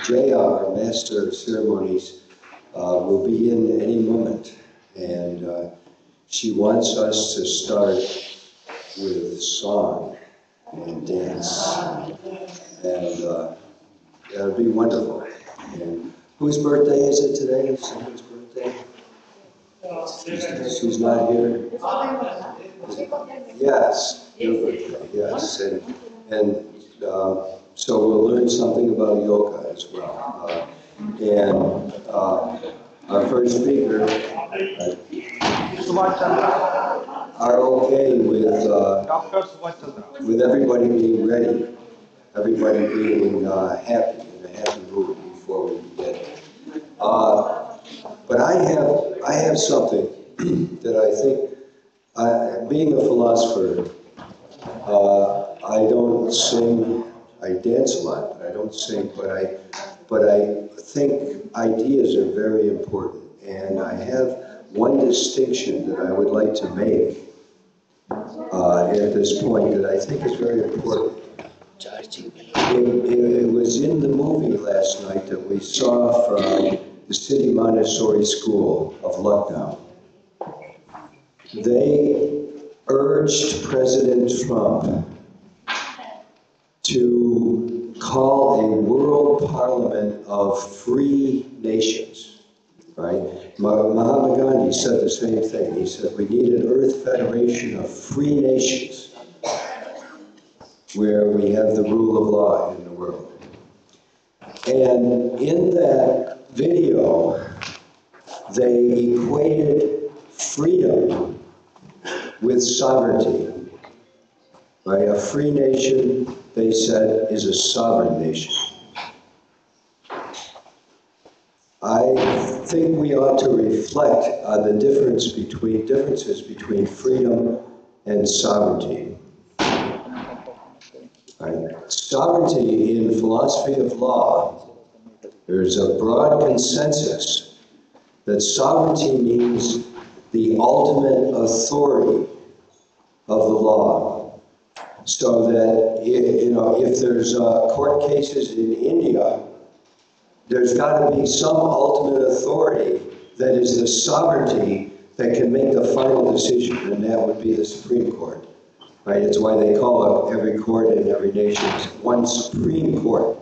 JR, Master of Ceremonies, will be in any moment. And she wants us to start with song and dance. And it'll be wonderful. And whose birthday is it today? Someone's birthday? She's not here? Yes, your birthday, yes. And so we'll learn something about yoga as well. Our first speaker are okay with everybody being ready, everybody being happy, in a happy mood before we begin. But I have something that I think, being a philosopher, I don't sing, I dance a lot, but I don't sing, but I think ideas are very important. And I have one distinction that I would like to make at this point that I think is very important. It was in the movie last night that we saw from the City Montessori School of Lucknow. They urged President Trump to call a world parliament of free nations, right? Mahatma Gandhi said the same thing. He said, we need an Earth Federation of free nations where we have the rule of law in the world. And in that video, they equated freedom with sovereignty. Right? A free nation, they said, is a sovereign nation. I think we ought to reflect on the differences between freedom and sovereignty. Right? Sovereignty in philosophy of law, there's a broad consensus that sovereignty means the ultimate authority of the law. So that, if there's court cases in India, there's got to be some ultimate authority that is the sovereignty that can make the final decision, and that would be the Supreme Court. Right? It's why they call up every court in every nation one Supreme Court.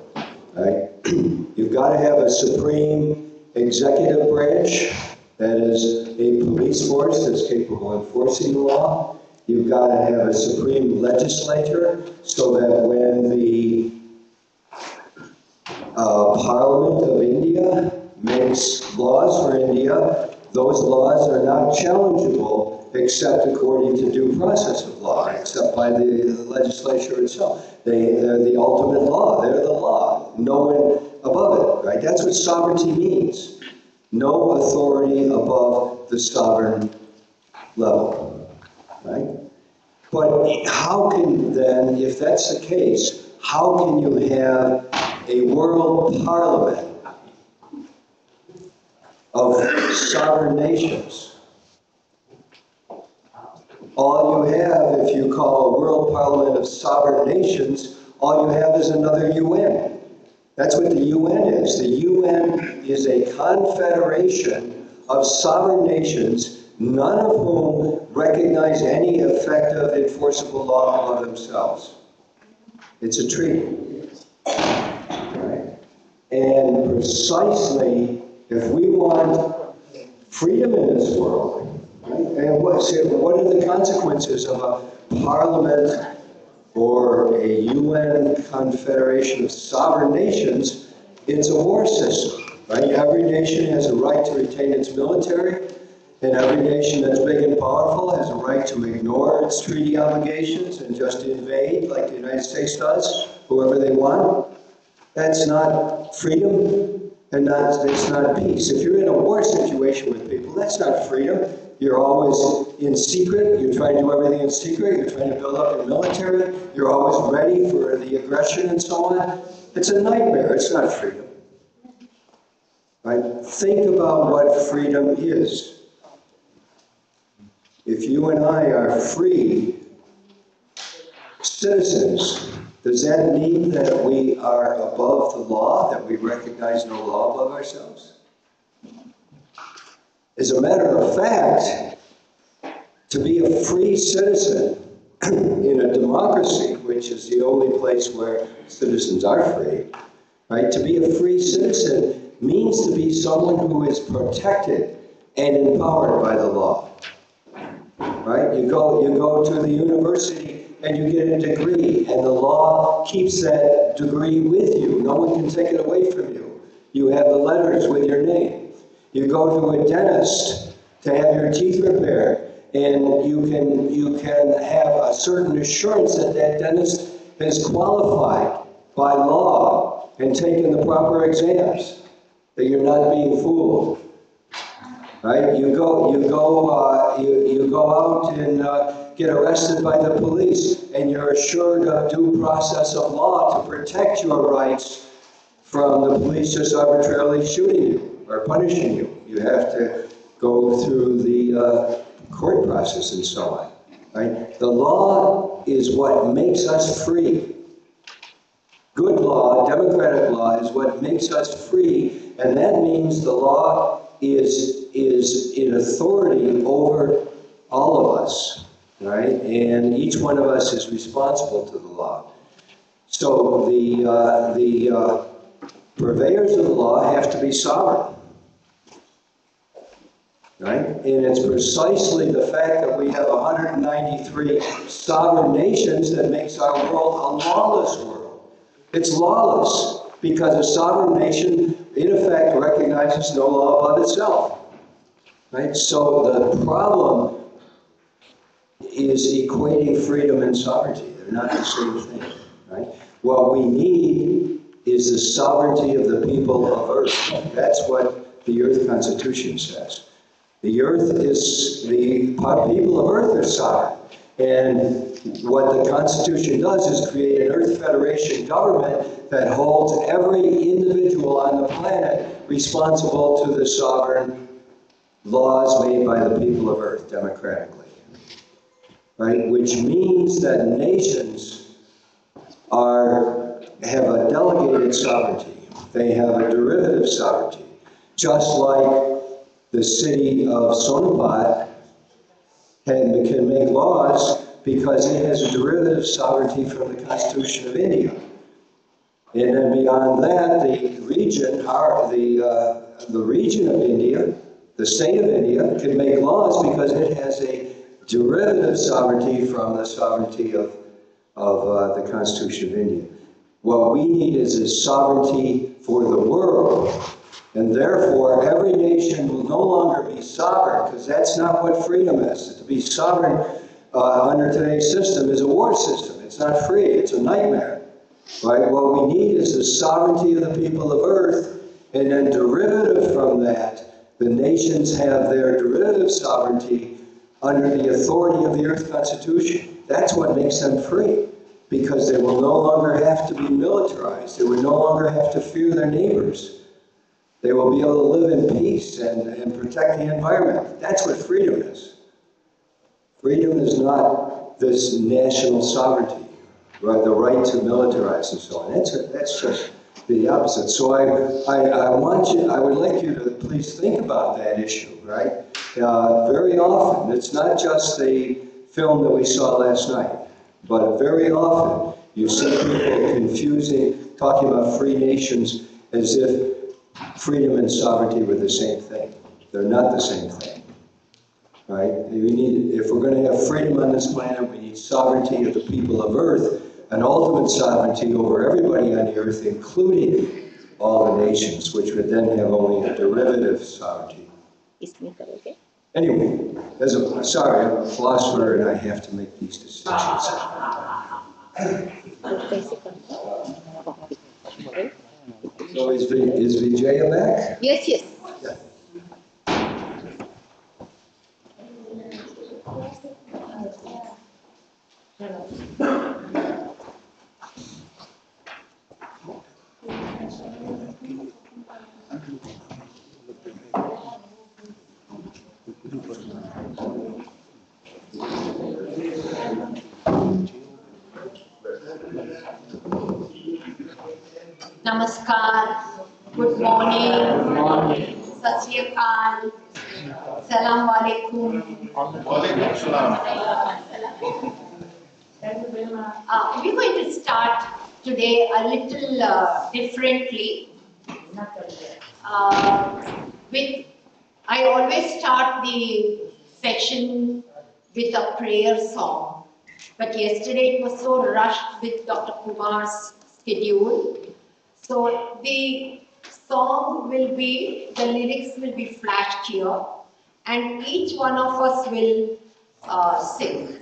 Right? You've got to have a supreme executive branch that is a police force that's capable of enforcing the law. You've got to have a supreme legislature so that when the Parliament of India makes laws for India, those laws are not challengeable except according to due process of law, except by the legislature itself. They're the ultimate law. They're the law. No one above it, right? That's what sovereignty means. No authority above the sovereign level, right? But how can then, if that's the case, how can you have a world parliament of sovereign nations? All you have, if you call a world parliament of sovereign nations, all you have is another UN. That's what the UN is. The UN is a confederation of sovereign nations, none of whom recognize any effective enforceable law of themselves. It's a treaty. Right? And precisely, if we want freedom in this world, right? And what are the consequences of a parliament or a UN confederation of sovereign nations? It's a war system, right? Every nation has a right to retain its military, and every nation that's big and powerful has a right to ignore its treaty obligations and just invade, like the United States does, whoever they want. That's not freedom, and it's not peace. If you're in a war situation with people, that's not freedom. You're always in secret. You're trying to do everything in secret. You're trying to build up your military. You're always ready for the aggression and so on. It's a nightmare. It's not freedom. Right? Think about what freedom is. If you and I are free citizens Does that mean that we are above the law, that we recognize no law above ourselves? As a matter of fact, to be a free citizen in a democracy, which is the only place where citizens are free, right? To be a free citizen means to be someone who is protected and empowered by the law, right? You go to the university and you get a degree, and the law keeps that degree with you. No one can take it away from you. You have the letters with your name. You go to a dentist to have your teeth repaired, and you can have a certain assurance that that dentist is qualified by law and taken the proper exams, that you're not being fooled. Right? You go out and get arrested by the police, and you're assured of due process of law to protect your rights from the police just arbitrarily shooting you or punishing you. You have to go through the court process and so on. Right? The law is what makes us free. Good law, democratic law, is what makes us free, and that means the law is in authority over all of us, right? And each one of us is responsible to the law. So the purveyors of the law have to be sovereign, right? And it's precisely the fact that we have 193 sovereign nations that makes our world a lawless world. It's lawless because a sovereign nation, in effect, recognizes no law above itself. Right? So the problem is equating freedom and sovereignty. They're not the same thing. Right? What we need is the sovereignty of the people of Earth. That's what the Earth Constitution says. The Earth is, the people of Earth are sovereign. And what the Constitution does is create an Earth Federation government that holds every individual on the planet responsible to the sovereign laws made by the people of Earth democratically. Right? Which means that nations have a delegated sovereignty. They have a derivative sovereignty. Just like the city of Sonopad can make laws because it has a derivative sovereignty from the Constitution of India. And then beyond that, the region of India, the state of India, can make laws because it has a derivative sovereignty from the sovereignty of the Constitution of India. What we need is a sovereignty for the world. And therefore, every nation will no longer be sovereign, because that's not what freedom is. To be sovereign under today's system is a war system. It's not free. It's a nightmare. Right? What we need is the sovereignty of the people of Earth, and then derivative from that, the nations have their derivative sovereignty under the authority of the Earth Constitution. That's what makes them free, because they will no longer have to be militarized. They will no longer have to fear their neighbors. They will be able to live in peace and protect the environment. That's what freedom is. Freedom is not this national sovereignty, right? The right to militarize and so on. That's just the opposite. So I would like you to please think about that issue, right? Very often, it's not just the film that we saw last night, but very often you see people confusing, talking about free nations as if freedom and sovereignty were the same thing. They're not the same thing, right? If we're going to have freedom on this planet, we need sovereignty of the people of Earth, and ultimate sovereignty over everybody on the Earth, including all the nations, which would then have only a derivative sovereignty. Anyway, I'm a philosopher, and I have to make these distinctions. So is Vijaya back? Yes, yes. Yeah. Namaskar, good morning, Sat Sri Akal, Salam Alaikum. We're going to start today a little differently. With I always start the session with a prayer song, but yesterday it was so rushed with Dr. Kumar's schedule. So the the lyrics will be flashed here, and each one of us will sing.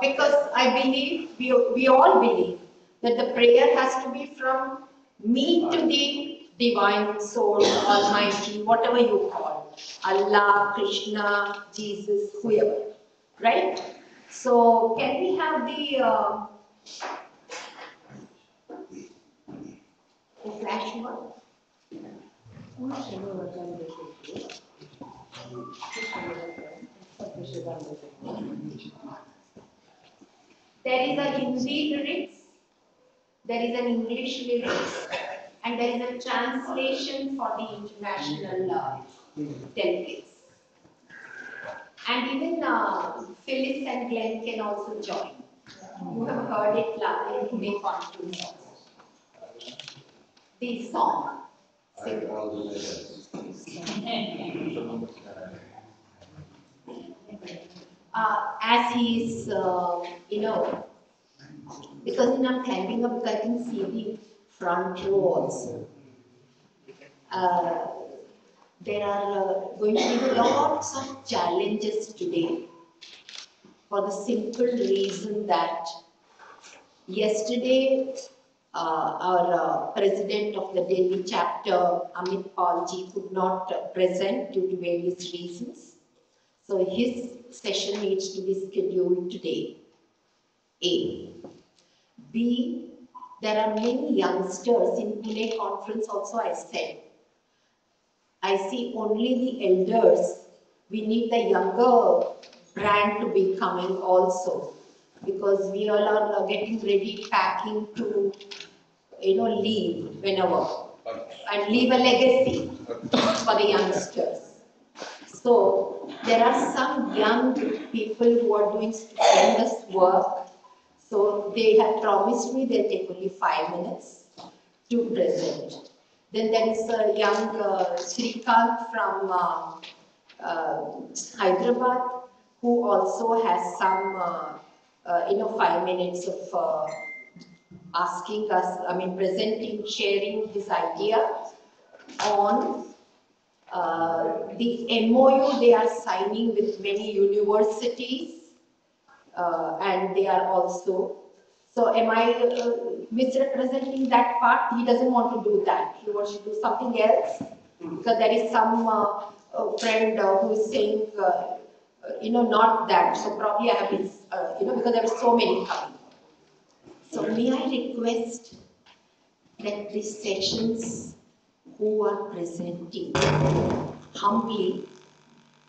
Because I believe, we all believe, that the prayer has to be from me to the divine source, Almighty, whatever you call, Allah, Krishna, Jesus, whoever, right? So can we have the flash one? There is a Hindi lyrics, there is an English lyrics, and there is a translation for the international delegates. And even Phyllis and Glenn can also join. You have heard it in the conference also. The song. As he is, because when I'm climbing up, I can see the front row also. There are going to be lots of challenges today, for the simple reason that yesterday our president of the Delhi chapter, Amit Palji, could not present due to various reasons. So his session needs to be scheduled today. A. B. There are many youngsters in Pune conference also. I see only the elders. We need the younger brand to be coming also, because we all are getting ready, packing to, leave whenever, and leave a legacy for the youngsters. So there are some young people who are doing stupendous work. So they have promised me they'll take only 5 minutes to present. Then there is a young Srikant from Hyderabad, who also has some, 5 minutes of presenting, sharing his idea on the MOU they are signing with many universities, and they are also. So am I misrepresenting that part? He doesn't want to do that. He wants to do something else, because there is some friend who is saying, not that. So probably I have been, because there are so many coming. So may I request that the sessions who are presenting humbly,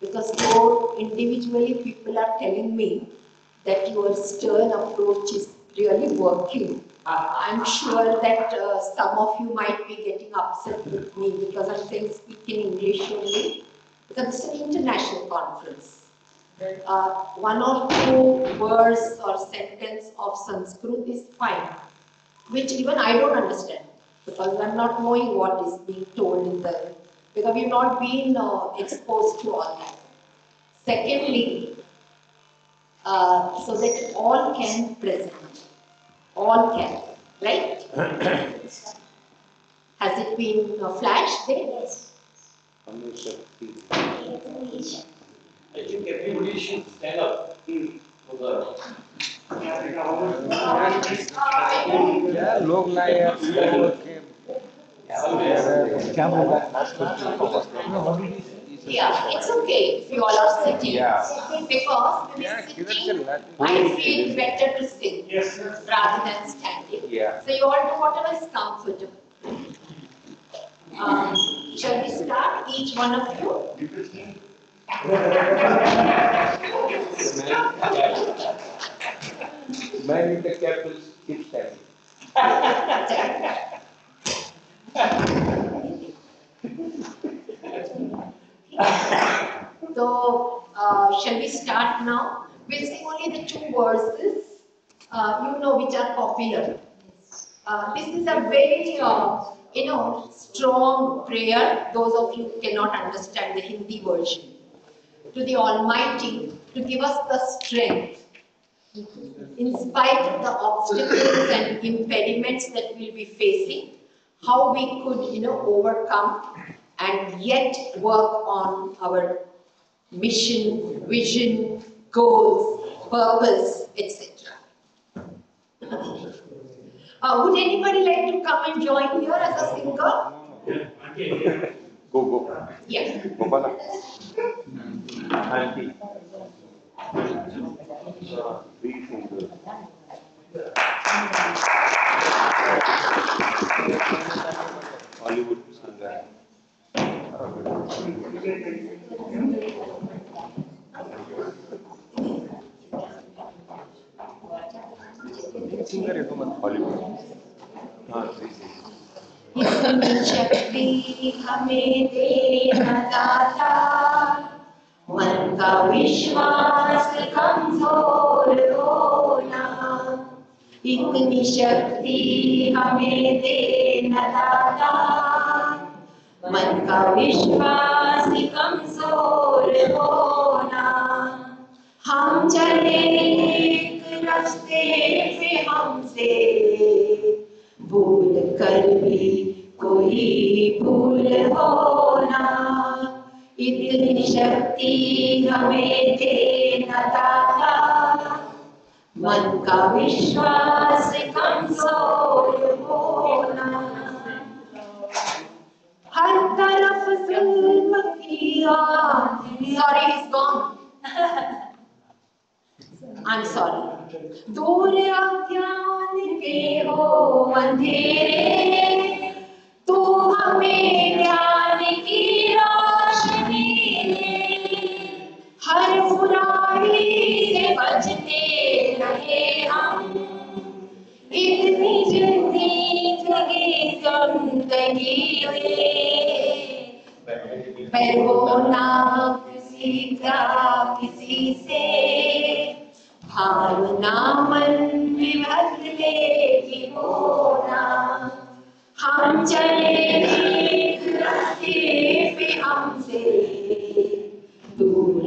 because though individually people are telling me that your stern approach is really working, I'm sure that some of you might be getting upset with me because I'm saying speak in English only, because it's an international conference. One or two words or sentence of Sanskrit is fine, which even I don't understand, because I'm not knowing what is being told in the, because we've not been exposed to all that. Secondly, so that all can present, all can, right? Has it been flashed there? Yes. I think everybody should stand up for the. लोग ना यार Yeah, it's okay if you all are sitting. Because when you're sitting, I feel better to sit rather than standing. So you all do whatever is comfortable. Shall we start, each one of you? Man with the cap will keep standing. So, shall we start now? We'll sing only the 2 verses, which are popular. This is a very, strong prayer. Those of you who cannot understand the Hindi version. To the Almighty to give us the strength, in spite of the obstacles and impediments that we'll be facing, how we could, overcome and yet work on our mission, vision, goals, purpose, etc. Would anybody like to come and join here as a singer? Go. Yeah. Gopala. Auntie. Three singers. Hollywood singer. Singer है तो मत Hollywood. हाँ, three singers. इतनी शक्ति हमें देना दाता, मन का विश्वास कमजोर होना। इतनी शक्ति हमें देना दाता, मन का विश्वास कमजोर होना। हम चले एक रास्ते पे हमसे भूल कर भी कोई भूल होना। इतनी शक्ति हमें देना दाता, मन का विश्वास कमजोर होना। हर तरफ जुल्म की आंधी, sorry he's gone, I'm sorry। दूर अज्ञान के हो अंधेरे, तू हमें ज्ञान की रोशनी दे। हर बुराई से बचते रहे हम, इतनी जिंदगी गंदगी में। पर वो ना किसी का किसी से, भावना मन में बदलेगी होना। हम चले एक रास्ते पे हमसे दूर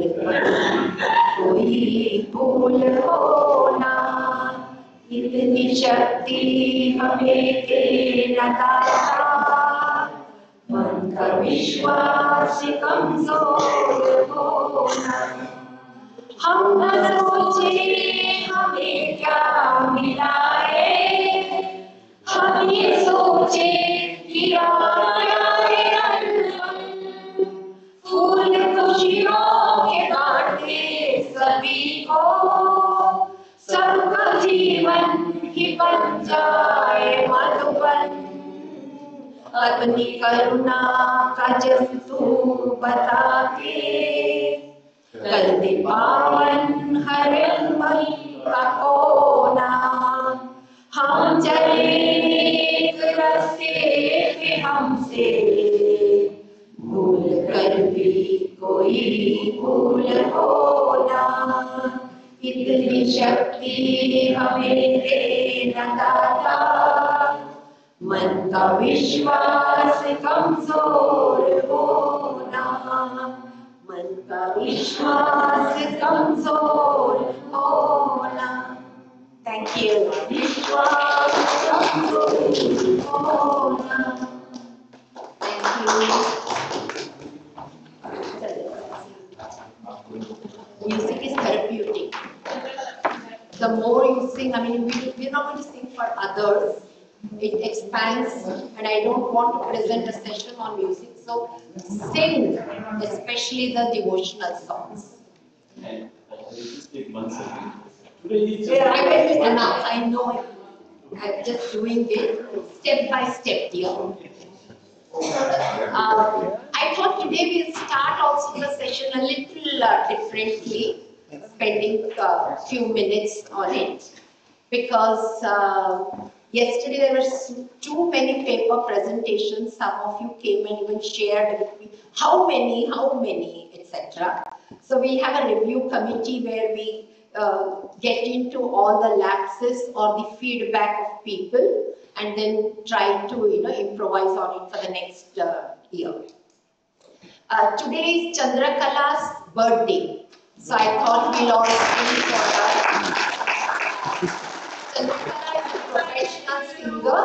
कोई भूल होना। इतनी शक्ति हमें देना दाता, मन का विश्वास कमजोर होना। हम न सोचे हमें क्या मिला है, हम ये सोचे कि आया है अल्लाह। फूल खुशियों के बांटे सभी को, सबका जीवन ही बन जाए मधुबन। अपनी करुणा का जब तू बता के, कर दे पावन हर पल का कोना। हम चले एक रास्ते पे हमसे भूल कर भी कोई भूल होना। इतनी शक्ति हमें देना दाता, मन का विश्वास कमजोर होना। मन का विश्वास कमजोर होना। Thank you. विश्वास कमजोर होना। Thank you. Music is therapeutic. The more you sing, I mean, we're not going to sing for others. It expands, and I don't want to present a session on music, so sing, especially the devotional songs. And just take 1 second. Today is Yeah, I will announce, I know it. I'm just doing it step by step, dear. I thought today we'll start also the session a little differently, spending a few minutes on it, because Yesterday there were too many paper presentations. Some of you came and even shared with me how many, etc. So we have a review committee where we get into all the lapses or the feedback of people and then try to improvise on it for the next year. Today is Chandrakala's birthday, so I thought we'll all sing for her. Chandrakala is a professional singer.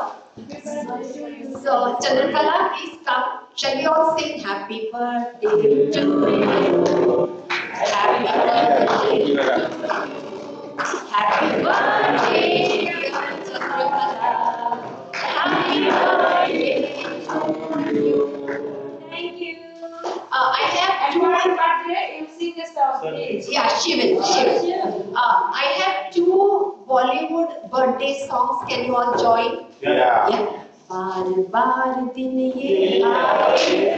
So Chandrakala, please come. Shall we all sing happy birthday to you? Happy birthday. Happy birthday, dear Chandrakala. Happy birthday to you. Thank you. I have two. Happy birthday. You sing the song, please. Yeah, she will. I have two Bollywood birthday songs. Can you all join? Yeah. बार बार दिन ये आए,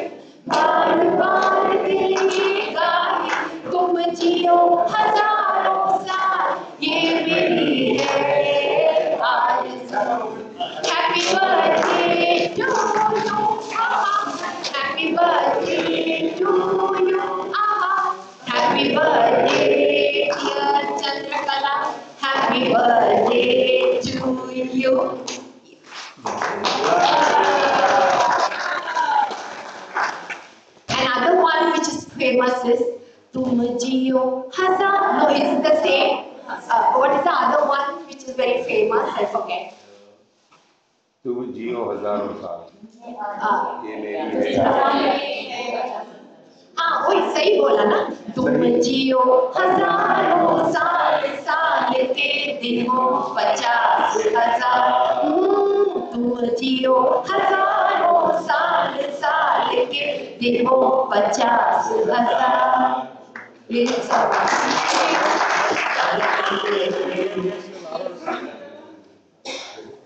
बार बार दिल ये गाए, तुम जियो हजारों साल, ये मेरी है आरज़ू। Happy birthday to you, happy birthday to you, happy birthday dear Chandrakala, happy birthday to you. Another one which is famous is Tum jiyo hazar. No, it's the same. What is the other one which is very famous? I forget. तुम जियो हजारों साल ये मेरी हाँ वही सही बोला ना तुम जियो हजारों साल साल के दिन हो 50,000 तुम जियो हजारों साल साल के दिन हो 50,000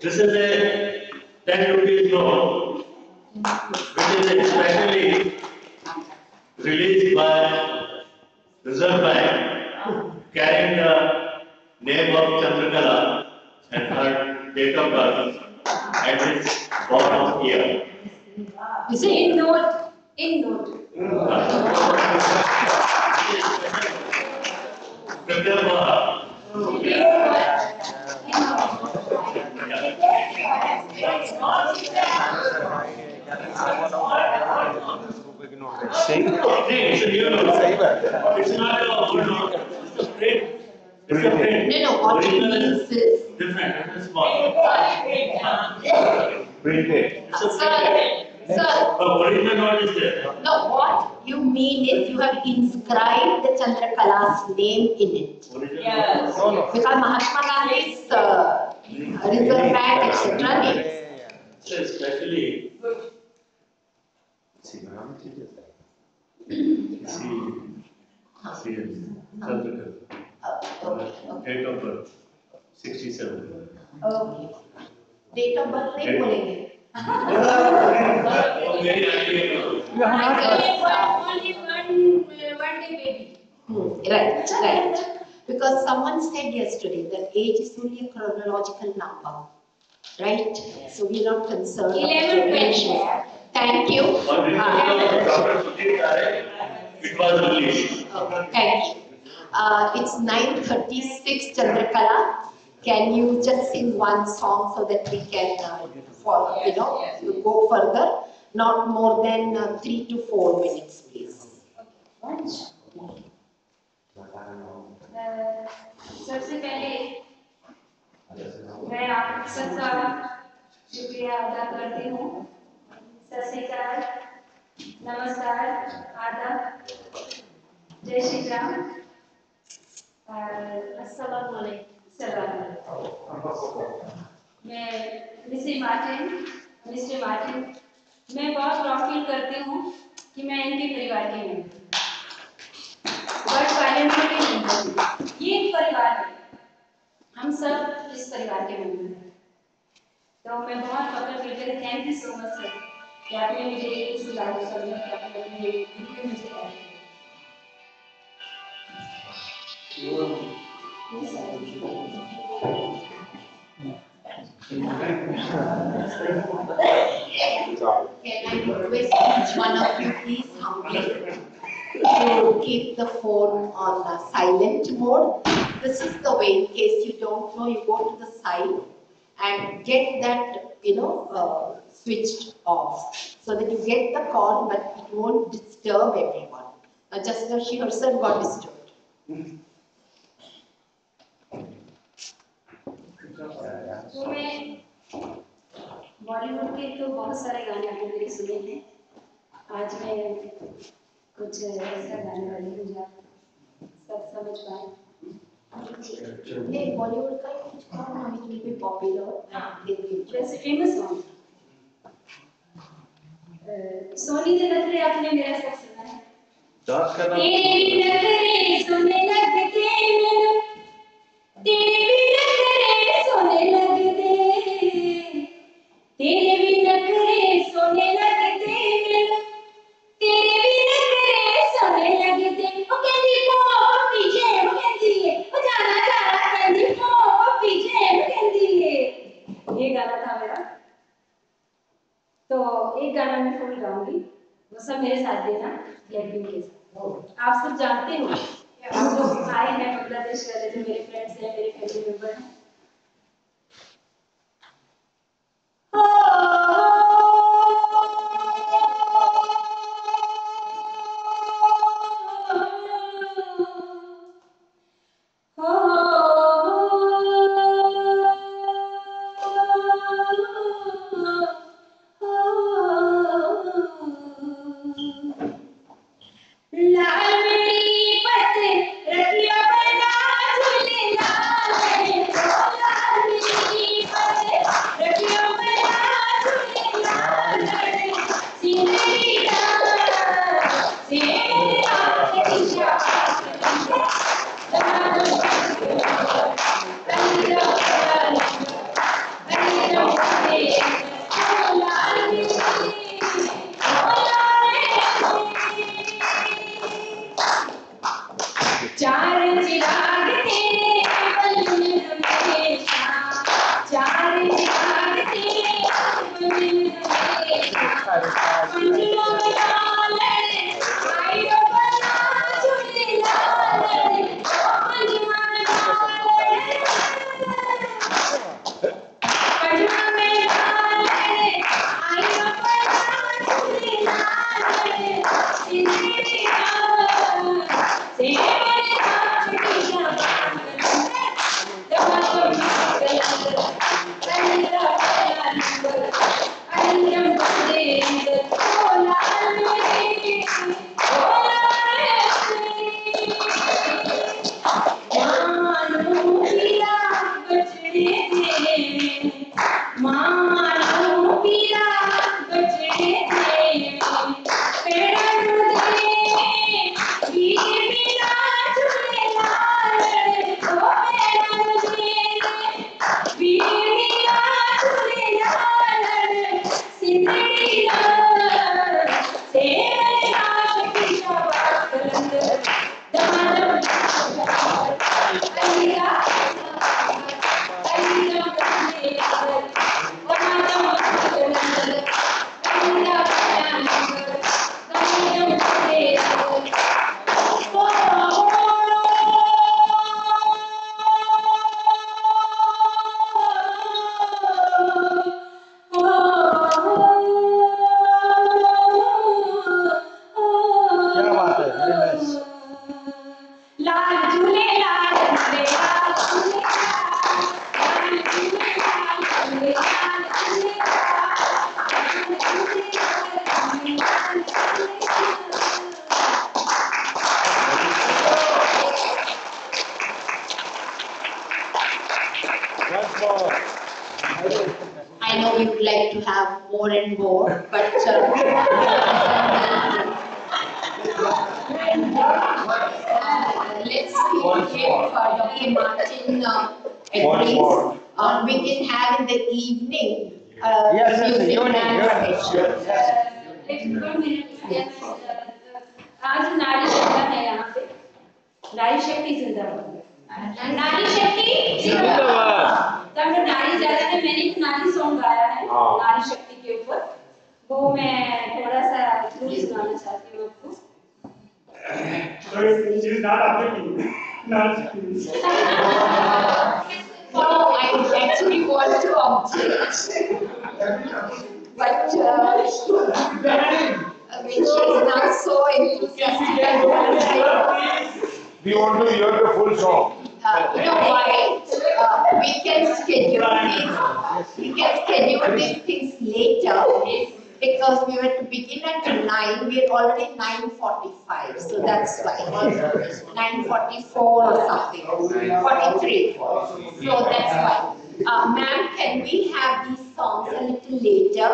This is a 10 rupees note, which is especially released by Reserve Bank, carrying the name of Chandrakala and her date of birth and its born year. Is it In note. In note. Prepare for her. सही It's a new note. सही बात है It's not a old note. It's a print. It's a print. No, what it Original means is is different. It is small. Printed It's a printed. sir, But original note is there. no, what you mean is you have inscribed the Chandrakala's name in it. Original Yes. No no Because Mahatma Gandhi's Reserve Bank, etc. names. So especially see Chandrakala. Date of birth 67. Okay. Date of birth नहीं बोलेंगे. Oh, very accurate. Only one day baby. Right. Because someone said yesterday that age is only a chronological number. Right? So we're not concerned. 11:20. Thank you. On the Dr. Sudhir Kare, it was released. Thank you. It's 9:36, Chandrakala. Can you just sing one song so that we can, go further? Not more than 3 to 4 minutes, please. सबसे पहले मैं आप सबका शुक्रिया अदा करती हूँ। सत श्री अकाल, नमस्कार, आदाब, जय श्री राम, अस्सलाम वालेकुम। मैं मिस्टर मार्टिन, मैं बहुत प्राउड फील करती हूँ कि मैं इनके परिवार की हूँ। बट फाइनेंशियली नहीं, ये एक परिवार है, हम सब इस परिवार के मेंबर हैं। तो मैं बहुत फख्र फील करती हूँ। Thank you so much sir कि आपने मुझे इस लाइफ सर्विस में आपने अपने वीडियो मुझे ऐड किया। Can I request each one of you please humbly to keep the phone on silent mode? This is the way, in case you don't know, you go to the side and get that, switched off so that you get the call but it won't disturb everyone. Just now she herself got disturbed. तो मैं बॉलीवुड के तो बहुत सारे गाने आपने मेरे सुने हैं। आज मैं कुछ ऐसा गाने वाली हूँ जो आप सब समझ पाए। नहीं, बॉलीवुड का कुछ गाना which will be popular and वैसे फेमस सॉन्ग सोनी दे नखरे आपने मेरा सब सुना है। तेरे भी नखरे सोने लगते मैनू, तेरे भी नखरे सोने लगते, तेरे भी नखरे सोने लगते मैनू, तेरे भी नखरे सोने लगते। ओ कहंदी पप्पी जेब कहंदी है, ओ जाना जाना कहंदी पप्पी जेब कहंदी है। ये गाना था मेरा। तो एक गाना मैं फुल गाऊंगी, वो सब मेरे साथ देना लड़कियों के साथ। आप सब जानते हो, आप जो आए हैं बांग्लादेश वाले जो मेरे फ्रेंड्स हैं, मेरे फैमिली मेंबर हैं। लाल मेरी पत रखियो बना झूले लाल, लाल मेरी पत रखियो बना झूले लाल, सिंदरी लाल से दिशा चार चिराग तेरे बलन हमेशा, चार चिराग तेरे बलन हमेशा, पंजों में लाल आयो बना झूले लाल, पंजों में लाल आयो बना झूले लाल, सिंदरी लाल से I know you'd like to have more and more, but let's give for Dr. Martin address. We can have in the evening. आज नारी शक्ति है यहाँ पे, नारी शक्ति जिंदाबाद, नारी शक्ति जिंदाबाद। तब मैं नारी ज्यादा है, मैंने एक नारी सॉन्ग गाया है नारी शक्ति के ऊपर, वो मैं थोड़ा सा जरूर सुनाना चाहती हूँ आपको। So she's not objecting. Not No, I actually want to object. But when she is not so enthusiastic about it, We want to hear the full song. you know why? We can schedule these things later because we were to begin at 9. We are already 9:45, so that's why 9:44 or something, 43. So that's why. Ma'am, can we have these songs a little later?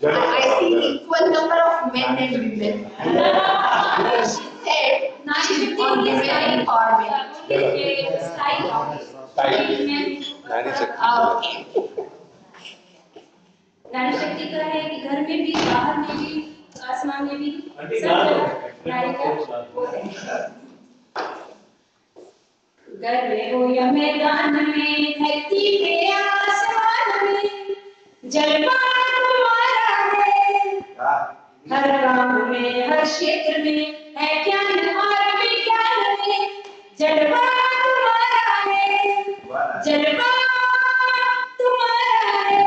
And I see equal number of men and women. She said on women empowerment. Okay. नारी शक्ति का है कि घर में भी, बाहर में भी, आसमान में भी, सब जगह नारी का वो है। घर में हो या मैदान में, धरती पे आसमान में, जलवा तुम्हारा है। हर काम में, हर क्षेत्र में है ज्ञान और विज्ञान में, जलवा तुम्हारा है, जलवा तुम्हारा है।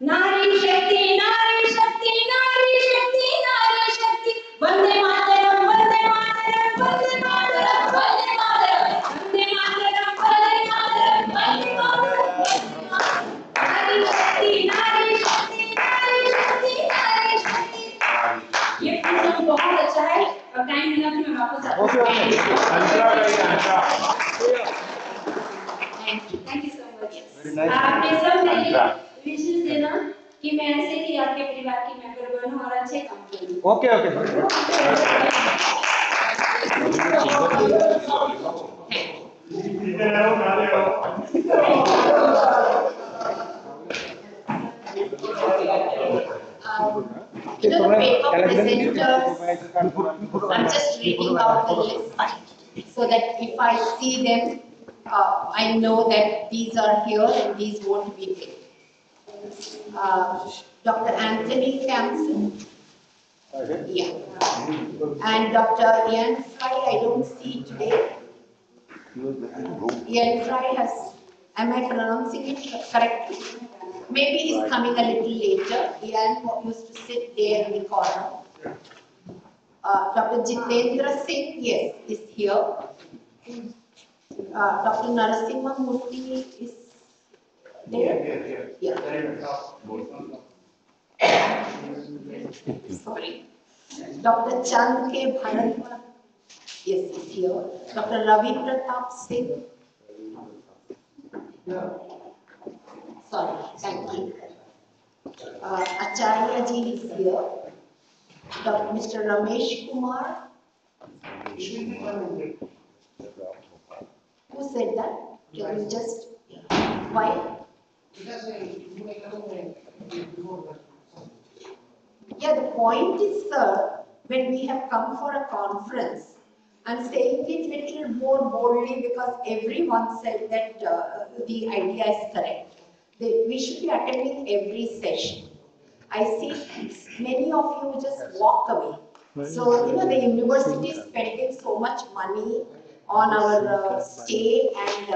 नारी शक्ति, नारी शक्ति, नारी शक्ति, नारी शक्ति, वंदे मातरम, वंदे मातरम, वंदे मातरम, वंदे मातरम, वंदे मातरम, वंदे मातरम, वंदे मातरम। नारी शक्ति, नारी शक्ति, नारी शक्ति, नारी शक्ति। ये सॉन्ग बहुत अच्छा है और टाइम मिला तो मैं वापस आती हूँ। Thank you so much. आपने सब मेरी विशेष देना कि मैं ऐसे ही आपके परिवार की मेंबर बनूं और अच्छे काम करूं। Okay, okay. इधर आओ, नारे आओ। You know, the paper presenters, I'm just reading out the list so that if I see them, I know that these are here and these won't be there. Dr. Anthony Campson, yeah, and Dr. Ian Fry, I don't see today. Ian Fry has, am I pronouncing it correctly? Maybe he's coming a little later. Ian used to sit there in the corner. Dr. Jitendra Singh, yes, is here. Dr. Narasimha Murthy is there. Yeah. Sorry. Dr. Chand K. Bharatwaj, yes, is here. Dr. Ravi Pratap Singh. Sorry, thank you. Acharya ji is here. Mr. Ramesh Kumar. Who said that? Can you just, why? Yeah, the point is, sir, when we have come for a conference, I'm saying it little more boldly because everyone said that the idea is correct. We should be attending every session. I see many of you just walk away. So, you know, the university is spending so much money on our stay and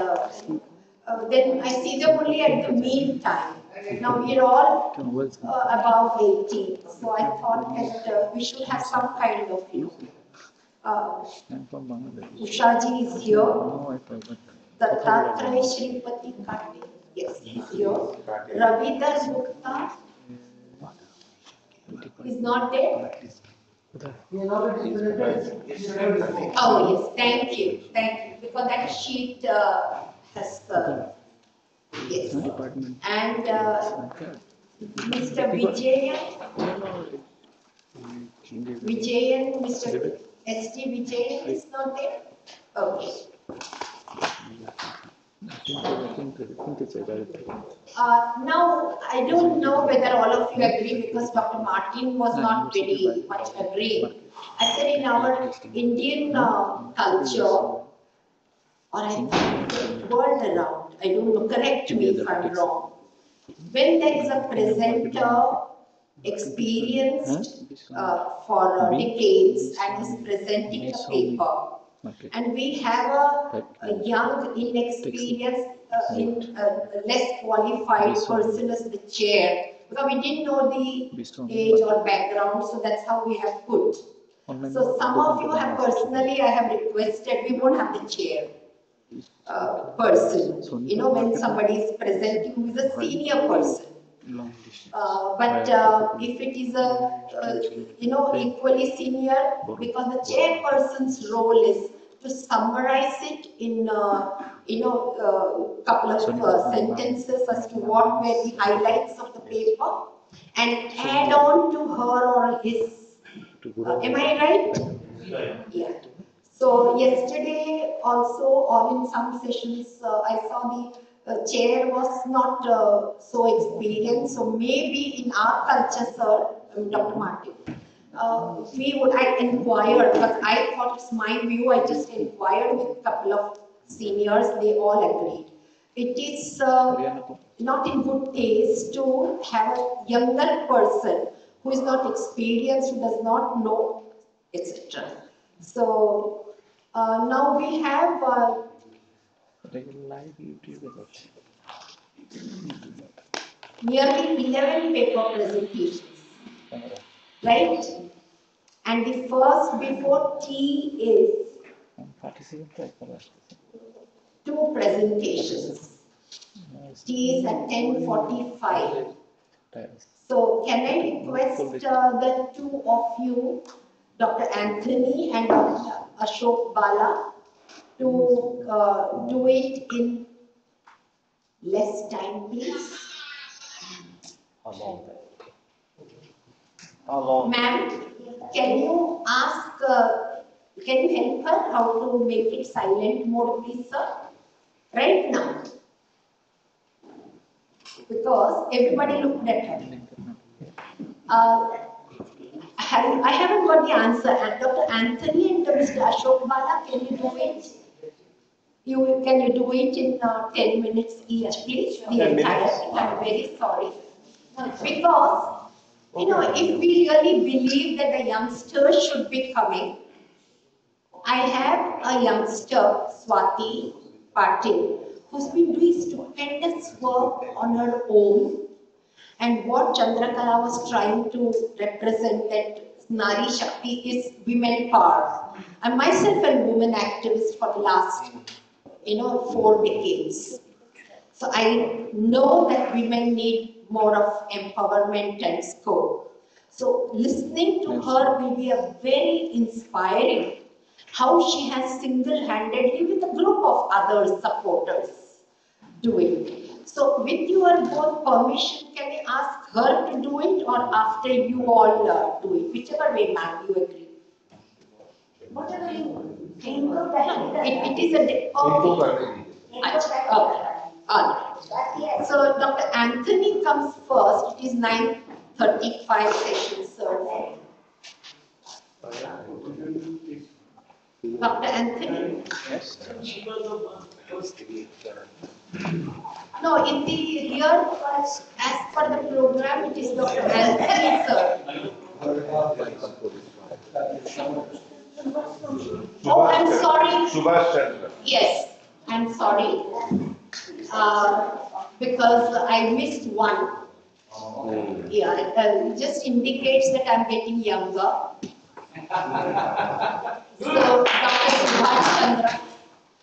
then I see them only at the meal time. Now we are all about 18, so I thought that we should have some kind of, you know, Ushaji is here. Dattatray Shripati Kate, yes, he's here. Ravidar Gupta is not there. Oh yes, thank you, because that sheet has yes, and Mr. Vijayan, Mr. S.T. Vijayan is not there. Okay. Now, I don't know whether all of you agree because Dr. Martin was not very much agreeing. I said in our Indian culture, or I think the world around, I don't know, correct me if I'm wrong. When there is a presenter experienced for decades and is presenting the paper, and we have a young, inexperienced, less qualified person as the chair, because we didn't know the age or background, so that's how we have put. So some of you have personally, I have requested, we won't have the chair person. You know, when somebody is presenting who is a senior person. But if it is equally senior, because the chairperson's role is to summarize it in couple of sentences as to what were the highlights of the paper and add on to her or his. Am I right? Yeah. So yesterday also, or in some sessions, I saw the chair was not so experienced. So maybe in our culture, sir, Dr. Martin, I inquired, because I thought it's my view. I just inquired with a couple of seniors. They all agreed. It is not in good taste to have a younger person who is not experienced, who does not know, etc. So now we have nearly 11 paper presentations, right? And the first before tea is 2 presentations. Tea is at 10:45. So can I request the 2 of you, Dr. Anthony and Dr. Ashok Bala, to do it in less time, please? Ma'am, can you ask, can you help her how to make it silent mode, please, sir? Right now. Because everybody looked at her. I haven't got the answer. And Dr. Anthony and Mr. Ashok Bala, can you do it? Can you do it in 10 minutes each, please? The entire thing. I'm very sorry. Because, if we really believe that the youngsters should be coming, I have a youngster, Swati Patil, who's been doing stupendous work on her own. And what Chandrakala was trying to represent, that Nari Shakti is women power. I'm myself a woman activist for the last, 4 decades. So I know that women need more of empowerment and scope. So listening to her will be a very inspiring, how she has single-handedly with a group of other supporters doing. So with your both permission, can I ask her to do it, or after you all do it? Whichever way, ma'am, you agree. Whatever you think. It is a okay. Okay. All right. So Dr. Anthony comes first. It is 9:35 session, sir. Dr. Anthony? No, in the here, as per the program, it is Dr. Anthony, sir. Oh, I'm sorry. Yes, I'm sorry. Because I missed one. Yeah, it just indicates that I'm getting younger. So, Dr. Subhash Chandra.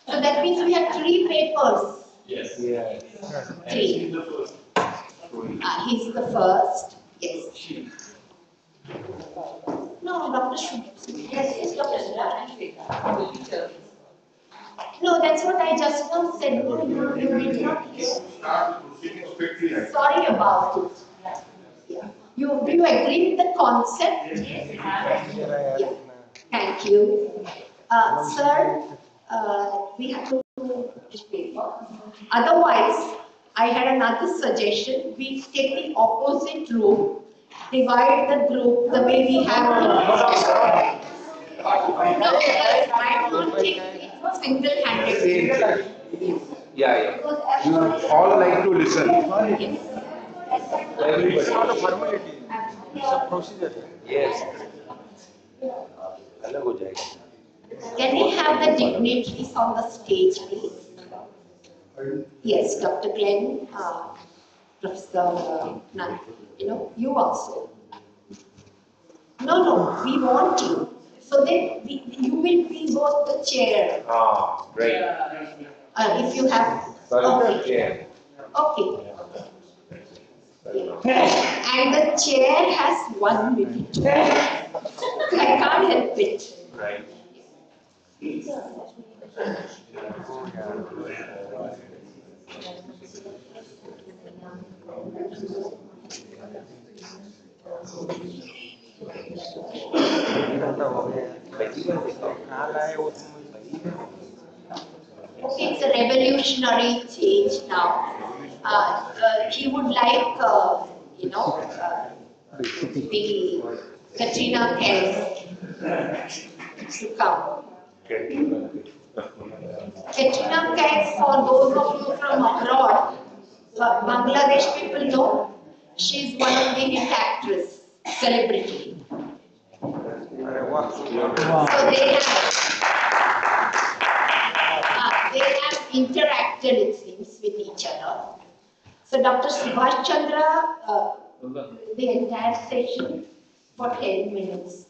So that means we have 3 papers. Yes. 3. He's the first. Yes. No, Dr. Subhash. Yes, Dr. Subhash. No, that's what I just now said. No, you did not hear. Sorry about it. Yeah. Do you agree with the concept? Yes. Yeah. Thank you. Sir, we have to do this paper. Otherwise, I had another suggestion. We take the opposite room, divide the group the way we have. No, I am not taking it single-handedly. Yeah. Because You all like to listen. everybody. It's not a formality. It's a procedure. Yes. अलग हो जाएगा. Can we have the dignitaries on the stage, please? Yes, Dr. Glenn, Professor, you also. No, we want you. So then you will be both the chair. Ah, great. If you have. Sorry, chair. Okay. And the chair has 1 minute. I can't help it. Right. Okay, it's a revolutionary change now. He would like, the Katrina Kaif to come. Katrina Kaif, for those of you from abroad, Bangladesh people know, she's one of the hit actress, celebrity. So they have interacted, it seems, with each other. So Dr. Subhash Chandra, the entire session for 10 minutes.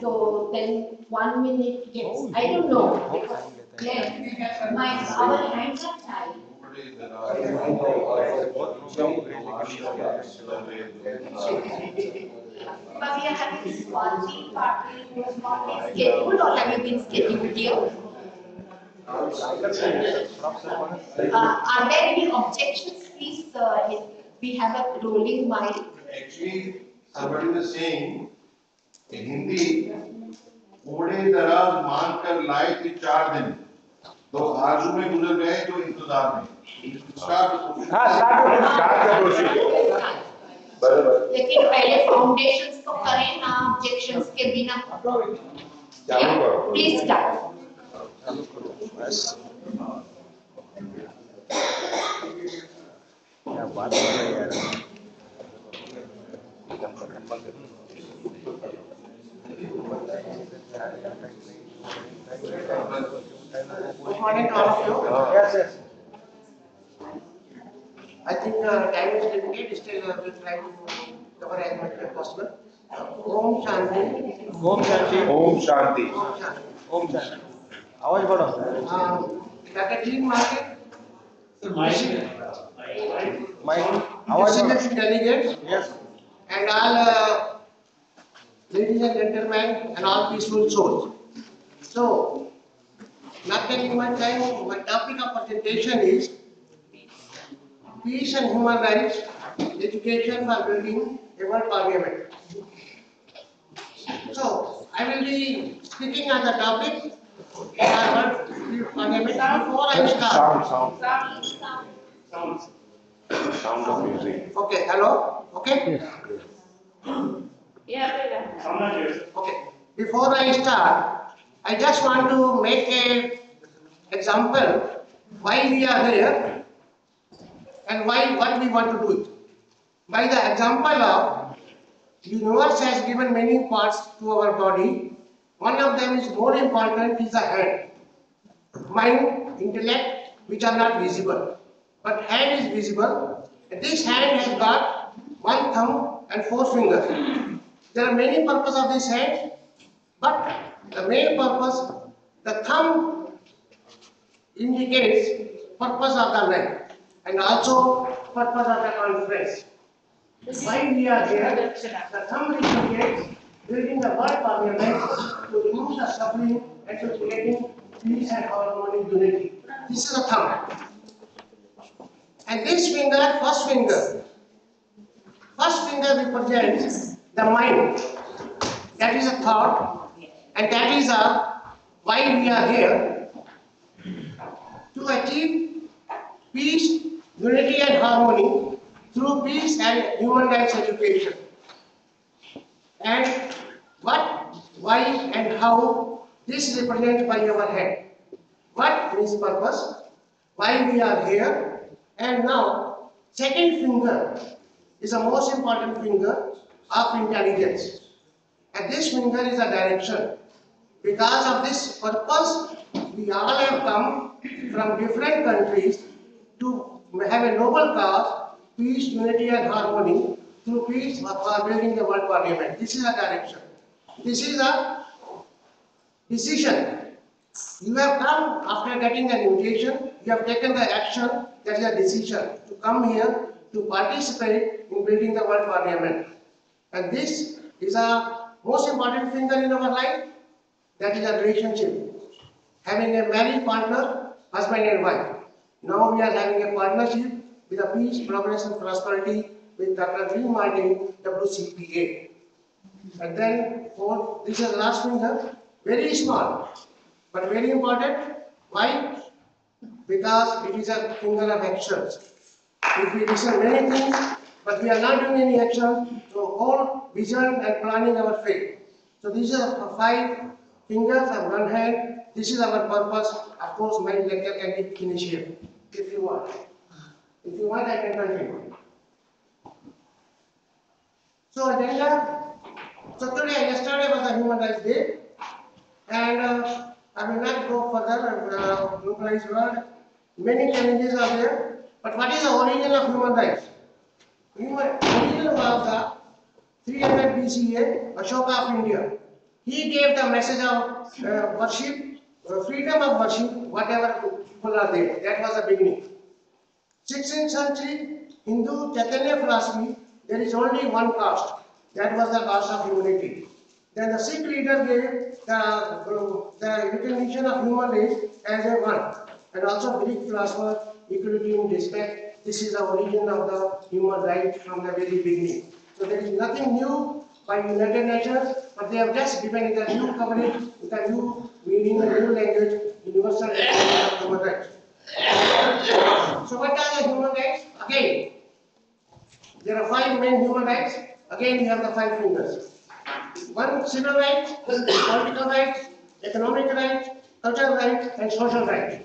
So then 1 minute gets, I don't know, because our hands are tied. But we are having Swati party who was not scheduled, or have you been scheduled here? Are there any objections, please? We have a rolling mic. Actually, somebody was saying in Hindi, घोड़े दराज मांग कर लाए थे 4 दिन, तो आरजू में गुजर गए तो इंतजार में. लेकिन पहले फाउंडेशंस तो करें ना, ऑब्जेक्शंस के बिना. Please start. क्या बात कर रहे हैं यार. Good morning to all of you. Yes. I think time is limited. Still, we try to cover as much as possible. Om Shanti. Om Shanti. Om Shanti. Om Shanti. Om Shanti. आवाज बढ़ो. Dr. Clean Market. आवाज delegates. Yes. And all ladies and gentlemen and all peaceful souls. So, not taking much time, my topic of presentation is peace and human rights, education for building a world parliament. So, I will be speaking on the topic of world parliament before I start. Sound of music. Okay, hello? Okay? Okay. Before I start, I just want to make a example why we are here and what we want to do it. By the example of universe has given many parts to our body. One of them is more important is the hand. Mind, intellect, which are not visible. But hand is visible. And this hand has got 1 thumb and 4 fingers. There are many purposes of this hand, but the main purpose, the thumb indicates purpose of the leg and also purpose of the conference. Why we are here, the thumb indicates building the world parliament to remove the suffering and to creating peace and harmonic unity. This is the thumb. And this finger, first finger represents the mind. That is a thought, and that is why we are here to achieve peace, unity, and harmony through peace and human rights education. And what, why, and how this is represented by our head. What means purpose? why we are here. And now, second finger is the most important finger of intelligence. And this finger is a direction. Because of this purpose, we all have come from different countries to have a noble cause, peace, unity and harmony through peace for building the world parliament. This is a direction. This is a decision. You have come after getting an invitation, you have taken the action, that is a decision to come here to participate in building the world parliament. And this is a most important finger in our life, that is a relationship. Having a married partner, husband and wife. Now we are having a partnership with a peace, progress and prosperity with Dr. Green Martin, WCPA. And then fourth, this is the last finger, very small, but very important. Why? Because it is a finger of actions. If we listen many things, but we are not doing any action, so whole vision and planning our faith. So these are the 5 fingers of one hand. This is our purpose. Of course, my lecture can be finished here, if you want. If you want, I can continue. So agenda. So yesterday was the Human Rights Day, and I will not go further. Localized word. Many challenges are there. But what is the origin of human rights? Origin was the 300 BCA, Ashoka of India. He gave the message of worship, freedom of worship, whatever people are there. That was the beginning. 16th century, Hindu Chaitanya philosophy, there is only one caste. That was the caste of humanity. Then the Sikh leader gave the recognition of human race as a one. And also Greek philosopher, equality in respect. This is the origin of the human rights from the very beginning. So there is nothing new by United Nations, but they have just given it a new coverage, with a new meaning, a new language, universal declaration of human rights. So what are the human rights? Again, there are 5 main human rights. Again, we have the 5 fingers. 1 civil rights, political rights, economic rights, cultural rights, and social rights.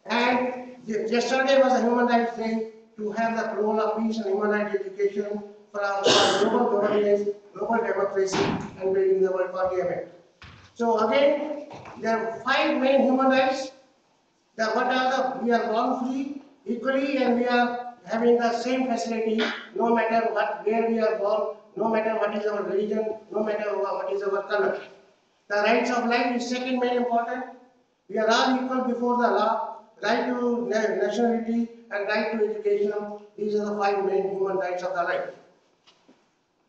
And yesterday was a Human Rights Day to have the role of peace and human rights education for our global governance, global democracy, and building the world parliament. So again, there are 5 main human rights. We are born free equally, and we are having the same facility no matter where we are born, no matter what is our religion, no matter what is our color. The rights of life is second main important. We are all equal before the law, right to nationality and right to education. These are the 5 main human rights of the life.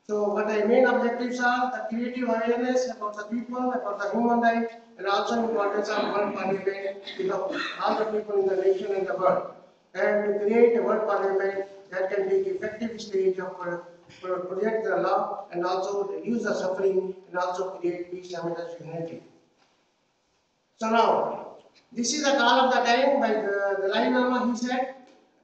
So what the main objectives are, the creative awareness about the people, about the human rights, and also importance of world parliament to all the people in the nation and the world. And to create a world parliament that can take effective stage of project the law and also reduce the suffering and also create peace and unity. So now, this is the call of the time by the Dalai Lama. He said,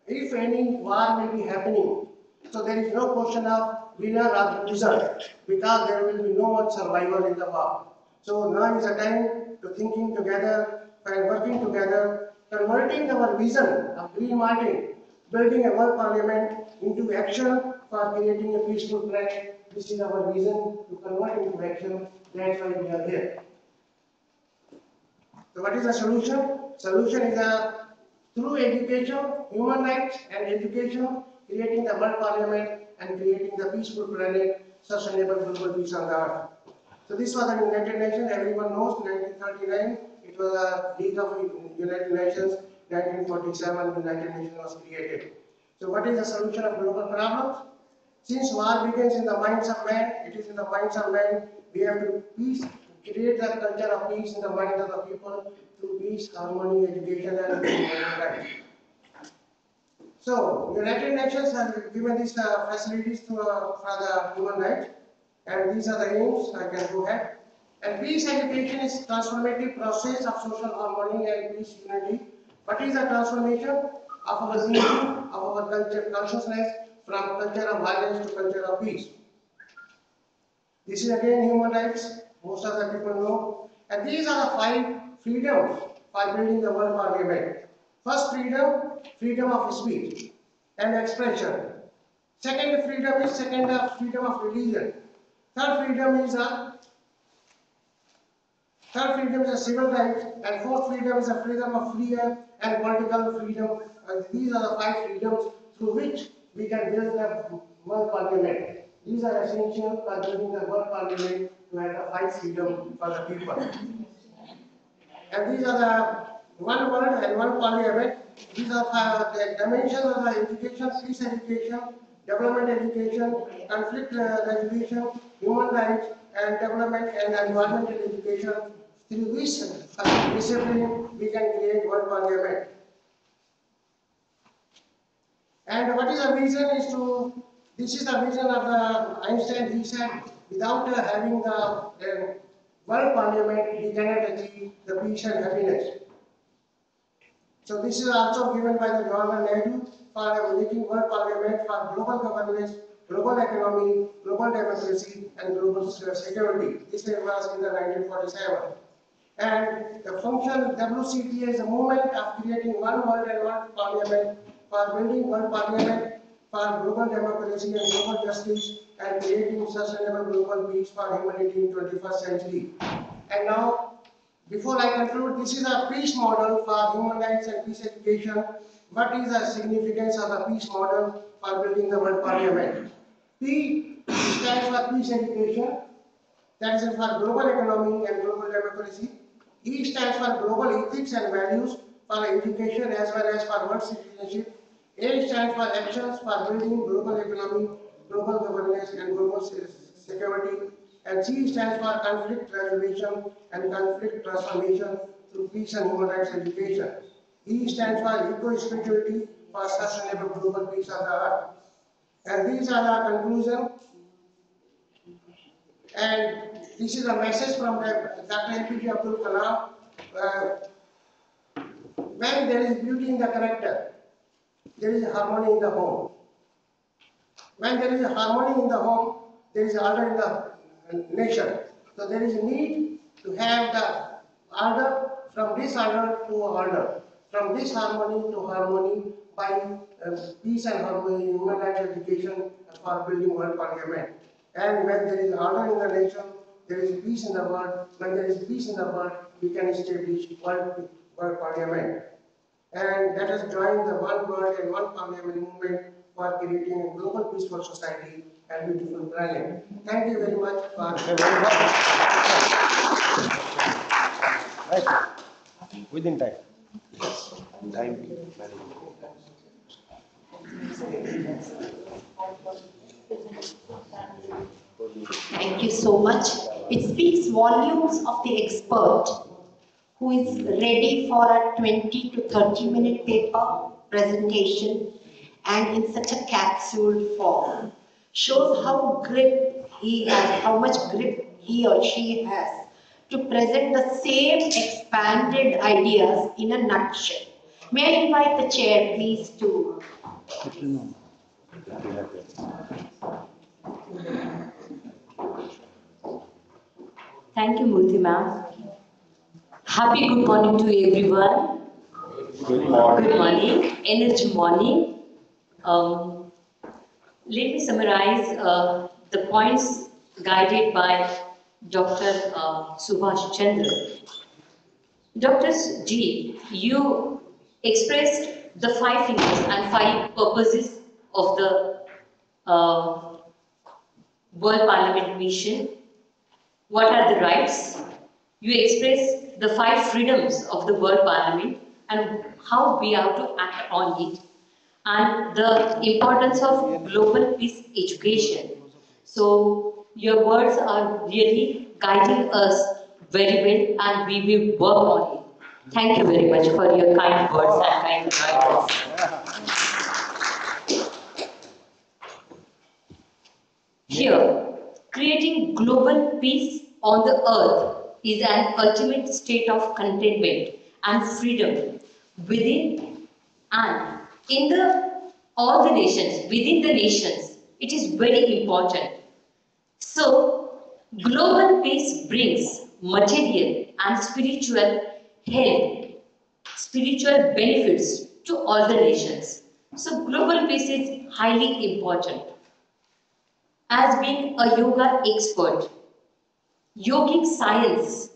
if any war will be happening, so there is no question of winner or loser, because there will be no one survivor in the war. So now is the time to thinking together and working together, converting our vision of Green Martin, building a world parliament into action for creating a peaceful planet. This is our vision to convert into action. That's why we are here. So what is the solution? Solution is through education, human rights and education, creating the world parliament and creating the peaceful planet, sustainable global peace on the earth. So this was the United Nations. Everyone knows 1939. It was a League of United Nations. 1947, United Nations was created. So what is the solution of global problems? Since war begins in the minds of man, it is in the minds of man. We have to create the culture of peace in the minds of the people through peace, harmony, education, and human rights. So, United Nations has given these facilities for the human rights, and these are the aims. I can go ahead. And peace education is transformative process of social harmony and peace unity. What is the transformation of our thinking, of our culture, consciousness from culture of violence to culture of peace? This is again human rights. Most of the people know. And these are the 5 freedoms for building the world parliament. First freedom, freedom of speech and expression. Second freedom is freedom of religion. Third freedom is a civil right, and fourth freedom is a freedom of freedom and political freedom. These are the 5 freedoms through which we can build the world parliament. These are essential for building the world parliament to have the 5 freedom for the people. And these are the one world and one parliament. These are the dimensions of the education, peace education, development education, conflict resolution, human rights, and development and environmental education. Through this discipline, we can create world parliament. And what is the vision is to, this is the vision of the Einstein. He said, without having the world parliament, we cannot achieve the peace and happiness. So this is also given by the Jawaharlal Nehru for making world parliament for global governance, global economy, global democracy, and global security. This was in the 1947. And the function WCT is a movement of creating one world and one parliament for building one parliament for global democracy and global justice and creating sustainable global peace for humanity in 21st century. And now, before I conclude, this is a peace model for human rights and peace education. What is the significance of the peace model for building the world parliament? P stands for peace education, that is for global economy and global democracy. E stands for global ethics and values for education as well as for world citizenship. A stands for actions for building global economy, global governance, and global security. And C stands for conflict resolution and conflict transformation through peace and human rights education. E stands for eco-spirituality for sustainable global peace of the earth. And these are the conclusion. And this is a message from Dr. APJ Abdul Kalam. When there is beauty in the character, there is harmony in the home. When there is harmony in the home, there is order in the nation. So there is a need to have the order from disorder to order, from disharmony to harmony by peace and harmony, human rights education for building world parliament. And when there is order in the nation, there is peace in the world. When there is peace in the world, we can establish world parliament. And let us join the one world and one parliament movement for creating a global peaceful society and beautiful planet. Thank you very much for within time. Time. Thank you so much. It speaks volumes of the expert who is ready for a 20 to 30-minute paper presentation and in such a capsule form. Shows how grip he has, how much grip he or she has to present the same expanded ideas in a nutshell. May I invite the chair please to... Thank you, Murthy ma'am. Happy good morning to everyone. Good morning. Good morning. Energy morning. Let me summarize the points guided by Dr. Subhash Chandra. Dr. G, you expressed the 5 things and 5 purposes of the World Parliament Mission. What are the rights? You express the 5 freedoms of the World Parliament and how we have to act on it, and the importance of global peace education. So your words are really guiding us very well and we will work on it. Thank you very much for your kind words and kind guidance. Here, creating global peace on the earth is an ultimate state of contentment and freedom within and in all the nations, within the nations. It is very important. So, global peace brings material and spiritual health spiritual benefits to all the nations. So global peace is highly important. As being a yoga expert, yogic science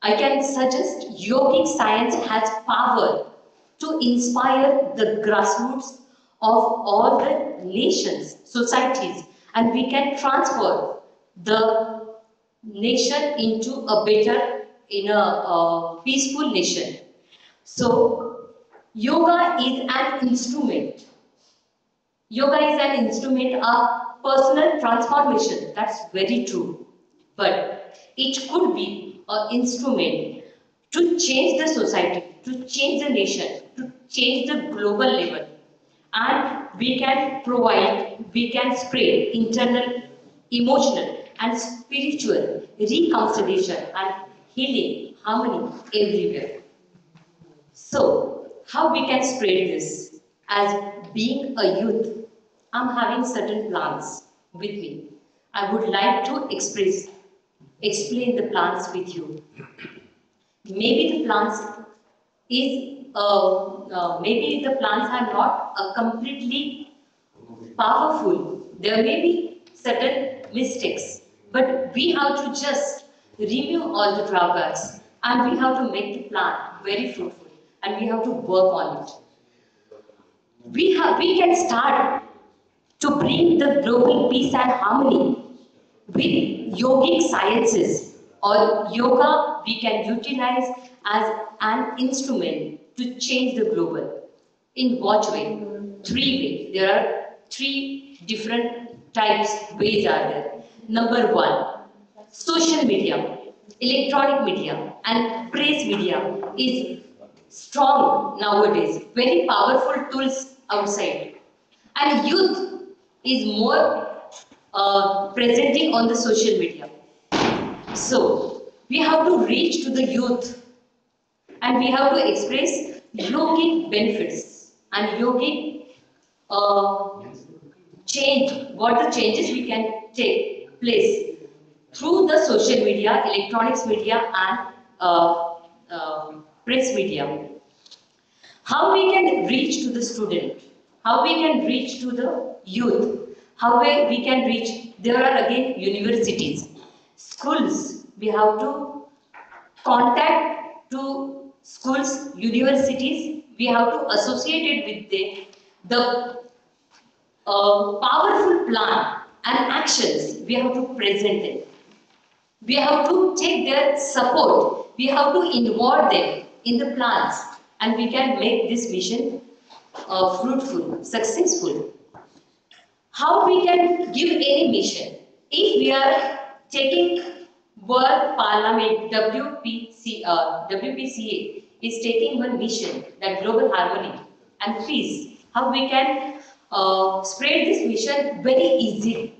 I can suggest yogic science has power to inspire the grassroots of all the nations, societies, and we can transfer the nation into a better, in a peaceful nation. So, yoga is an instrument. Yoga is an instrument of personal transformation. That's very true. But it could be an instrument to change the society, to change the nation, to change the global level. And we can provide, we can spread internal, emotional, and spiritual reconciliation and healing, harmony everywhere. So, how we can spread this? As being a youth, I'm having certain plans with me. I would like to explain the plans with you. Maybe the plans maybe the plans are not completely powerful. There may be certain mistakes, but we have to just remove all the drawbacks and we have to make the plan very fruitful and we have to work on it. We can start to bring the global peace and harmony with yogic sciences or yoga we can utilize as an instrument to change the global. In what way? Three ways. There are three different types, ways are there. Number one, social media, electronic media and press media is strong nowadays, very powerful tools outside. And youth is more presenting on the social media. So, we have to reach to the youth and we have to express yogic benefits and yogic change, what the changes we can take place through the social media, electronics media and press media. How we can reach to the student, how we can reach to the youth, how we can reach, there are again universities, schools, we have to contact to schools, universities, we have to associate it with the powerful plan and actions, we have to present it. We have to take their support, we have to involve them in the plans and we can make this mission fruitful, successful. How we can give any mission? If we are taking World Parliament, WPCA is taking one mission, that global harmony and peace. How we can spread this mission very easily.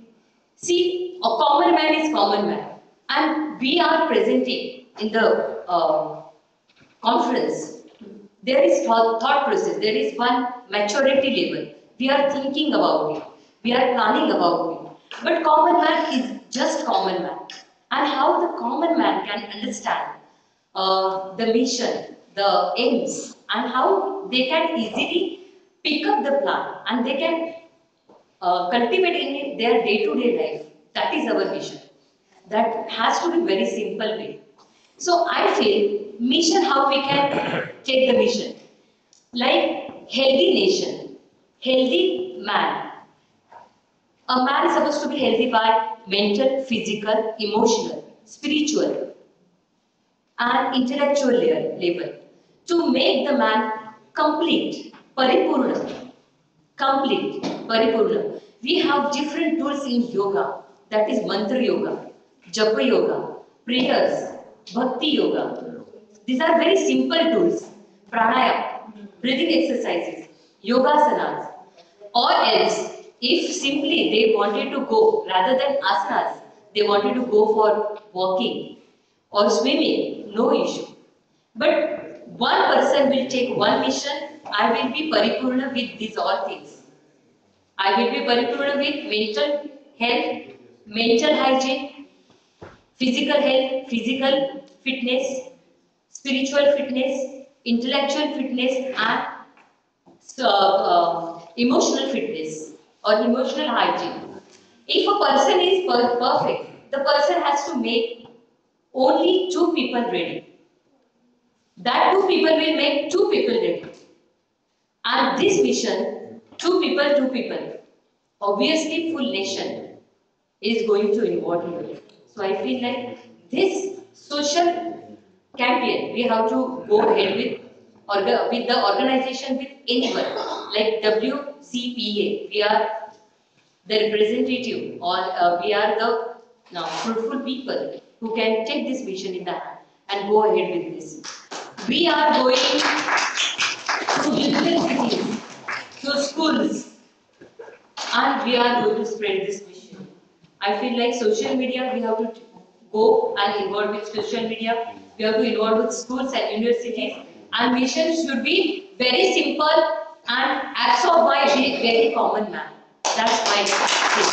See, a common man is common man and we are presenting in the conference. There is thought process, there is one maturity level. We are thinking about it, we are planning about it. But common man is just common man. And how the common man can understand the mission, the aims, and how they can easily pick up the plan and they can cultivate in their day-to-day life. That is our mission. That has to be very simple way. So I feel mission, how we can take the mission. Like healthy nation, healthy man. A man is supposed to be healthy by mental, physical, emotional, spiritual and intellectual level. To make the man complete, paripurna, complete, paripurna. We have different tools in yoga, that is mantra yoga, japa yoga, prayers, bhakti yoga. These are very simple tools. Pranayama, breathing exercises, yogasanas, or else if simply they wanted to go, rather than asanas, they wanted to go for walking or swimming, no issue. But one person will take one mission, I will be paripurna with these all things. I will be paripurna with mental health, mental hygiene, physical health, physical fitness, spiritual fitness, intellectual fitness, and emotional fitness or emotional hygiene. If a person is perfect, the person has to make only two people ready. That two people will make two people ready. And this mission, two people, obviously full nation is going to involve in it. So I feel like this social campaign we have to go ahead with, with the organization, with anyone like WCPA. We are the representative, or we are the fruitful people who can take this mission in the hand and go ahead with this. We are going to universities, to schools, and we are going to spread this mission. I feel like social media, we have to go and involve with social media. We have to involve with schools and universities. And mission should be very simple and absorbed by a very common man. That's my thing.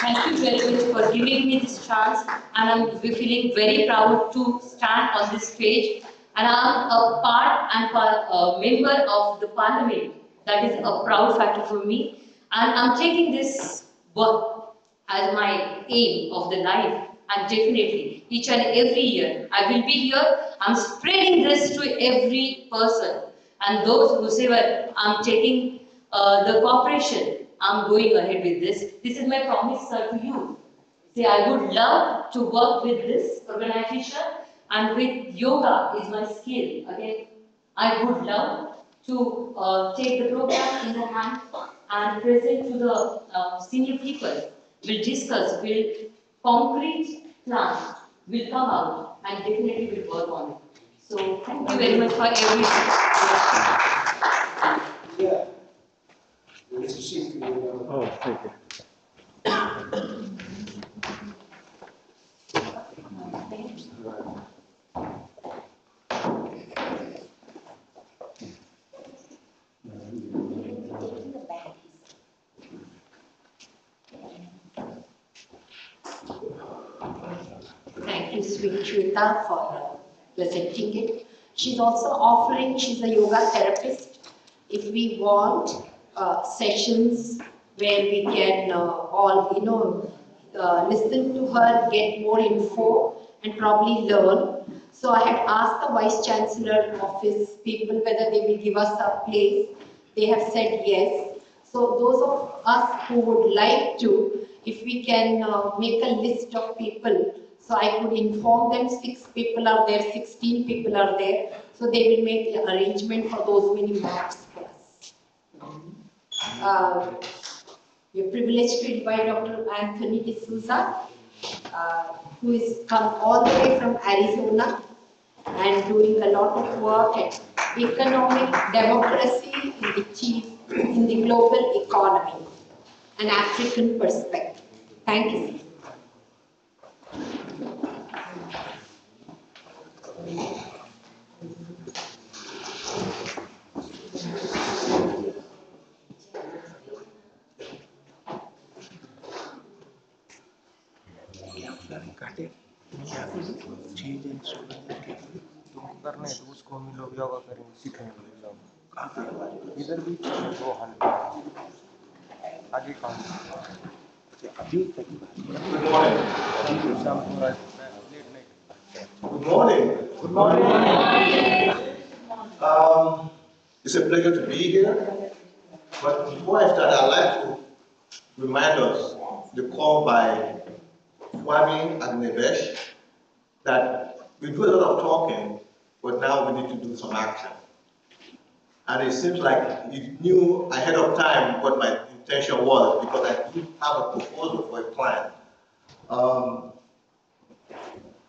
Thank you very much for giving me this chance, and I'm feeling very proud to stand on this stage. And I'm a part and a member of the parliament. That is a proud factor for me. And I'm taking this work as my aim of the life. And definitely, each and every year, I will be here. I'm spreading this to every person. And those whosoever I'm taking the cooperation, I'm going ahead with this. This is my promise, sir, to you. See, I would love to work with this organization, and with yoga is my skill. Okay, I would love to take the program in the hand and present to the senior people. We'll discuss, we'll concrete plan will come out, and definitely will work on it. So thank you very much for everything. Yeah. Nice to see you. Oh, thank you. Thank you, sweet Shweta, for presenting it. She's also offering, she's a yoga therapist. If we want sessions where we can all, listen to her, get more info, and probably learn. So I had asked the Vice Chancellor office people whether they will give us a place. They have said yes. So those of us who would like to, if we can make a list of people, so I could inform them 6 people are there, 16 people are there, so they will make the arrangement for those many marks for us. We're privileged to invite Dr. Anthony D'Souza, who is come all the way from Arizona and doing a lot of work at economic democracy in the global economy, an African perspective. Thank you. चीज तुमको करना है तो उसको हम लोग योगा करेंगे, सीखेंगे लोग। इधर भी वो हाल आगे काम अभी तक शाम को लेट नहीं। Good morning. Good morning. It's a pleasure to be here. But before I start, I'd like to remind us the call by Kwame Agnebesh that we do a lot of talking, but now we need to do some action. And it seems like he knew ahead of time what my intention was, because I do have a proposal for a plan.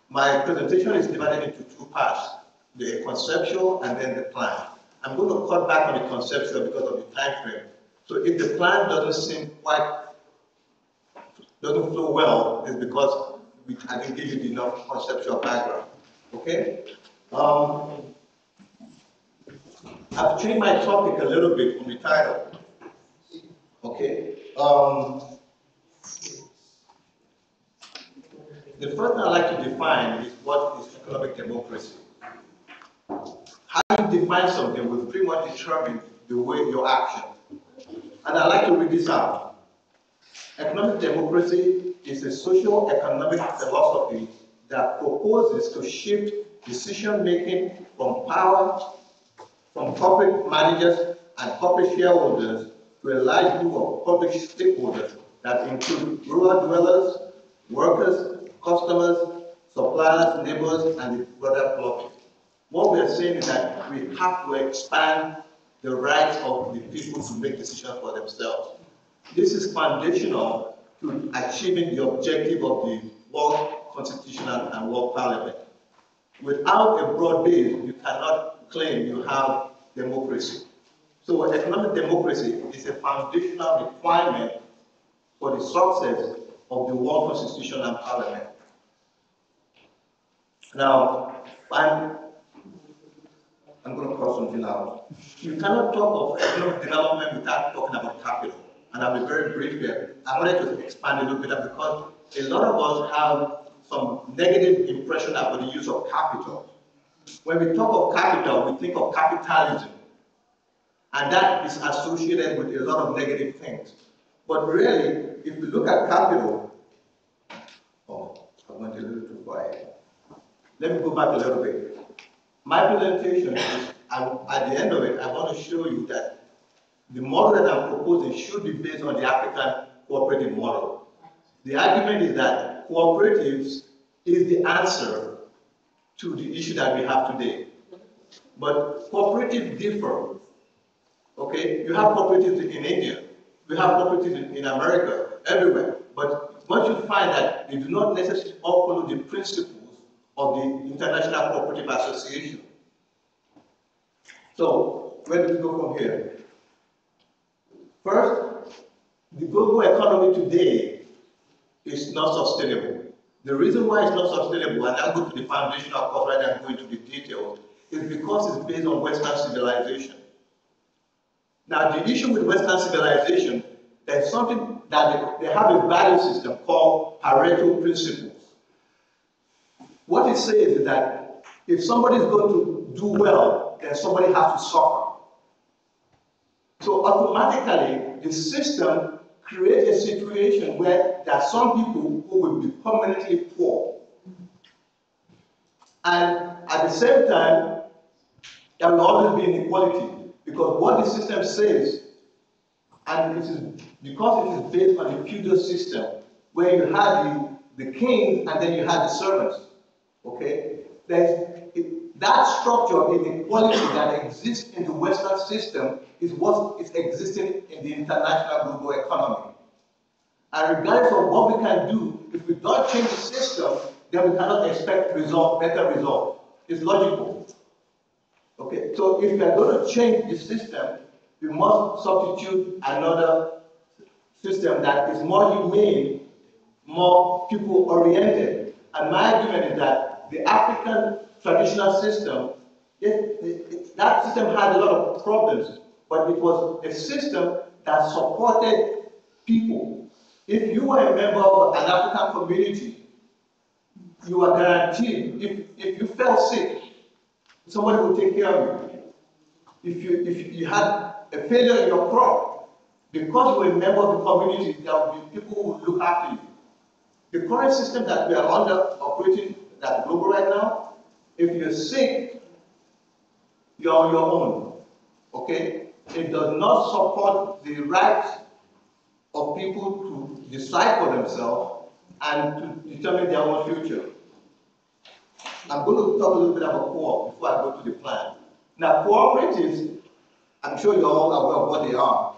My presentation is divided into 2 parts, the conceptual and then the plan. I'm going to cut back on the conceptual because of the time frame. So if the plan doesn't flow well, it's because I didn't give you enough conceptual background. Okay? I've changed my topic a little bit from the title. Okay? The first thing I'd like to define is what is economic democracy. we define something, we pretty much determine the way your action. And I'd like to read this out. Economic democracy is a socio-economic philosophy that proposes to shift decision-making from corporate managers and corporate shareholders to a large group of public stakeholders that include rural dwellers, workers, customers, suppliers, neighbors, and the broader public. What we are saying is that we have to expand the rights of the people to make decisions for themselves. This is foundational to achieving the objective of the World Constitutional and World Parliament. Without a broad base, you cannot claim you have democracy. So economic democracy is a foundational requirement for the success of the World Constitution and Parliament. Now, I'm going to cross something out. You cannot talk of economic development without talking about capital. And I'll be very brief here. I wanted to expand a little bit because a lot of us have some negative impression about the use of capital. When we talk of capital, we think of capitalism. And that is associated with a lot of negative things. But really, if you look at capital, I went a little too quiet. Let me go back a little bit. My presentation is, at the end of it, I want to show you that the model that I'm proposing should be based on the African cooperative model. The argument is that cooperatives is the answer to the issue that we have today. But cooperatives differ. Okay, you have cooperatives in India, you have cooperatives in America, everywhere. But once you find that they do not necessarily all follow the principles of the International Cooperative Association. So, where do we go from here? First, the global economy today is not sustainable. The reason why it's not sustainable, and I'll go to the foundational cost rather than go into the details, is because it's based on Western civilization. Now, the issue with Western civilization, there's something that they have a value system called Pareto principles. What it says is that if somebody is going to do well, then somebody has to suffer. So automatically, the system creates a situation where there are some people who will be permanently poor. And at the same time, there will always be inequality, because what the system says, and it is because it is based on a feudal system, where you had the king and then you had the servants. Okay? That structure of inequality that exists in the Western system is what is existing in the international global economy. And regardless of what we can do, if we don't change the system, then we cannot expect better results. It's logical. Okay? So if we are going to change the system, we must substitute another system that is more humane, more people-oriented. And my argument is that the African traditional system, that system had a lot of problems, but it was a system that supported people. If you were a member of an African community, you were guaranteed, if you fell sick, somebody would take care of you. If you had a failure in your crop, because you were a member of the community, there would be people who would look after you. The current system that we are under operating that's global right now, if you're sick, you're on your own. Okay? It does not support the rights of people to decide for themselves and to determine their own future. I'm going to talk a little bit about co-op before I go to the plan. Now, cooperatives, I'm sure you're all aware of what they are.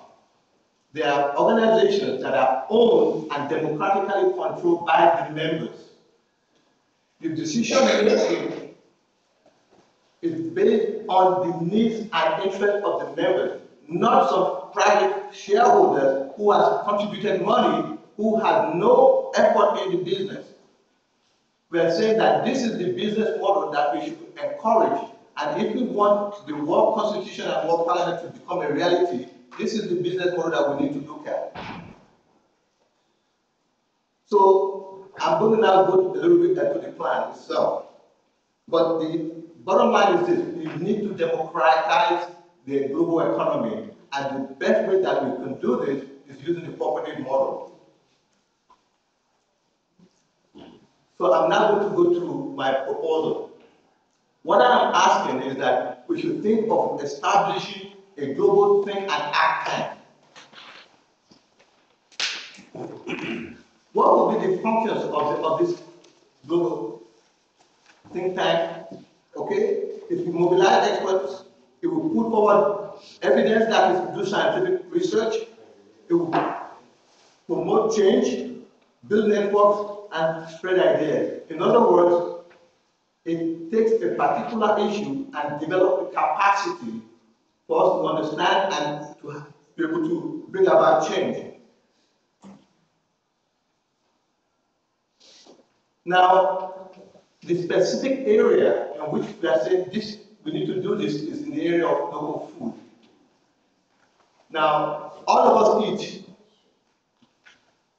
They are organizations that are owned and democratically controlled by the members. The decision making is based on the needs and interests of the members, not some private shareholders who has contributed money, who have no effort in the business. We are saying that this is the business model that we should encourage, and if we want the World Constitution and World Parliament to become a reality, this is the business model that we need to look at. So I'm going to now go a little bit into the plan itself. But the bottom line is this: we need to democratize the global economy, and the best way that we can do this is using the cooperative model. So I'm now going to go through my proposal. What I'm asking is that we should think of establishing a global think and act tank. What will be the functions of this global think tank? Okay, it will mobilize experts, it will put forward evidence that is do scientific research, it will promote change, build networks, and spread ideas. In other words, it takes a particular issue and develop the capacity for us to understand and to be able to bring about change. Now, the specific area in which we are saying this, we need to do this is in the area of local food. Now, all of us eat.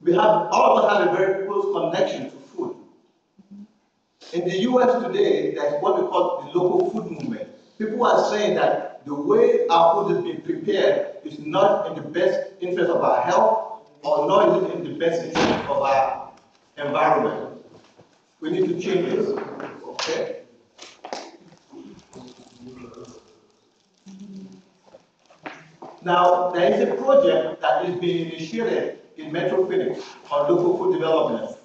All of us have a very close connection to food. In the US today, there's what we call the local food movement. People are saying that the way our food is being prepared is not in the best interest of our health, or nor is it in the best interest of our environment. We need to change this. Okay? Now, there is a project that is being initiated in Metro Phoenix on local food development.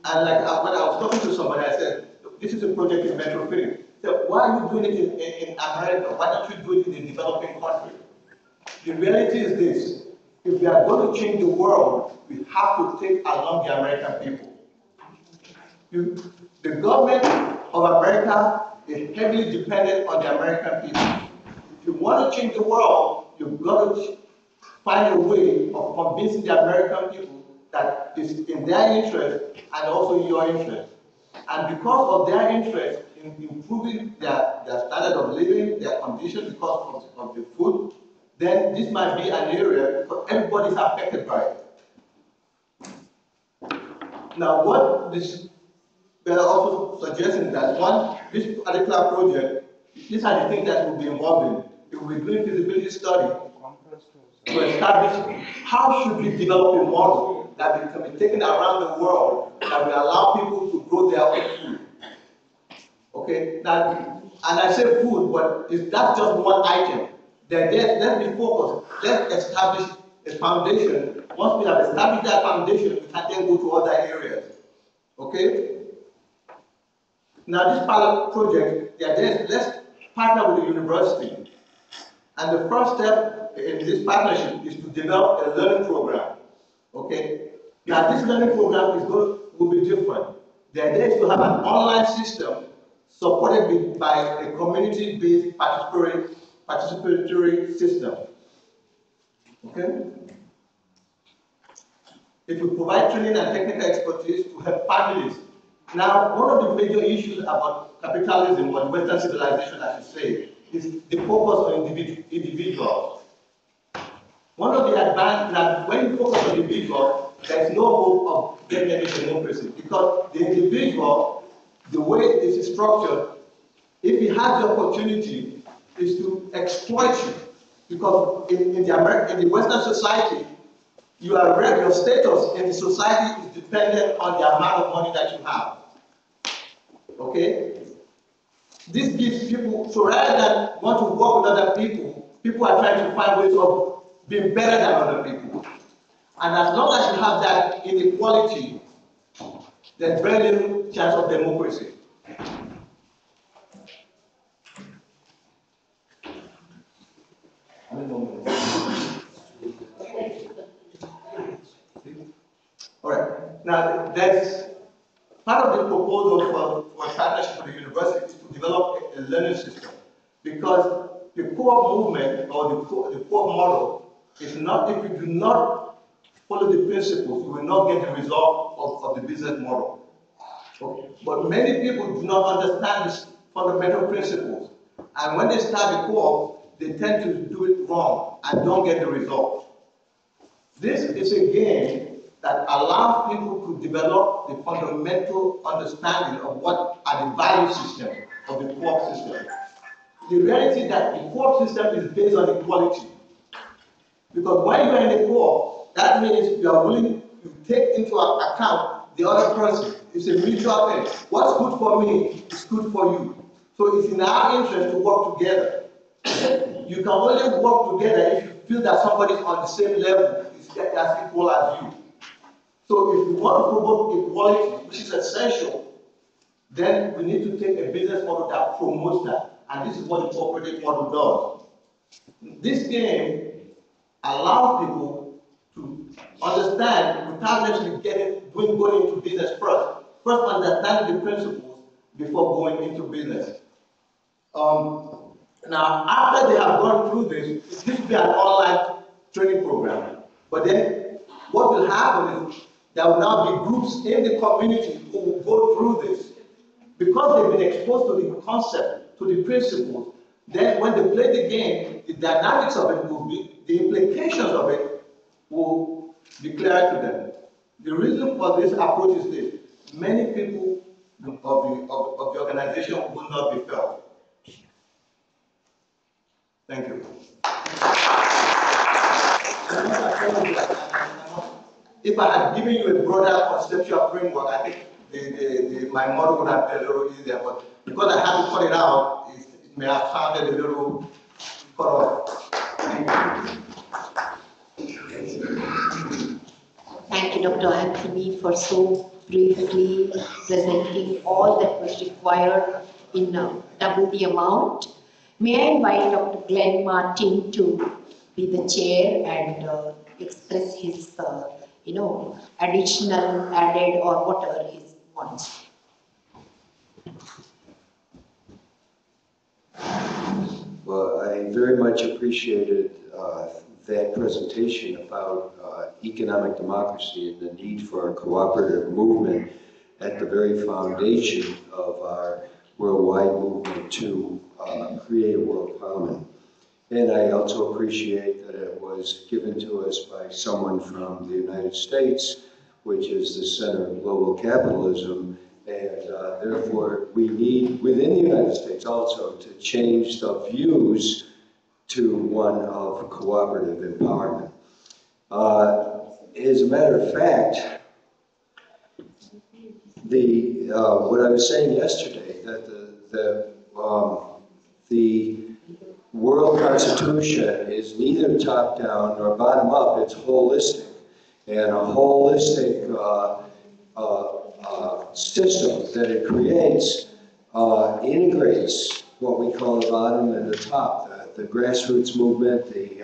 And like when I was talking to somebody, I said, this is a project in Metro Phoenix. So why are you doing it in America? Why don't you do it in a developing country? The reality is this: if we are going to change the world, we have to take along the American people. The government of America is heavily dependent on the American people. If you want to change the world, you've got to find a way of convincing the American people that it's in their interest and also in your interest. And because of their interest in improving their standard of living, their condition because of the food, then this might be an area because everybody is affected by it. Now, what we are also suggesting that this particular project, these are the things that we'll be involved in. It will be doing feasibility study to establish how should we develop a model that can be taken around the world that will allow people to grow their own food. Okay, now, and I say food, but it's not just one item. Let's be focused. Let's establish a foundation. Once we have established that foundation, we can then go to other areas. Okay? Now, this pilot project, let's partner with the university. And the first step in this partnership is to develop a learning program. Okay? Now, this learning program will be different. The idea is to have an online system supported by a community-based participatory system. Okay? It will provide training and technical expertise to help families. Now, one of the major issues about capitalism or Western civilization, I should say, is the focus on individuals. One of the advantages that when you focus on individuals, there is no hope of getting any democracy because the individual, the way it is structured, if he has the opportunity, is to exploit you. Because in the Western society, your status in the society is dependent on the amount of money that you have. Okay? This gives people, so rather than want to work with other people, people are trying to find ways of being better than other people. And as long as you have that inequality, there's very little chance of democracy. All right. Now, that's part of the proposal for a partnership with the university is to develop a learning system, because the core movement or the core model is not, if you do not follow the principles, you will not get the result of the business model. Okay. But many people do not understand these fundamental principles, and when they start the co-op, they tend to do it wrong and don't get the result. This is a game that allows people to develop the fundamental understanding of what are the value systems of the co-op system. The reality is that the co-op system is based on equality. Because when you are in a co-op, that means you are willing to take into account the other person. It's a mutual thing. What's good for me is good for you. So it's in our interest to work together. You can only work together if you feel that somebody is on the same level, is as equal as you. So if we want to promote equality, which is essential, then we need to take a business model that promotes that. And this is what the cooperative model does. This game allows people to understand without necessarily going into business first. First, understand the principles before going into business. Now, after they have gone through this will be an online training program. But then, what will happen is there will now be groups in the community who will go through this. Because they've been exposed to the concept, to the principles, then when they play the game, the dynamics of it will be, the implications of it will be clear to them. The reason for this approach is this: many people of the organization will not be felt. Thank you. If I had given you a broader conceptual framework, I think my model would have been a little easier, but because I had to cut it out, it may have sounded a little cut off. Thank you, Dr. Anthony, for so briefly presenting all that was required in double the amount. May I invite Dr. Glenn Martin to be the chair and express his, additional, added, or whatever he wants. Well, I very much appreciated that presentation about economic democracy and the need for a cooperative movement at the very foundation of our worldwide movement to create a world parliament. And I also appreciate that it was given to us by someone from the United States, which is the center of global capitalism, and therefore we need, within the United States also, to change the views to one of cooperative empowerment. As a matter of fact, what I was saying yesterday, that the world constitution is neither top-down nor bottom-up, it's holistic. And a holistic system that it creates integrates what we call the bottom and the top, the grassroots movement, the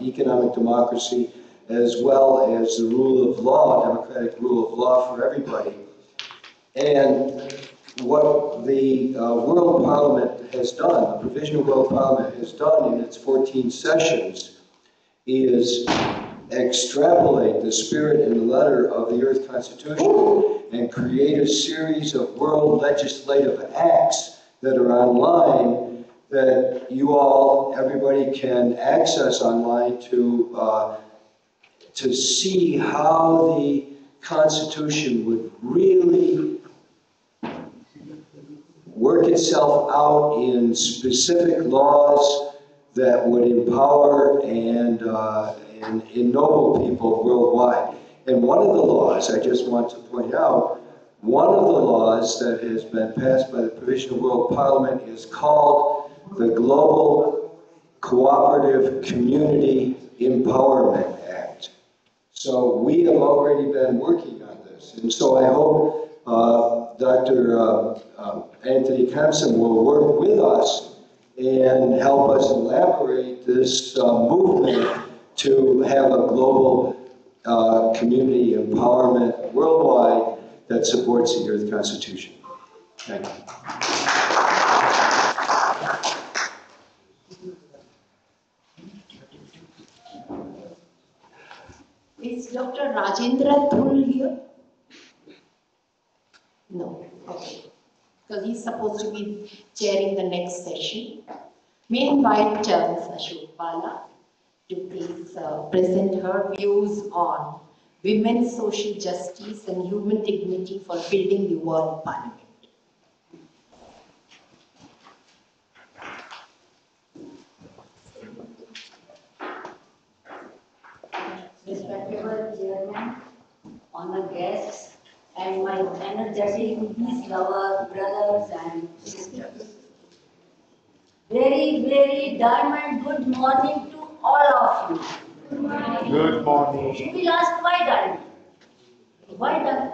economic democracy, as well as the rule of law, democratic rule of law for everybody. And what the World Parliament has done, the Provisional World Parliament has done in its 14 sessions, is extrapolate the spirit and the letter of the Earth Constitution and create a series of world legislative acts that are online that you all, everybody can access online to see how the Constitution would really work itself out in specific laws that would empower and ennoble people worldwide. And one of the laws, I just want to point out, one of the laws that has been passed by the Provisional World Parliament is called the Global Cooperative Community Empowerment Act. So we have already been working on this. And so I hope Dr. Anthony Thompson will work with us and help us elaborate this movement to have a global community empowerment worldwide that supports the Earth Constitution. Thank you. Is Dr. Rajendra Dhul here? No, okay. Because he's supposed to be chairing the next session. May I invite Ms. Ashok Bala to please present her views on women's social justice and human dignity for building the world parliament. respectable chairman, honored guests, and my energetic peace lover brothers and sisters. Very, very diamond good morning to all of you. Good morning. You will ask why diamond? Why diamond?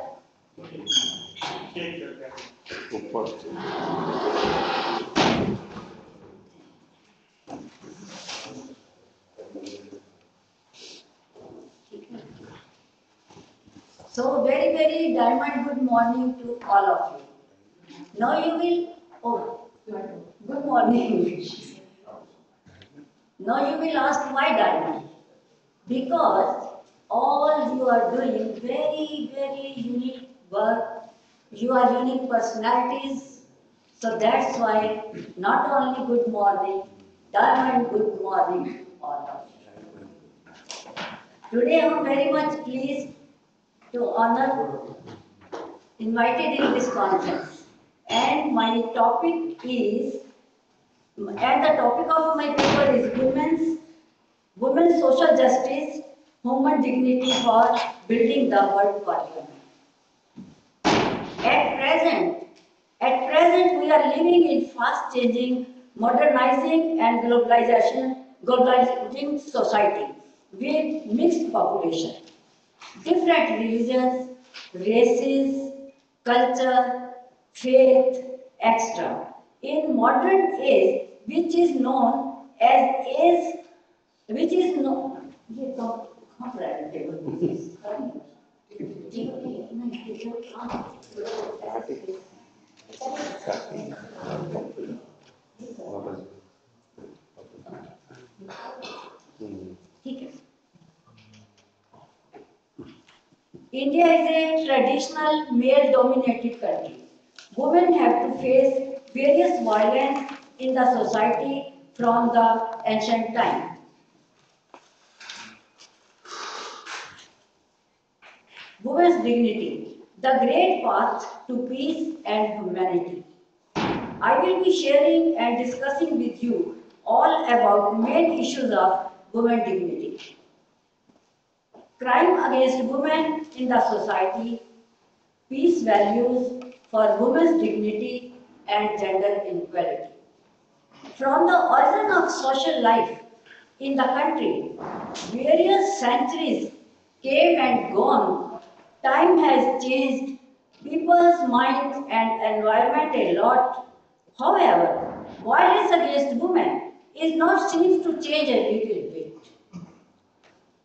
So very, very diamond good morning to all of you. Now you will, oh, good morning. Now you will ask why diamond? Because all you are doing very, very unique work. You are unique personalities. So that's why not only good morning, diamond good morning to all of you. Today I am very much pleased to honor invited in this conference. And my topic is, and the topic of my paper is women's social justice, human dignity for building the world parliament. At present, we are living in fast changing, modernizing and globalizing society with mixed population, different religions, races, culture, faith, etc. In modern age, which is known as age, which is known, India is a traditional male-dominated country. Women have to face various violence in the society from the ancient time. Women's dignity, the great path to peace and humanity. I will be sharing and discussing with you all about main issues of women dignity. Crime against women in the society, peace values for women's dignity and gender equality. From the origin of social life in the country, various centuries came and gone. Time has changed people's minds and environment a lot. However, violence against women is not seems to change a little bit.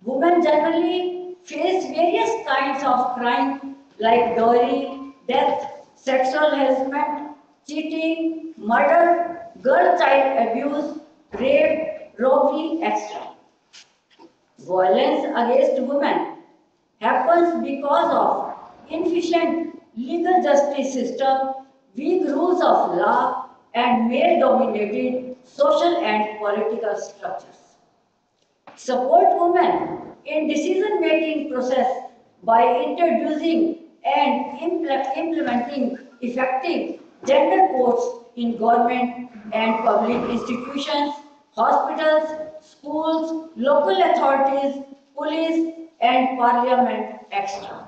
Women generally face various kinds of crime like dowry, death, sexual harassment, cheating, murder, girl child abuse, rape, robbery, etc. Violence against women happens because of inefficient legal justice system, weak rules of law, and male-dominated social and political structures. Support women in decision-making process by introducing and implementing effective gender codes in government and public institutions, hospitals, schools, local authorities, police, and parliament, etc.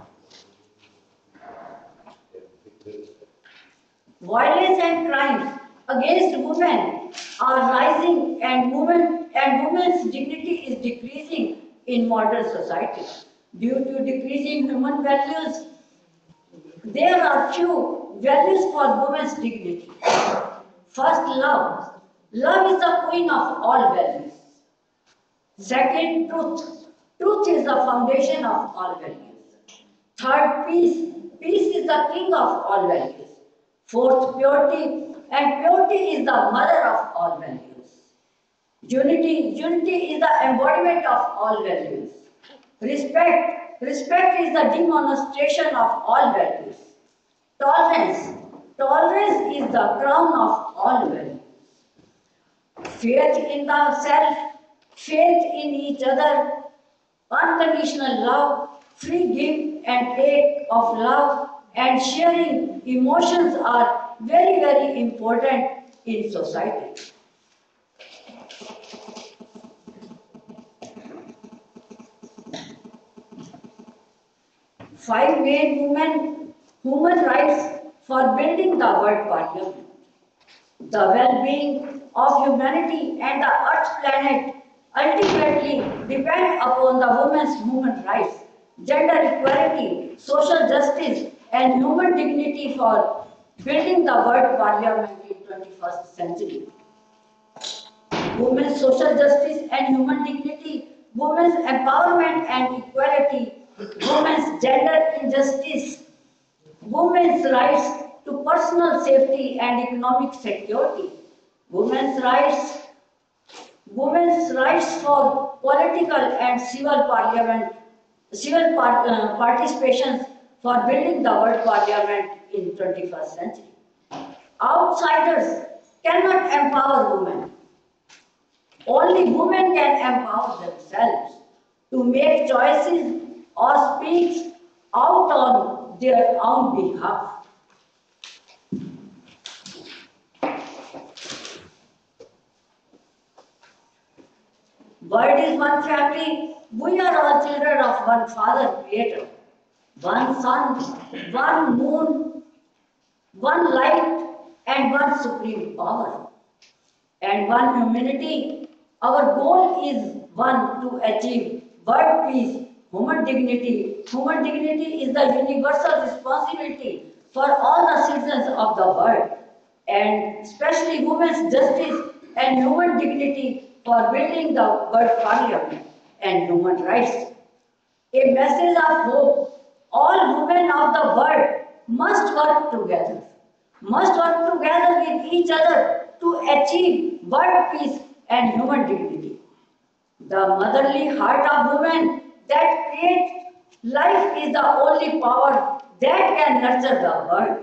Violence and crimes against women are rising and women's dignity is decreasing in modern society. Due to decreasing human values, there are few values for women's dignity. First, love. Love is the queen of all values. Second, truth. Truth is the foundation of all values. Third, peace. Peace is the king of all values. Fourth, purity. And purity is the mother of all values. Unity. Unity is the embodiment of all values. Respect. Respect is the demonstration of all values. Tolerance. Tolerance is the crown of all values. Faith in the self, faith in each other, unconditional love, free give and take of love, and sharing emotions are very, very important in society. 5 main human rights for building the world parliament. The well-being of humanity and the Earth's planet ultimately depend upon the women's human rights, gender equality, social justice, and human dignity for building the world parliament in 21st century. Women's social justice and human dignity, women's empowerment and equality, women's gender injustice, women's rights to personal safety and economic security, women's rights, for political and civil participations for building the world parliament in 21st century. Outsiders cannot empower women. Only women can empower themselves to make choices or speak out on their own behalf. World is one family. We are all children of one Father Creator, one Sun, one Moon, one Light, and one Supreme Power, and one humanity. Our goal is one to achieve world peace, human dignity. Human dignity is the universal responsibility for all the citizens of the world, and especially women's justice and human dignity for building the world parliament and human rights. A message of hope. All women of the world must work together with each other to achieve world peace and human dignity. The motherly heart of women that creates life is the only power that can nurture the world.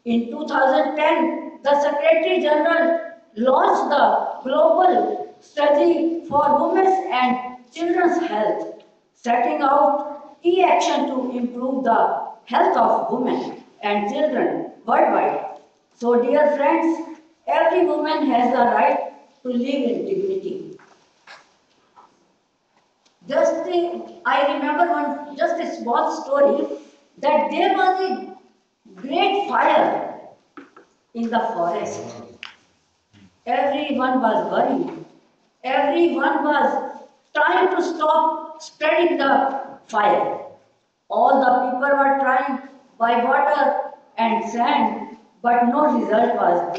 In 2010, the Secretary General launched the Global Strategy for Women's and Children's Health, setting out key action to improve the health of women and children worldwide. So, dear friends, every woman has the right to live in dignity. I remember just a small story that there was a great fire in the forest. Everyone was worried. Everyone was trying to stop spreading the fire. All the people were trying by water and sand, but no result was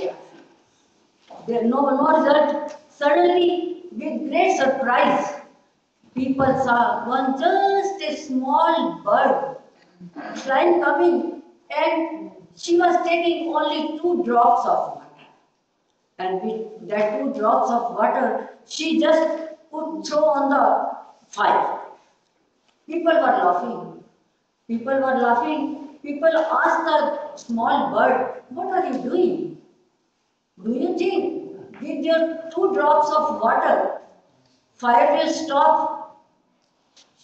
there. No result. Suddenly, with great surprise, people saw just a small bird flying coming, and she was taking only 2 drops of water. And with that 2 drops of water, she just put throw on the fire. People were laughing. People asked the small bird, "What are you doing? Do you think with your 2 drops of water, fire will stop?"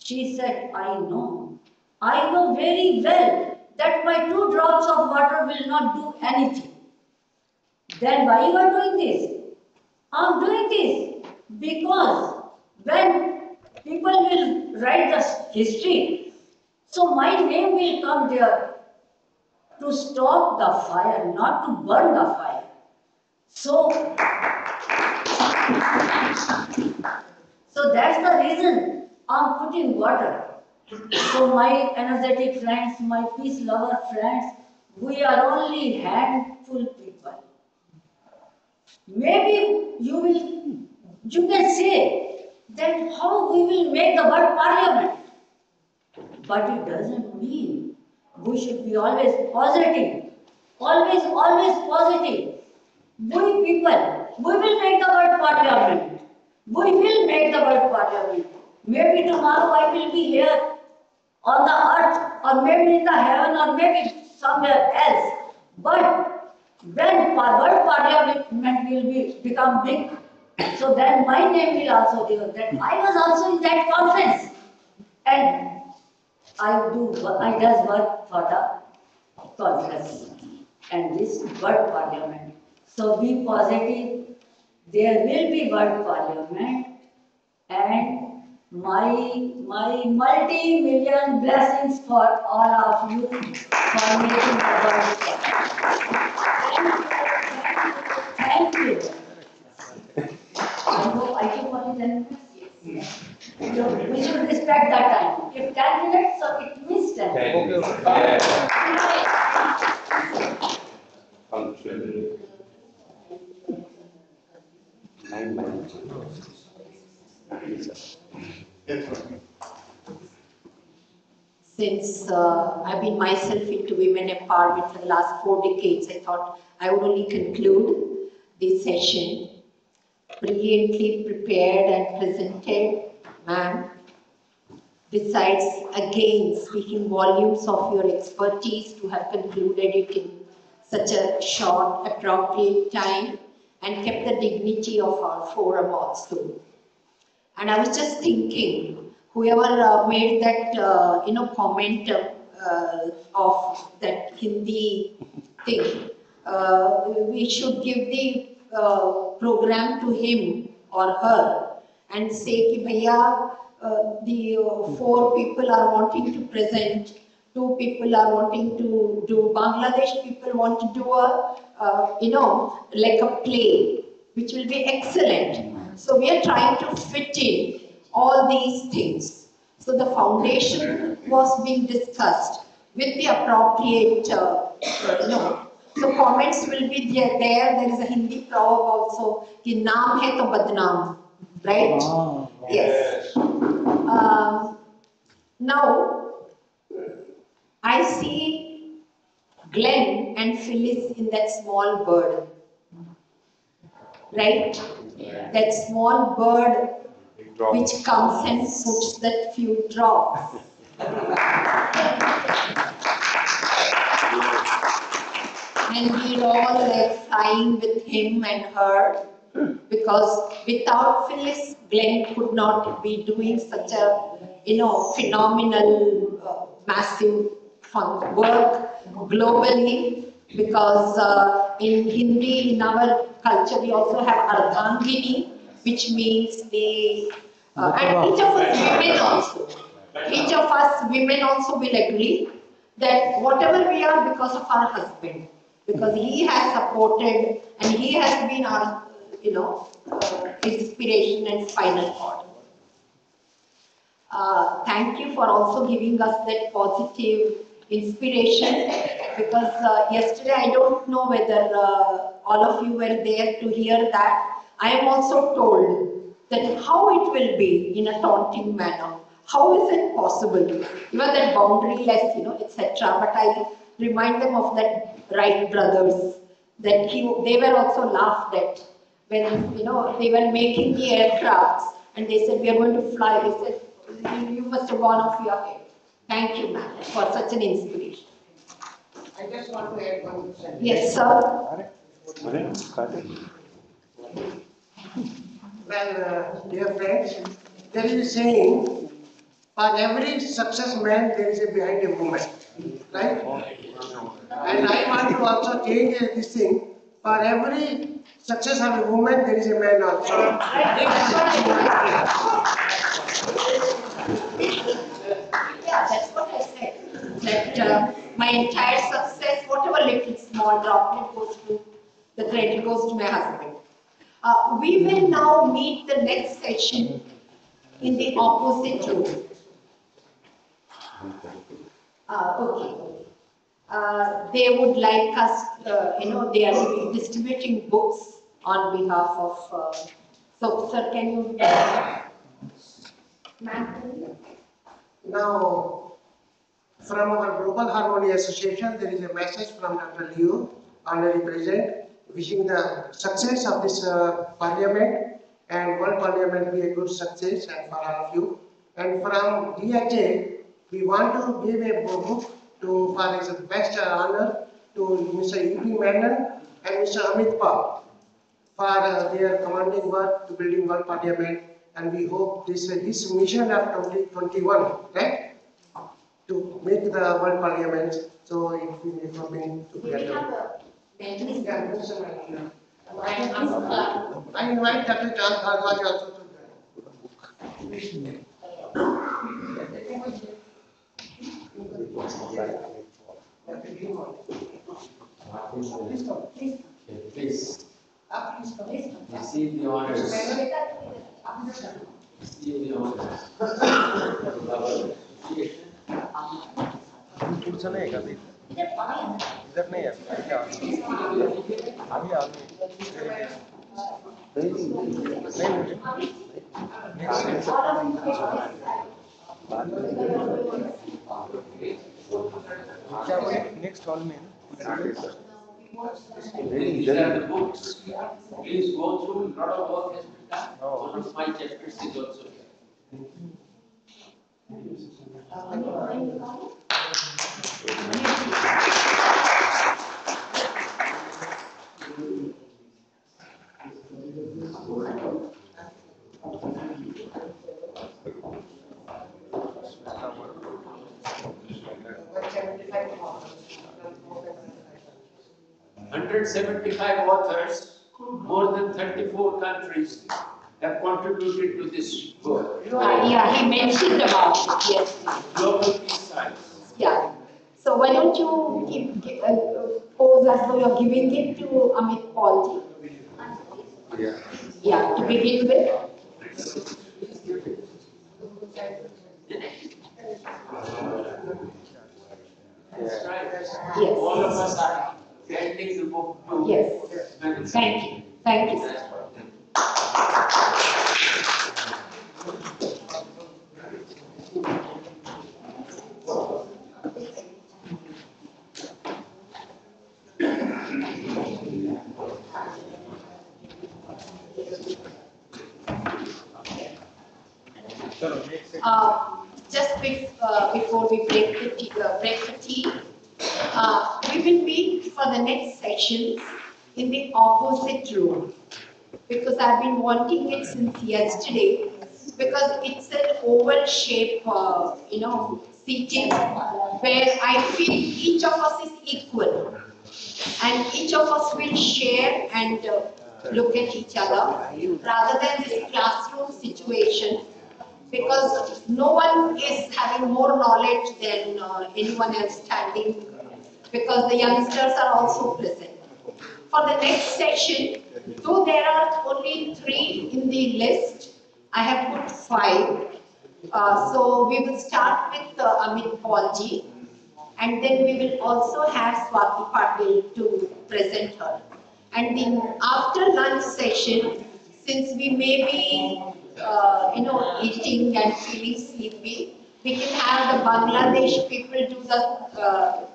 She said, "I know. I know very well that my 2 drops of water will not do anything." Then why you are doing this? I am doing this because when people will write the history, so my name will come there to stop the fire, not to burn the fire. So that's the reason I am putting water. So my energetic friends, my peace lover friends, we are only handful people. Maybe you can say that how we will make the world parliament. But it doesn't mean we should be always positive. Always positive. We people, we will make the world parliament. We will make the world parliament. Maybe tomorrow I will be here on the earth, or maybe in the heaven, or maybe somewhere else. But when world parliament will become big, so then my name will also be that I was also in that conference, and I does work for the conference and this world parliament. So be positive. There will be world parliament, and my multi-million blessings for all of you for making the world better. Thank you. I hope I took only 10 minutes. Yes. We should respect that time. If 10 minutes, so it means 10 minutes. Since I've been myself into women empowerment for the last 4 decades, I thought I would only conclude this session. Brilliantly prepared and presented, ma'am. Besides, again, speaking volumes of your expertise to have concluded it in such a short, appropriate time and kept the dignity of our forum also. And I was just thinking, whoever made that, comment of that Hindi thing, we should give the program to him or her and say, ki, Bhaiya, the 4 people are wanting to present, 2 people are wanting to do, Bangladesh people want to do a, like a play, which will be excellent. So we are trying to fit in all these things. So the foundation was being discussed with the appropriate, So comments will be there. There is a Hindi proverb also, ki naam hai to badnaam, right? Yes. Now, I see Glenn and Phyllis in that small bird, right? That small bird which comes and puts that few drops. And we're all like flying with him and her, because without Phyllis, Glenn could not be doing such a, phenomenal, massive work globally, because in Hindi, in our culture, we also have Ardhangini, which means the, and each of us women also, each of us women also will agree that whatever we are because of our husband, because he has supported and he has been our, inspiration and spinal cord. Thank you for also giving us that positive inspiration, because yesterday I don't know whether all of you were there to hear that. I am also told that how it will be in a taunting manner. How is it possible? Even that boundaryless, etc. But I remind them of that Wright brothers, that they were also laughed at when, they were making the aircrafts and they said, we are going to fly. They said, you must have gone off your head. Thank you, ma'am, for such an inspiration. I just want to add one sentence. Yes, sir. Well, dear friends, there is a saying, for every success man, there is a behind a woman, right? And I want to also change this thing. For every success of a woman, there is a man also. Yeah, that's what I said. That my entire success, whatever little small droplet goes to, the credit goes to my husband. We will now meet the next session in the opposite room. Okay. They would like us, they are distributing books on behalf of, so sir, can you, ma'am? Now, from our Global Harmony Association, there is a message from Dr. Leo, honorary president, wishing the success of this parliament and World Parliament be a good success and for all of you. And from DHA, we want to give a book to for his best honor to Mr. E.P. Menon and Mr. Amit Pal for their commanding work to building World Parliament. And we hope this mission of 2021, right? To make the World Parliament, so it will be coming together. I invite Dr. John Bhardwaj also to join. Please receive the honors. Receive the honors. पुढचं नाही का ते इधर नाही आहे आम्ही नाही मुझे नेक्स्ट हॉल में These are the books. Please go through. A lot of work has been done. One of my chapters is also here. $175 authors, more than 34 countries have contributed to this book. Yeah, he mentioned about it, yes. Global peace science. Yeah. So why don't you pose as though you're giving it to Amit Paul ji? Yeah. Yeah, to begin with. That's right. Yes. All of us are sending the book to. Yes. Thank you. Thank you, sir. Just before we break the tea, we will meet for the next sessions in the opposite room, because I've been wanting it since yesterday, because it's an oval shape, seating where I feel each of us is equal and each of us will share and look at each other rather than this classroom situation, because no one is having more knowledge than anyone else standing, because the youngsters are also present. For the next session, though there are only 3 in the list, I have put 5. So we will start with Amit Paulji, and then we will also have Swati Patil to present her. And then after lunch session, since we may be eating and feeling sleepy, we can have the Bangladesh people do the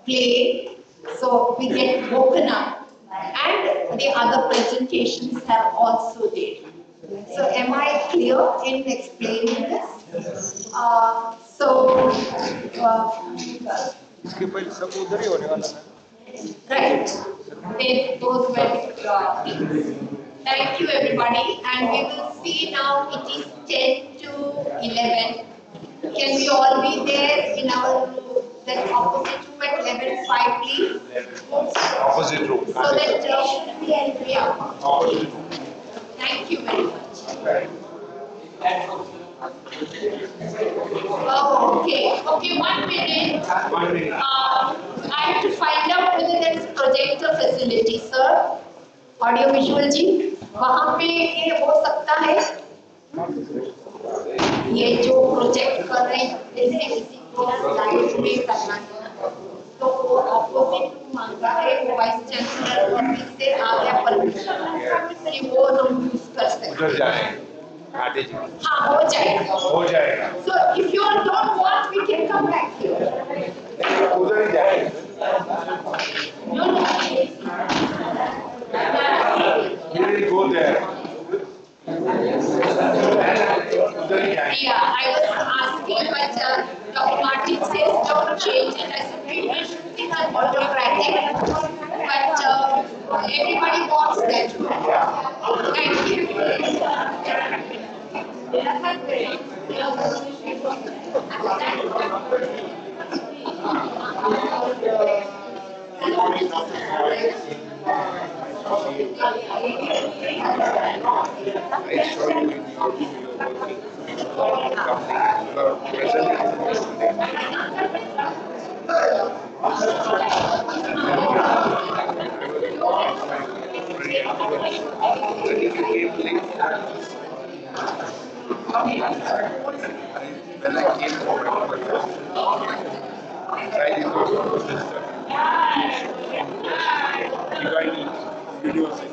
play, so we get woken up, and the other presentations are also there. So am I clear in explaining this? इसके पहले सब उधर ही होने वाला है Right. Those were thank you everybody, and we will see now it is 10 to 11. Can we all be there in our that opposite room at 11:05 please? Opposite room. So that yeah. Thank you very much. Oh, okay, 1 minute. 1 minute. I have to find out whether there is projector facility, sir. Audio visual जी, वहाँ पे ये हो सकता है, ये जो project कर रहे हैं, जैसे किसी को स्लाइड में करना है, तो वो ऑपोजिट मांगा है, वो वाइस चांसलर ऑफिस से आ गया परमिशन, वो हम यूज कर सकते हैं। उधर जाए, आते जी। हाँ, हो जाएगा। हो जाएगा। So if you all don't want, we can come back here. उधर ही जाए। No. You will go there. Yeah, I was asking, but Dr. Martin says don't change it. I said we should think I'm autocratic, but everybody wants that. Thank I saw you in your room, you were working. You are present in the When I came for my profession, I did not go to the university.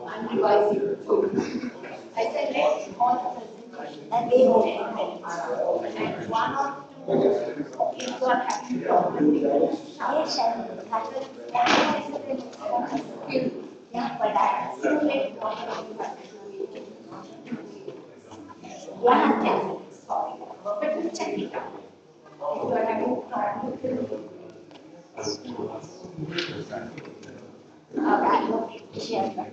I'm revising. I said, let's all and they will and one or two kids are happy. Yes, and that is yeah, but I simulate what you have to do. One and 10. Sorry. But you check it out. You are having problem with value of share.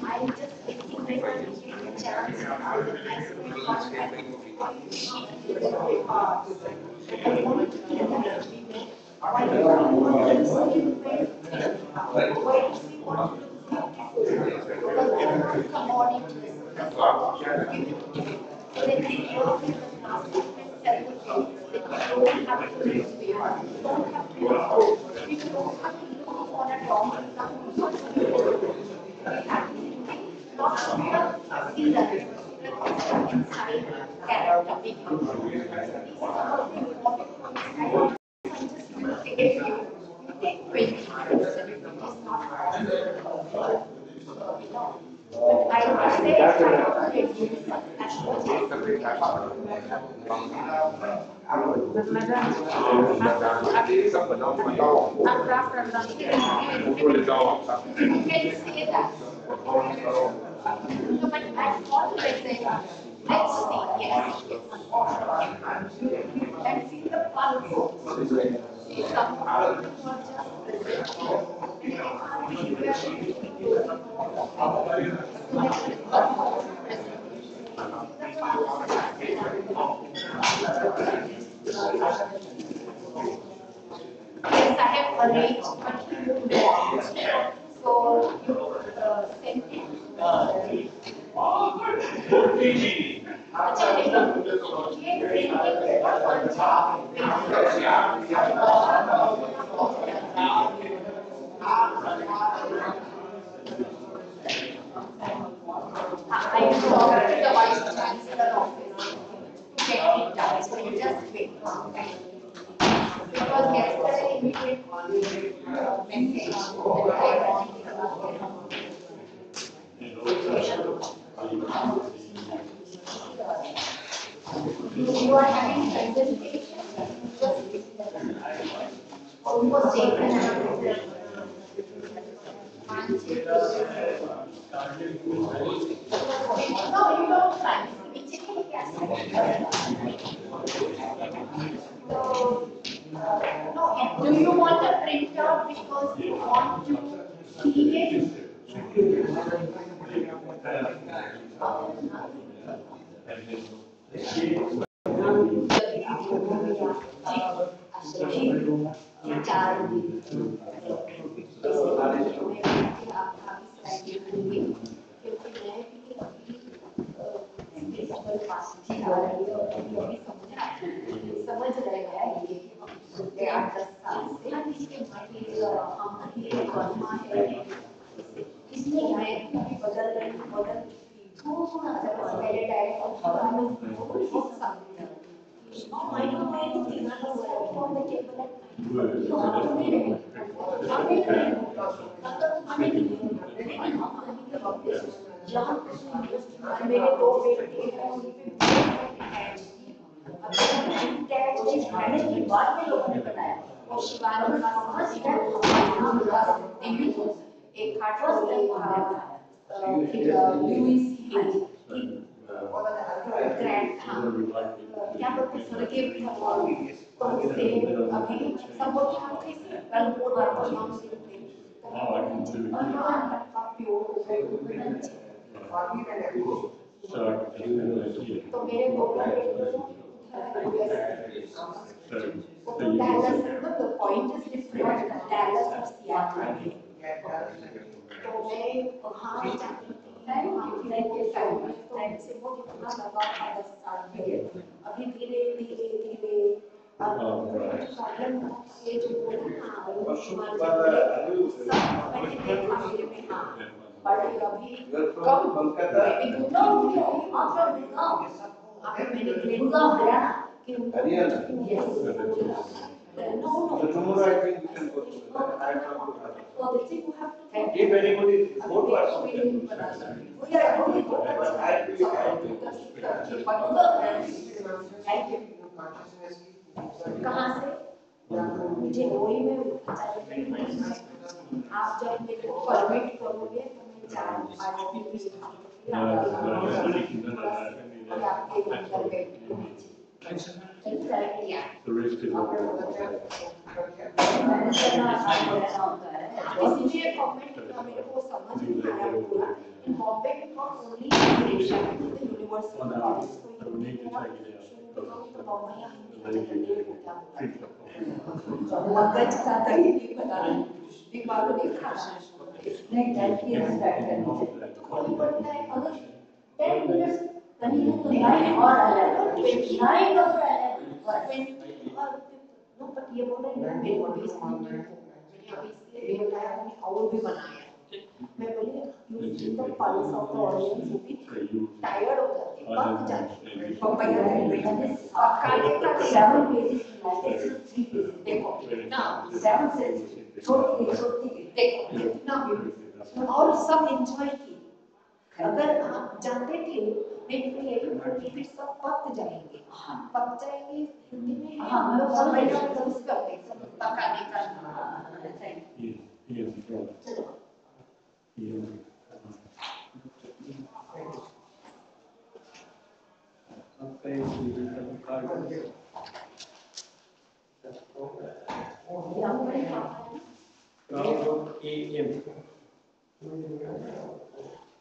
I just thinking if I give a chance, I will ask you I want to keep that. Why do we want to see why do we want to because they are not commodities. So they take care of it and sell the products. They don't have to live there. You don't have to go. You don't have to look for a government. We have to not see that inside character. These are all the important points. I just will take you take 20 minutes. It's not possible. But I would say I would reduce as much you can say that. No, but I always say, let's see, yes, let's see the pulse. See some yes, I have arranged, but you want. So you send it. अच्छा ये I talked to the vice chancellor office to get it done. So you just wait. Because yesterday immediate message that I want you are having presentation, just almost taken no, you don't sign. So, no, do you want a printout because you want to see it? समझ रहे हैं ये 8-10 साल से इसलिए मैं बदल पहले डायरेक्ट मेरे 2 बेटे हैं बाद में लोगों ने बताया और शिवानी का एक खाटोस लुइस ग्रैंड क्या बोलते हैं सरके तो उससे अभी सब बोलते हैं कैसे कल बोल रहा था नाम से तो मेरे दोनों Dallas, the point is different. Dallas or Seattle. तो मैं वहाँ जाती थी के साइड में तो से वो इतना लगा था 10 साल पहले अभी धीरे प्रॉब्लम ये जो बोला ना सब मैंने देखा मेरे में हाँ बड़े अभी कम मैं भी मैंने Gurgaon Haryana Haryana. Yes. No. So tomorrow I think we can go to that. I have to. Well, they say you have to take If anybody is more person, we are only कहाँ से मुझे वही में आप जब मेरे को परमिट करोगे तो मैं 4-5 दिन आपके अंदर बैठ Exactly, yeah. the rest is all. इसलिए कमेंट मेरे को समझ नहीं आया पूरा इन बॉम्बे में नॉट ओनली यूनिवर्सिटी कॉलेज तो बॉम्बे मगज का दही नहीं बना दिमाग नहीं खाना नहीं दैट इज फैक्ट तो कोई पढ़ता है अगर 10 मिनट्स कहीं तो 9 और 29 और 20 नो बट ये बोल रहे हैं मेरे को 20 मिनट मैंने अभी इसलिए बताया मैंने और भी बनाया मैं बोली you see the pulse of the audience वो भी टायर्ड हो जाते हैं पक जाते हैं पपैया और खाने का 7 पेजेस देखो ना 7 से छोटी देखो कितना और सब एंजॉय की अगर आप जानते थे मैं फिर सब पक जाएंगे हिंदी में हम लोग समय यूज करते हैं सब पकाने का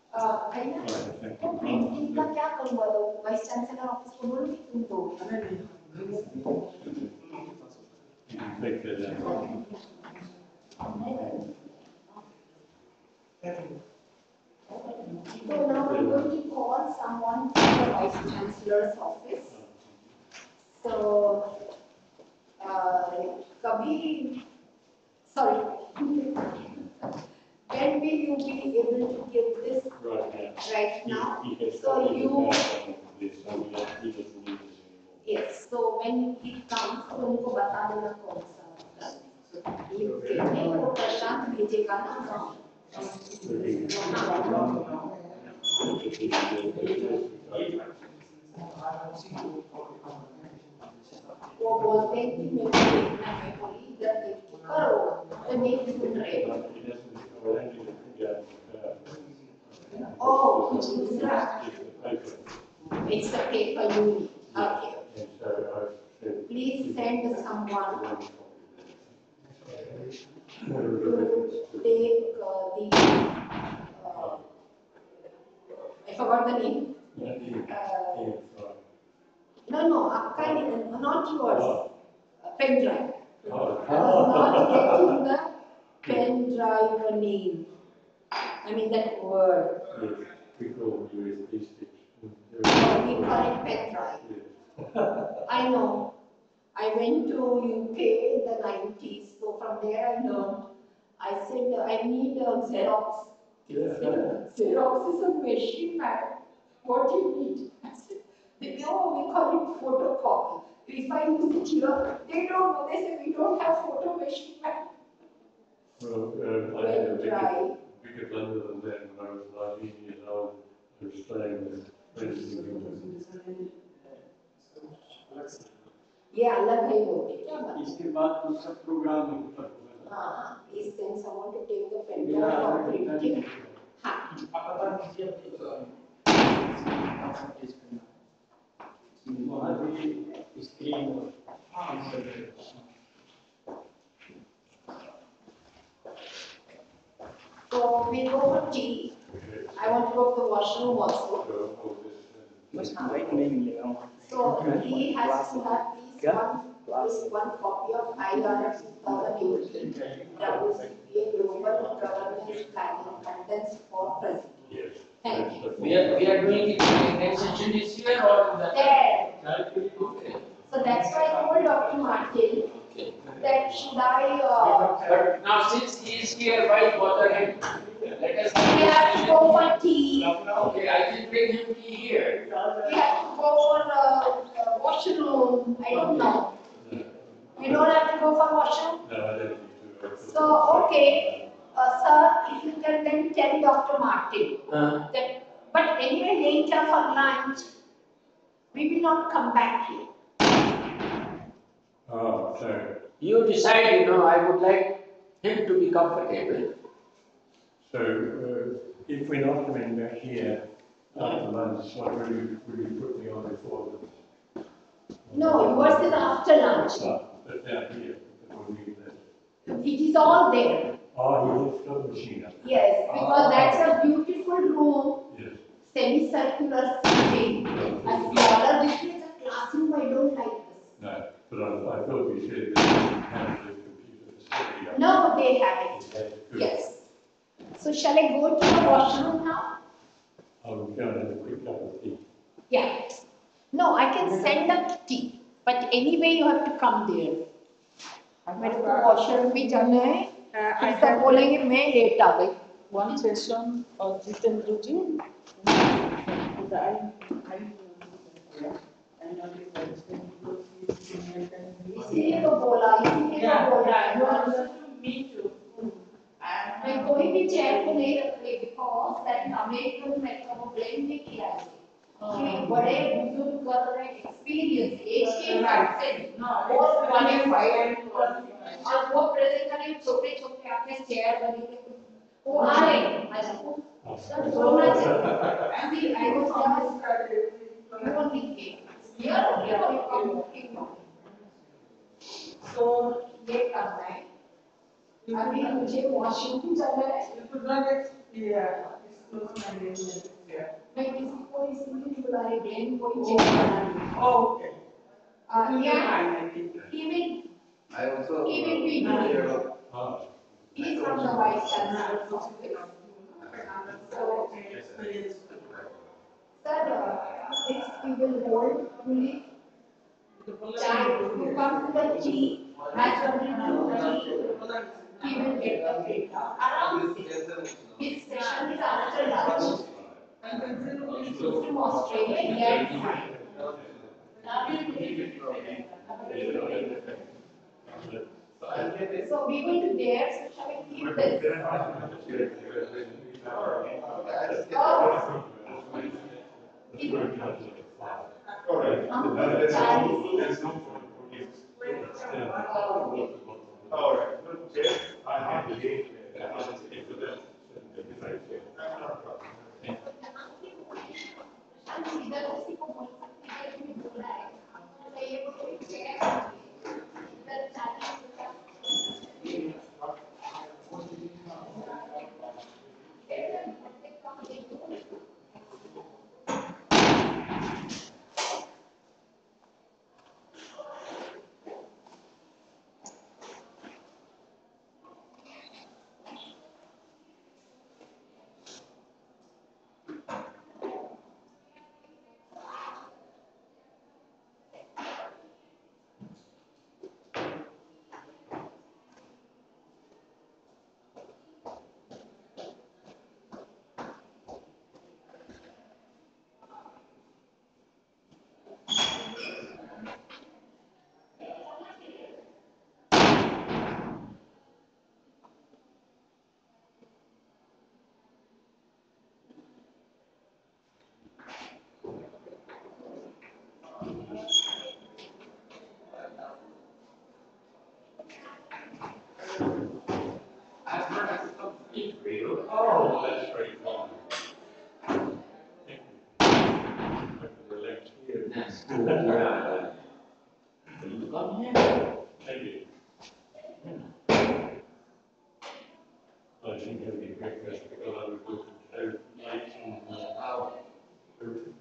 तो प्रिंटिंग का क्या करूँगा वाइस चांसलर ऑफिस को बोलूँगी तुम दो So now I'm going to call someone from the vice chancellor's office. So sorry. When will you be able to give this right now? So you yes. So when he comes, तो उनको बता देना कौन सा नहीं वो प्रशांत भेजेगा ना वो बोलते हैं कि मेरे को देखना है बोली इधर देख के करो तो नहीं सुन रहे oh कुछ दूसरा it's a paper you need okay please send someone to take the I forgot the name No, not yours. Pen drive. I was not getting the pen drive name. I mean that word. We call USB stick. Oh, we call it pen drive. I know. I went to UK in the 90s, so from there I learned. I said, I need a Xerox. Xerox is a machine, madam. What do you need? I said, we call it photocopy. If I use it here, they don't know. They say, we don't have photo machine, madam. Well, I had a bigger blunder than that when I was 19 years old. I was staying with friends in England. Yeah, अलग है वो क्या बात? इसके बाद तो सब programme हाँ, is then someone to take the pen drive for printing. So we go for tea. I want to go to the washroom also. So he has to have please one copy of IR 2018 WCPA Global Governance Planning Contents for present. Yes. Thank you. We are doing it. Next session is here or that? There. Okay. So that's why I told Dr. Martin that should I. But now since he is here, why bother him? Let us. We have to go for tea. Okay, I can bring him tea here. We have to go for washroom. I don't know. You don't have to go for washroom? No, I don't need to. So, okay, sir, if you can then tell Dr. Martin that, but anyway, later for lunch, we will not come back here. Oh, so. You decide, I would like him to be comfortable. So, if we're not coming back here after lunch, what will you put me on before lunch? No, yours is after lunch. But down here, before we leave that. It is all there. Oh, you got the machine up. Yes, because that's a beautiful room. Yes. Semicircular seating. A smaller, this is a classroom, I don't like this. No, but I thought you said that you have the computer facility. No, they have it. Yes. So shall I go to the washroom now? I'll go and have a quick cup of tea. Yeah. No, I can send up tea. But anyway, you have to come there. मेरे को washroom भी जाना है फिर सब बोलेंगे मैं late आ गई one session of Jitendra ji and इसीलिए तो बोला me too मैं कोई भी चेयर को नहीं रखती because that American मेरे को blame नहीं किया है कि बड़े बुजुर्ग कर रहे एक्सपीरियंस एज के हिसाब से और क्वालिफाइड और वो प्रेजेंट करें छोटे छोटे आपने चेयर बनी वो आ रहे हैं होना चाहिए I was just you don't think here you come walking so ये करना है अभी मुझे वॉशरूम जाना है मैं किसी को इसलिए बुला रही बहन कोई check okay yeah he will be here he is from the vice chancellor's office so sir this we will hold fully to come to the tea as well he will get the data around his session is after lunch from Australia, yeah. So we will be there, so shall we keep this? Oh, that's very cool. Relax here. That's cool. Yeah. You come here. Thank you. I think it'll be great for us to go out and go to how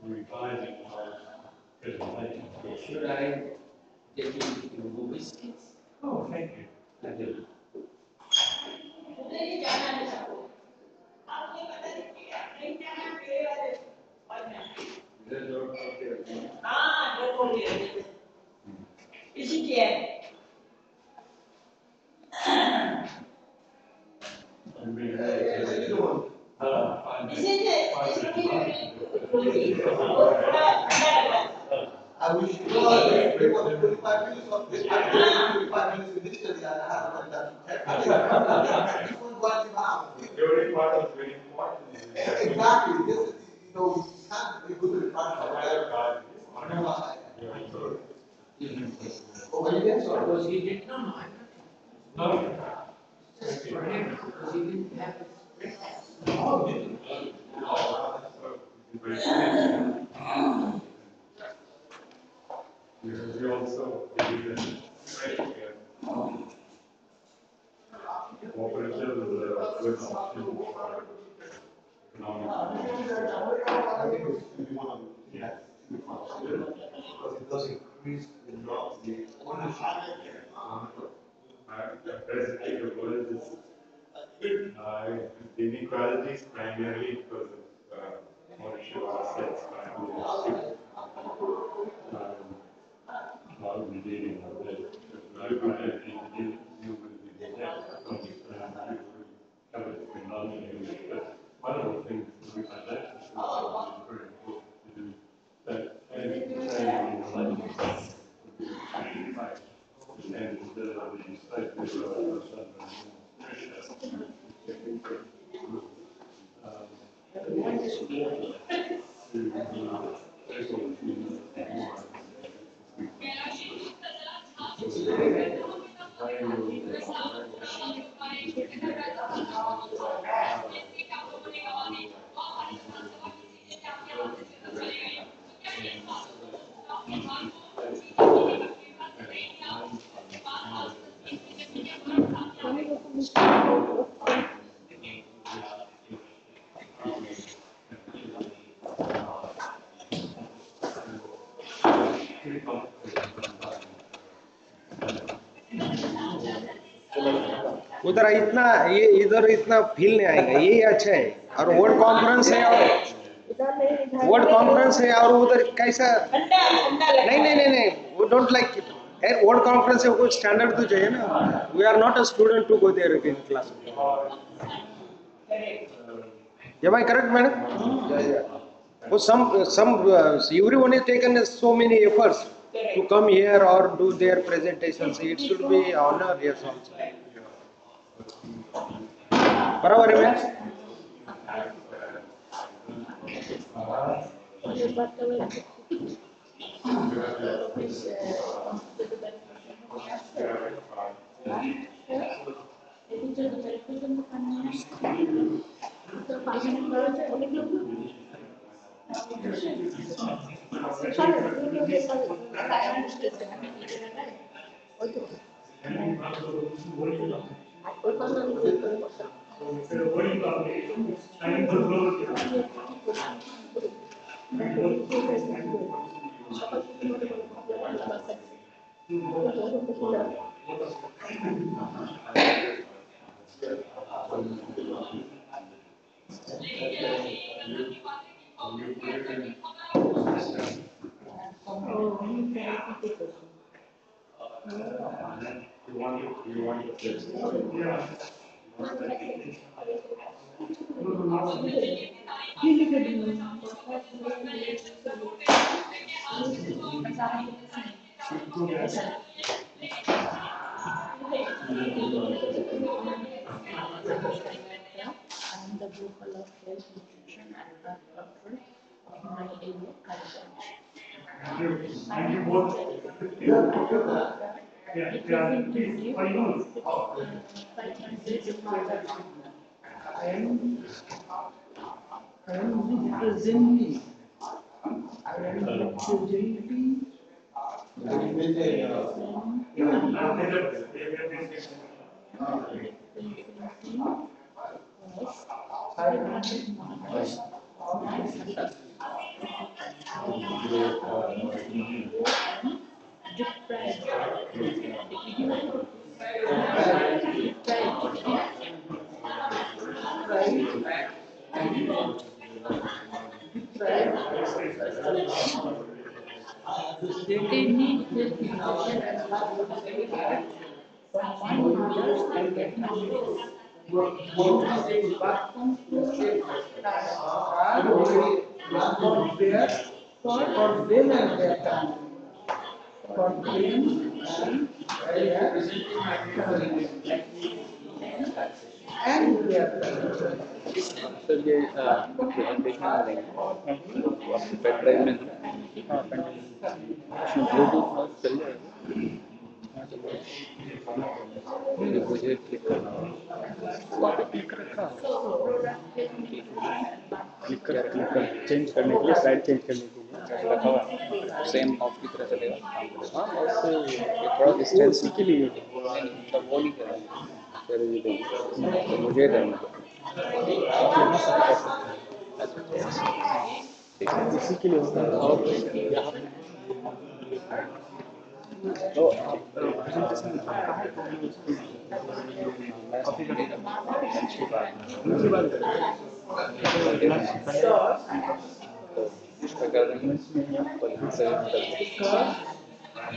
revising our presentation. Should I take you to go biscuits? Oh, thank you. Thank you. I'm being really I wish you all a great 45 minutes of this. I think 45 minutes initially, and I have already done 10 minutes. Before you want to out. Every part was very important. Exactly. This is, you know, you can't be good in front of everybody. Oh, what you get? Sorry. Because he did not know. No. Just for him, because he didn't have it. We also believe in cooperative is a good option for economic. I think it should be one of the, yes, because it does increase the ownership. Basically, the world is the inequality is primarily because of ownership of assets by the how we dealing with it. You will be the next but one of the things that we find that is very important to do that and training in relationships and the state उधर इतना ये इधर इतना feel नहीं आएगा, यही अच्छा है। और वर्ल्ड कॉन्फ्रेंस है और वर्ल्ड कॉन्फ्रेंस है और उधर कैसा नहीं नहीं नहीं नहीं वो don't like it. World conference है, कोई स्टैंडर्ड तो चाहिए ना। We are not a student to go there in class. Am I correct, madam? Yeah. Oh, everyone has taken so many efforts to come here or do their presentations. It should be honor, yes, also. बराबर है ma'am? And the global of health, nutrition and control of my area culture. Thank you both. It was inclusive of 500 mothers. am presently they need help from one mother and getting for them and their family, for them and their family. Sir ये presentation देंगे आपके pen drive में है हाँ pen उसमें Bluetooth mouse चल जाएगा हाँ चल जाएगा मुझे क्लिक करना होगा वहाँ पे क्लिक रखा क्लिक कर चेंज करने के लिए स्लाइड चेंज करने के लिए रखा हुआ सेम माउस की तरह चलेगा काम करेगा हाँ माउस से थोड़ा डिस्टेंस के लिए मतलब वो नहीं करेंगे तो मुझे करना इसी के लिए होता है और यहाँ तो आप प्रेजेंटेशन कॉपी करेगा अच्छी बात तो इसका कर देंगे और यहाँ से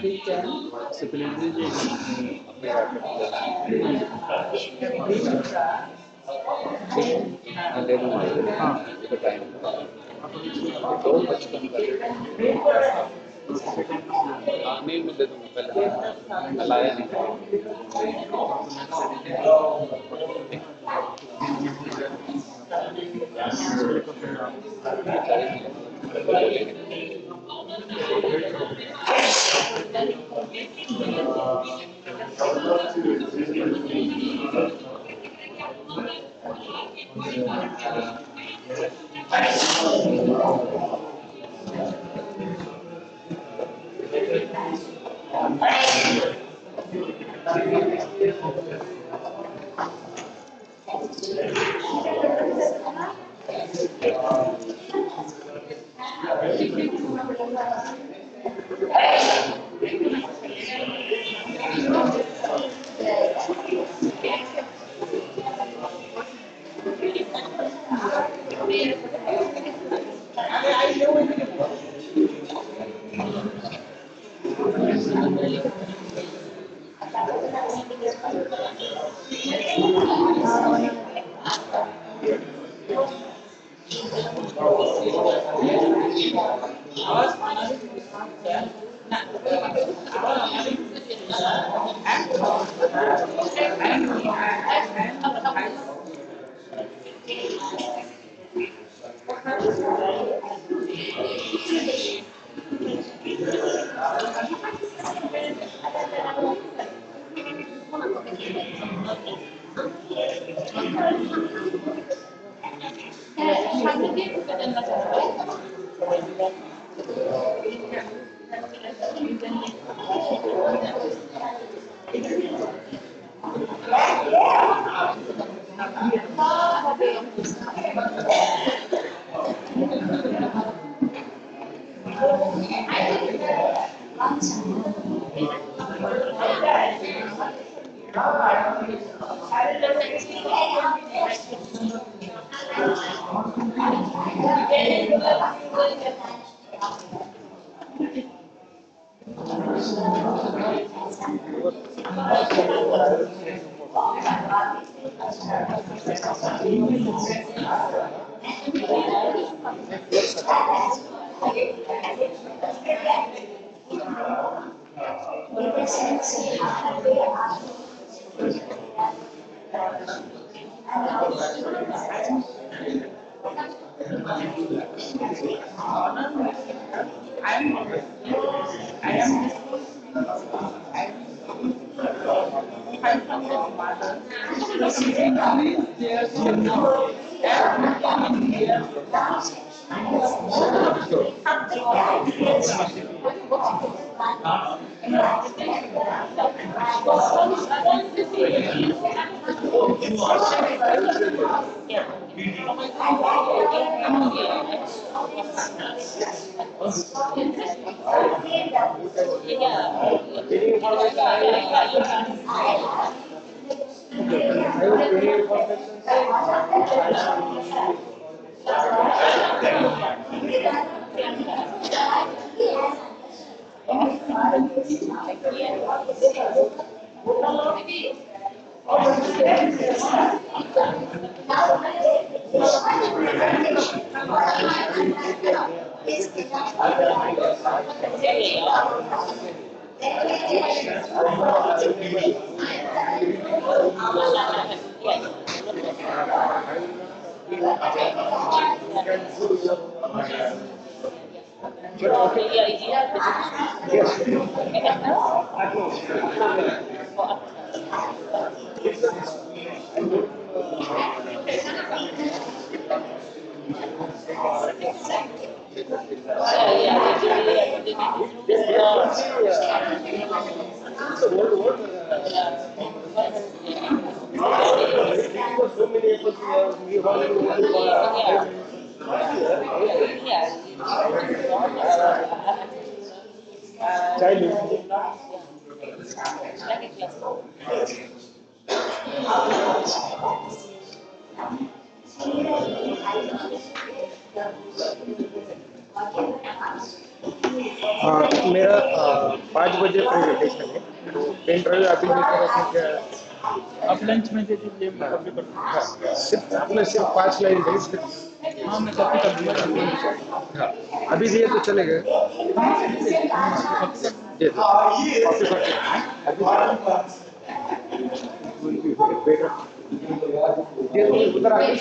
इससे पहले अपने ले दूँगा हाँ इसका टाइम दो 55 नहीं मैं दे दूँगा पहले मैं लाया मेरा 5 बजे प्रेजेंटेशन है, तो पेन ड्राइव अभी लेकर रखें क्या? आप लंच में दे दीजिए, मैं कॉपी कर दूँगा। हाँ, सिर्फ आपने सिर्फ 5 लाइन दी सिर्फ। हाँ, मैं कॉपी कर दूँगा। हाँ, अभी दिए तो चलेगा। दे दो कॉपी कर उधर आगे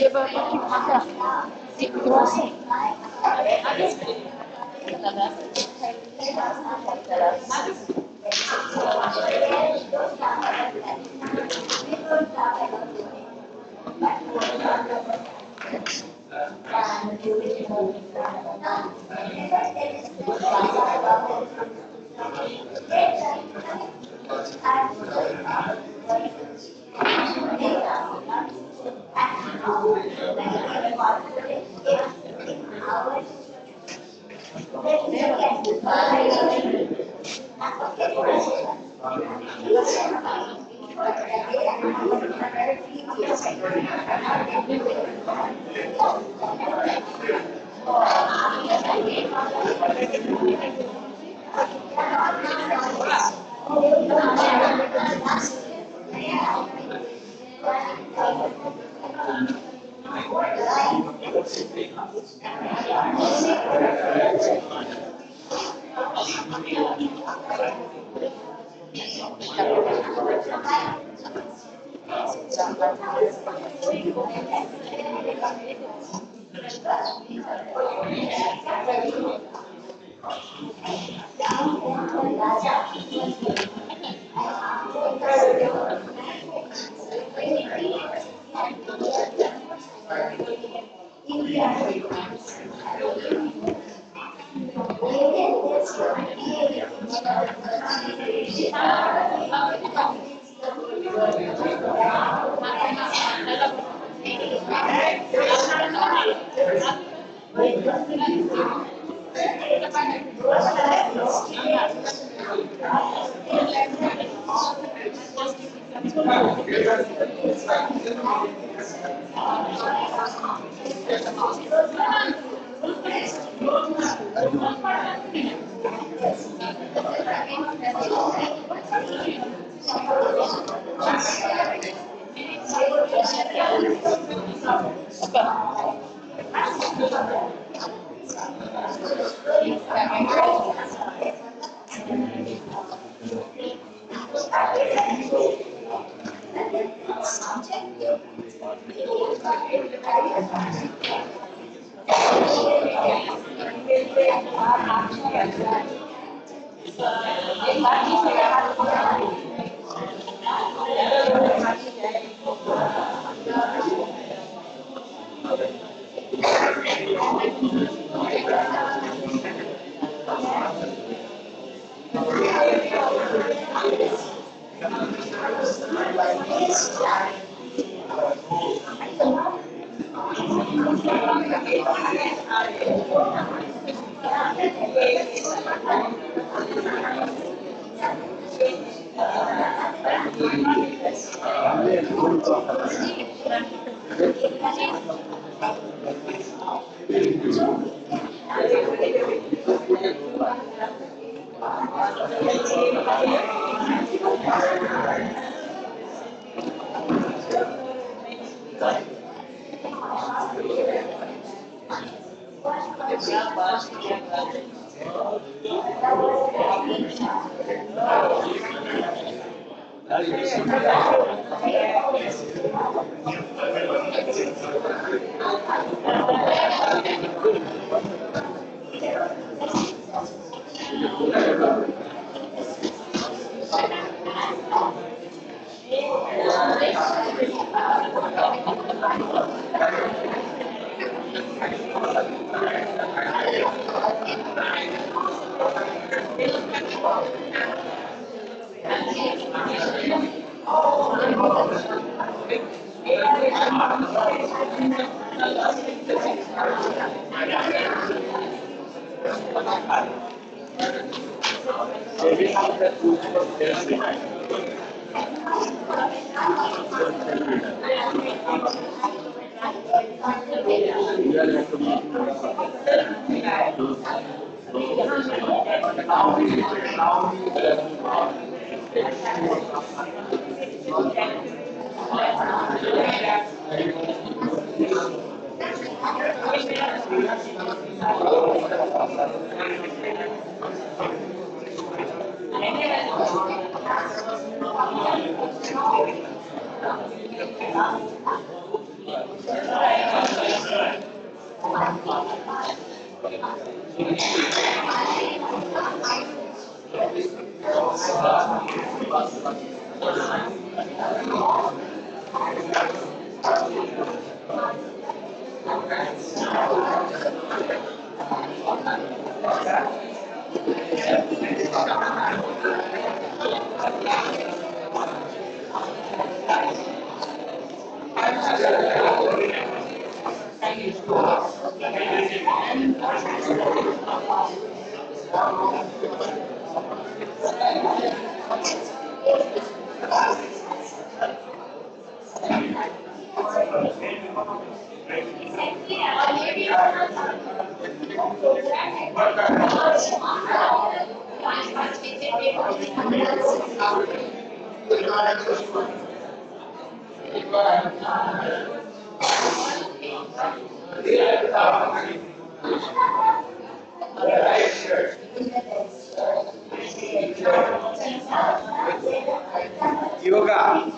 Yoga,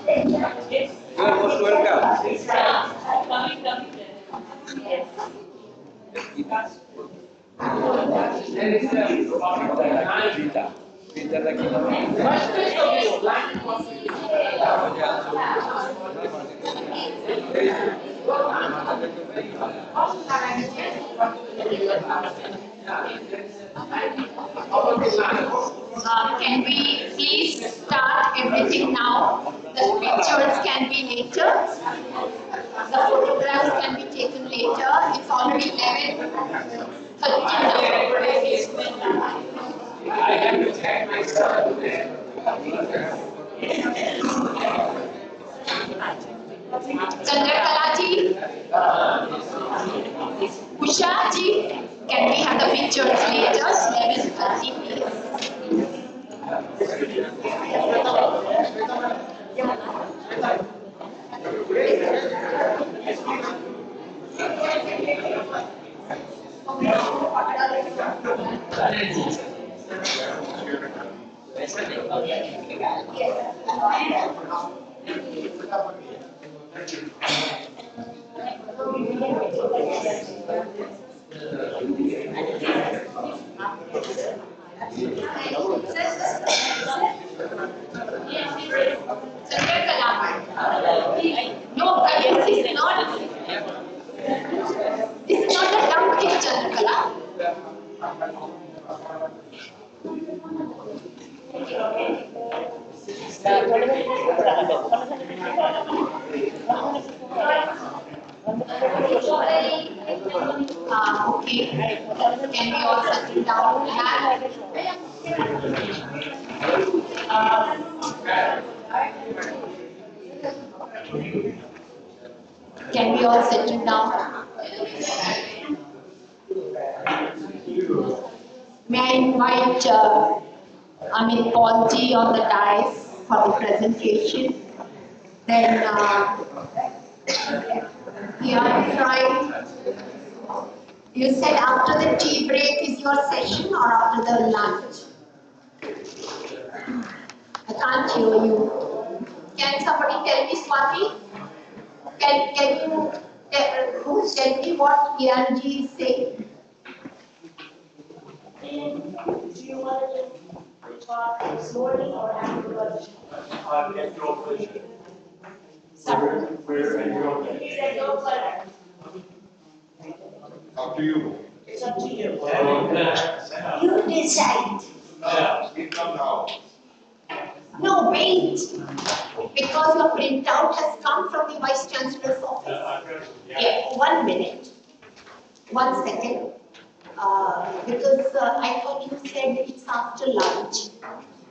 you are most welcome. Can we please start everything now? The pictures can be later. The photographs can be taken later. It's already 11:30 Chandrakala ji, Usha ji, can we have the pictures later? 11:30 please. No, this is not a dumb kid, Chandrakala. Okay. Can we all settle down? Can we all settle down? May I invite Amit Paulji on the dais for the presentation. Then right. You said after the tea break is your session or after the lunch? I can't hear you. Can somebody tell me, Swati? Can you tell me what ERG is saying? Do you want to talk slowly or afterwards? Sorry. Is that your call? Up to you. It's up to you. You decide. Speak up now. No, wait. Because your printout has come from the Vice Chancellor's office. Yeah, 1 minute. 1 second. Because I thought you said it's after lunch.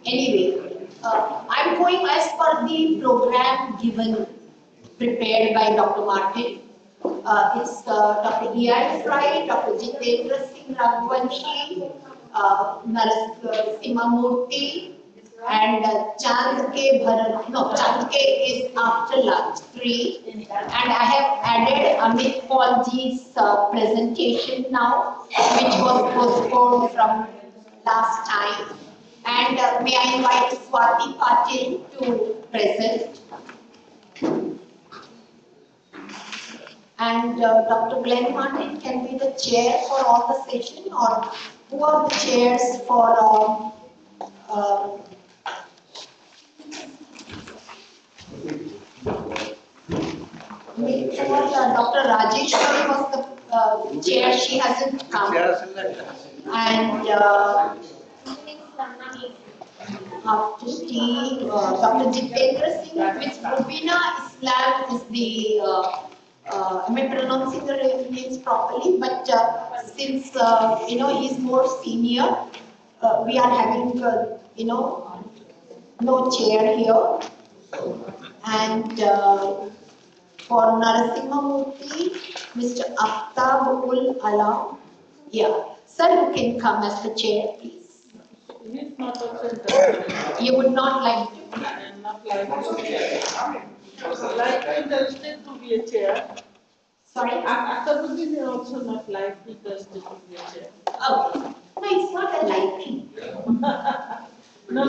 Anyway, I'm going as per the program given, prepared by Dr. Martin. It's Dr. E.I. Fry, Dr. Jitendra Singh Raghuvanshi, Narasimha Murthy, and Chand K. Bharat. No, Chand K is after lunch, 3. And I have added Amit Paulji's presentation now, which was postponed from last time. And may I invite Swati Patil to present. And Dr. Glenn Martin can be the chair for all the session, or who are the chairs for Dr. Rajeshwari was the chair, she hasn't come. And after tea, Dr. Jitendra Singh, Ms. Rubina Islam is the, am I pronouncing the names properly? But since, he's more senior, we are having, no chair here. And for Narasimha Murthy, Mr. Aftab ul Alam. Yeah. Sir, you can come as the chair, please. He's not also interested. You would not like to? I am not like to be a chair. Like interested to be a chair. Sorry? Akabuddin is also not like interested to be a chair. Okay. No, it's not a liking. No. We are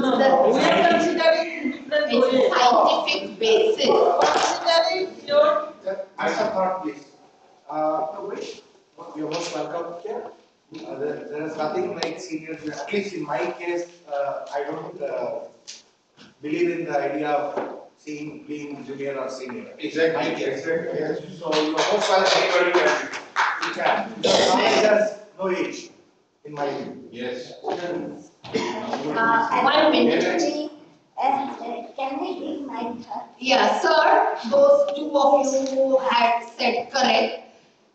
considering different ways. It's a scientific basis. Considering your... I support this. You're most welcome here. There is nothing like seniors. At least in my case, I don't believe in the idea of being junior or senior. Exactly. Yes. So you're most welcome. You can. Because knowledge has no age, in my view. Yes. 1 minute. Can I give my thought? Yeah, sir, those 2 of you who had said correct,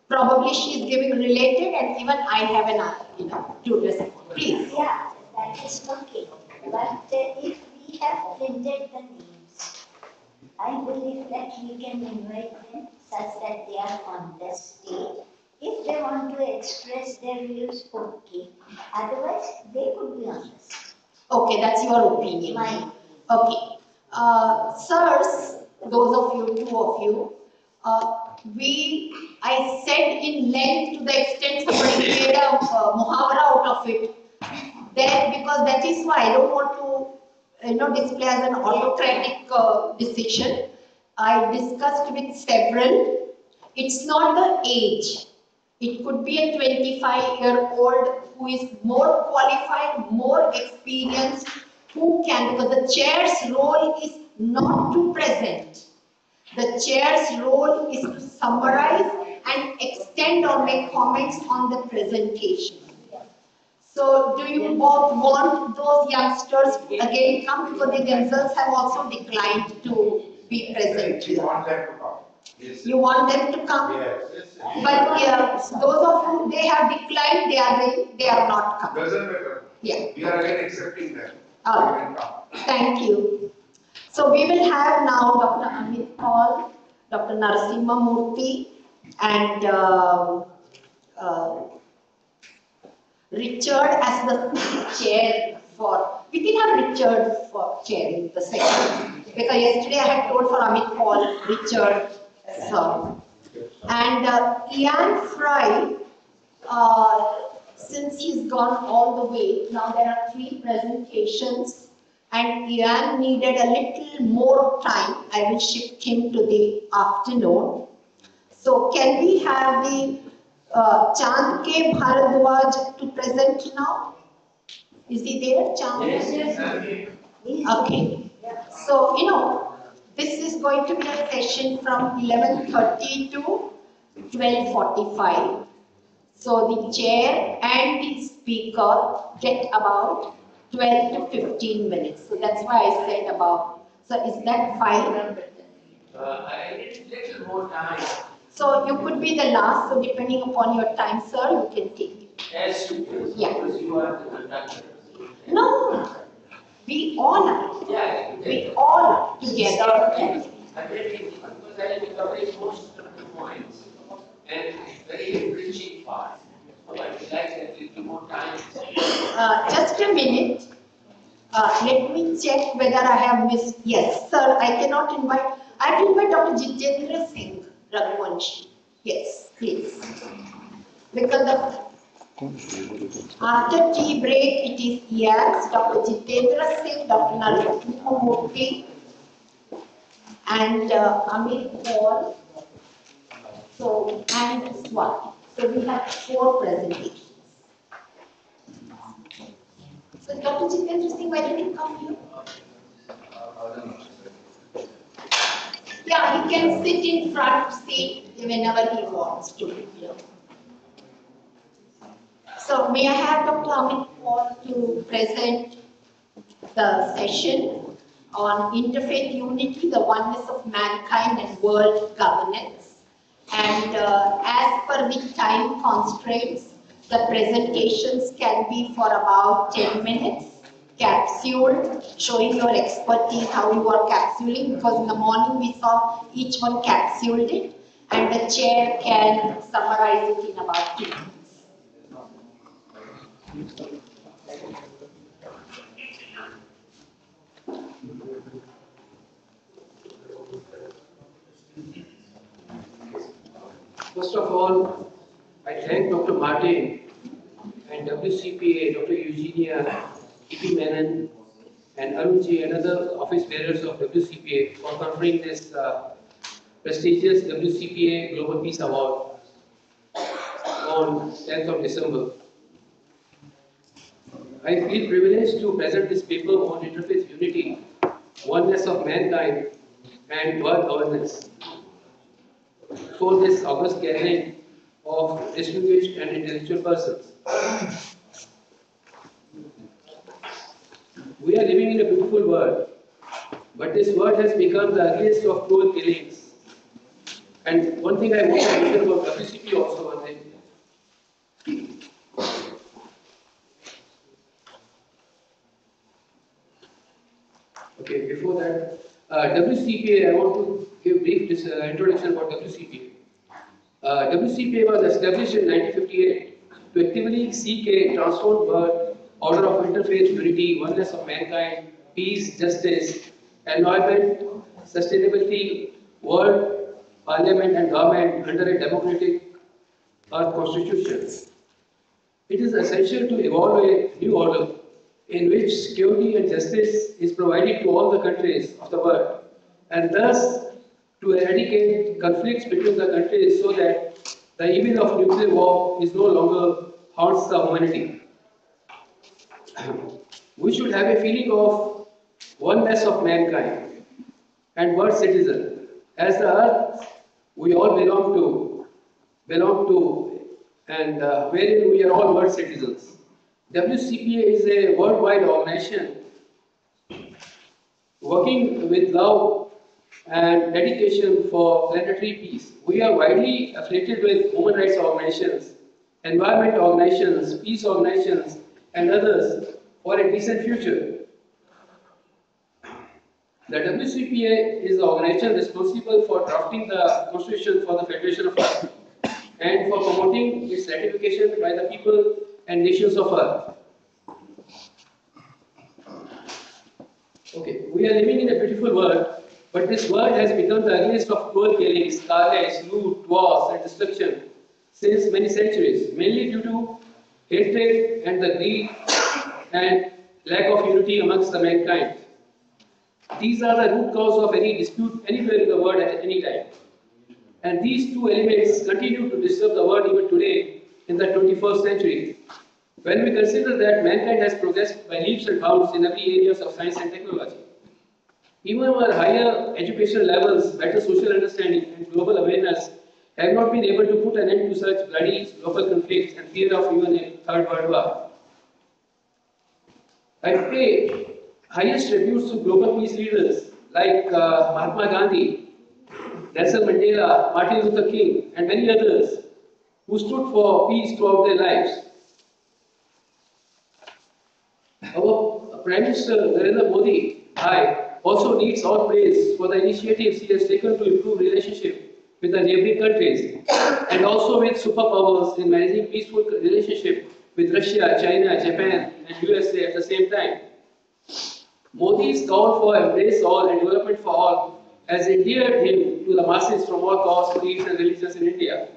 probably she is giving related, and even I have an, to respond. Please. Yeah, that is okay. But if we have printed the names, I believe that we can invite them such that they are on the stage. If they want to express their views, okay. Otherwise, they could be on the stage. Okay, that's your opinion. Mine. Okay. Sirs, those of you, 2 of you, I said in length to the extent somebody made a muhavara out of it. Then, because that is why I don't want to, display as an autocratic decision. I discussed with several. It's not the age. It could be a 25-year-old who is more qualified, more experienced, who can, because the chair's role is not to present. The chair's role is to summarize and extend or make comments on the presentation. So do you both want those youngsters to again come, because they themselves have also declined to be present here? You want them to come? Yes. But those of whom they have declined, they are not coming. Doesn't matter. Yeah. We are again accepting them. Thank you. So we will have now Dr. Amit Paul, Dr. Narasimha Murthy, and Richard as the chair for. We can have Richard for chairing the session, because yesterday I had told for Amit Paul, Richard, sir. And Ian Fry, since he's gone all the way, now there are 3 presentations, and Ian needed a little more time. I will shift him to the afternoon. So can we have the Chand K Bharadwaj to present now? Is he there, Chand? Yes. Okay. So, this is going to be a session from 11:30 to 12:45. So the chair and the speaker get about 12 to 15 minutes. So that's why I said about. So is that fine? I need a little more time. So you could be the last. So depending upon your time, sir, you can take it. Yes, Yeah. because you are the conductor. No, we all are. Yeah. We all are together. I really, because I will be covering most of the points and very enriching part. So I would like a little more time. Just a minute. Let me check whether I have missed. Yes, sir, I cannot invite. I have to invite Dr. Jitendra Singh Raghuvanshi. Yes, please. Because after tea break, it is yes, Dr. Jitendra Singh, Dr. Narasimha Murthy, and Amit Paul, so, and Swati. So we have 4 presentations. So Dr. Jitendra Singh, why don't you come here? Yeah, he can sit in front seat whenever he wants to. So may I have Dr. Amit Paul to present the session on interfaith unity, the oneness of mankind and world governance. And as per the time constraints, the presentations can be for about 10 minutes, capsuled, showing your expertise, how you are capsuling, because in the morning we saw each one capsuled it, and the chair can summarize it in about 2 minutes. First of all, I thank Dr. Martin and WCPA, Dr. Eugenia, E.P. Menon, and Arunji and other office bearers of WCPA for conferring this prestigious WCPA Global Peace Award on 10th of December. I feel privileged to present this paper on interfaith unity, oneness of mankind, and world governance for this august gathering of distinguished and intellectual persons. We are living in a beautiful world, but this world has become the ugliest of cruel killings. And one thing I want to mention about WCP also, one thing. Okay, before that, WCPA, I want to give brief introduction about WCPA. WCPA was established in 1958 to actively seek a transformed world order of interfaith unity, oneness of mankind, peace, justice, environment, sustainability, world, parliament and government under a democratic earth constitution. It is essential to evolve a new order in which security and justice is provided to all the countries of the world, and thus to eradicate conflicts between the countries so that the evil of nuclear war is no longer haunts the humanity. We should have a feeling of oneness of mankind and world citizen. As the earth we all belong to, and wherein we are all world citizens. WCPA is a worldwide organization working with love and dedication for planetary peace. We are widely affiliated with human rights organizations, environment organizations, peace organizations, and others for a decent future. The WCPA is the organization responsible for drafting the constitution for the Federation of Earth and for promoting its ratification by the people and nations of Earth. Okay, we are living in a beautiful world, but this world has become the ugliest of cruel killings, carnage, loot, wars, and destruction since many centuries, mainly due to hatred and the greed and lack of unity amongst the mankind. These are the root cause of any dispute anywhere in the world at any time. And these two elements continue to disturb the world even today in the 21st century. When we consider that mankind has progressed by leaps and bounds in every area of science and technology, even our higher education levels, better social understanding, and global awareness have not been able to put an end to such bloody local conflicts and fear of even a third world war. I pay highest tributes to global peace leaders like Mahatma Gandhi, Nelson Mandela, Martin Luther King, and many others who stood for peace throughout their lives. Our Prime Minister Narendra Modi also needs all praise for the initiatives he has taken to improve relationship with the neighboring countries and also with superpowers in managing peaceful relationship with Russia, China, Japan, and USA at the same time. Modi's call for embrace all and development for all has endeared him to the masses from all castes, creeds, and religions in India.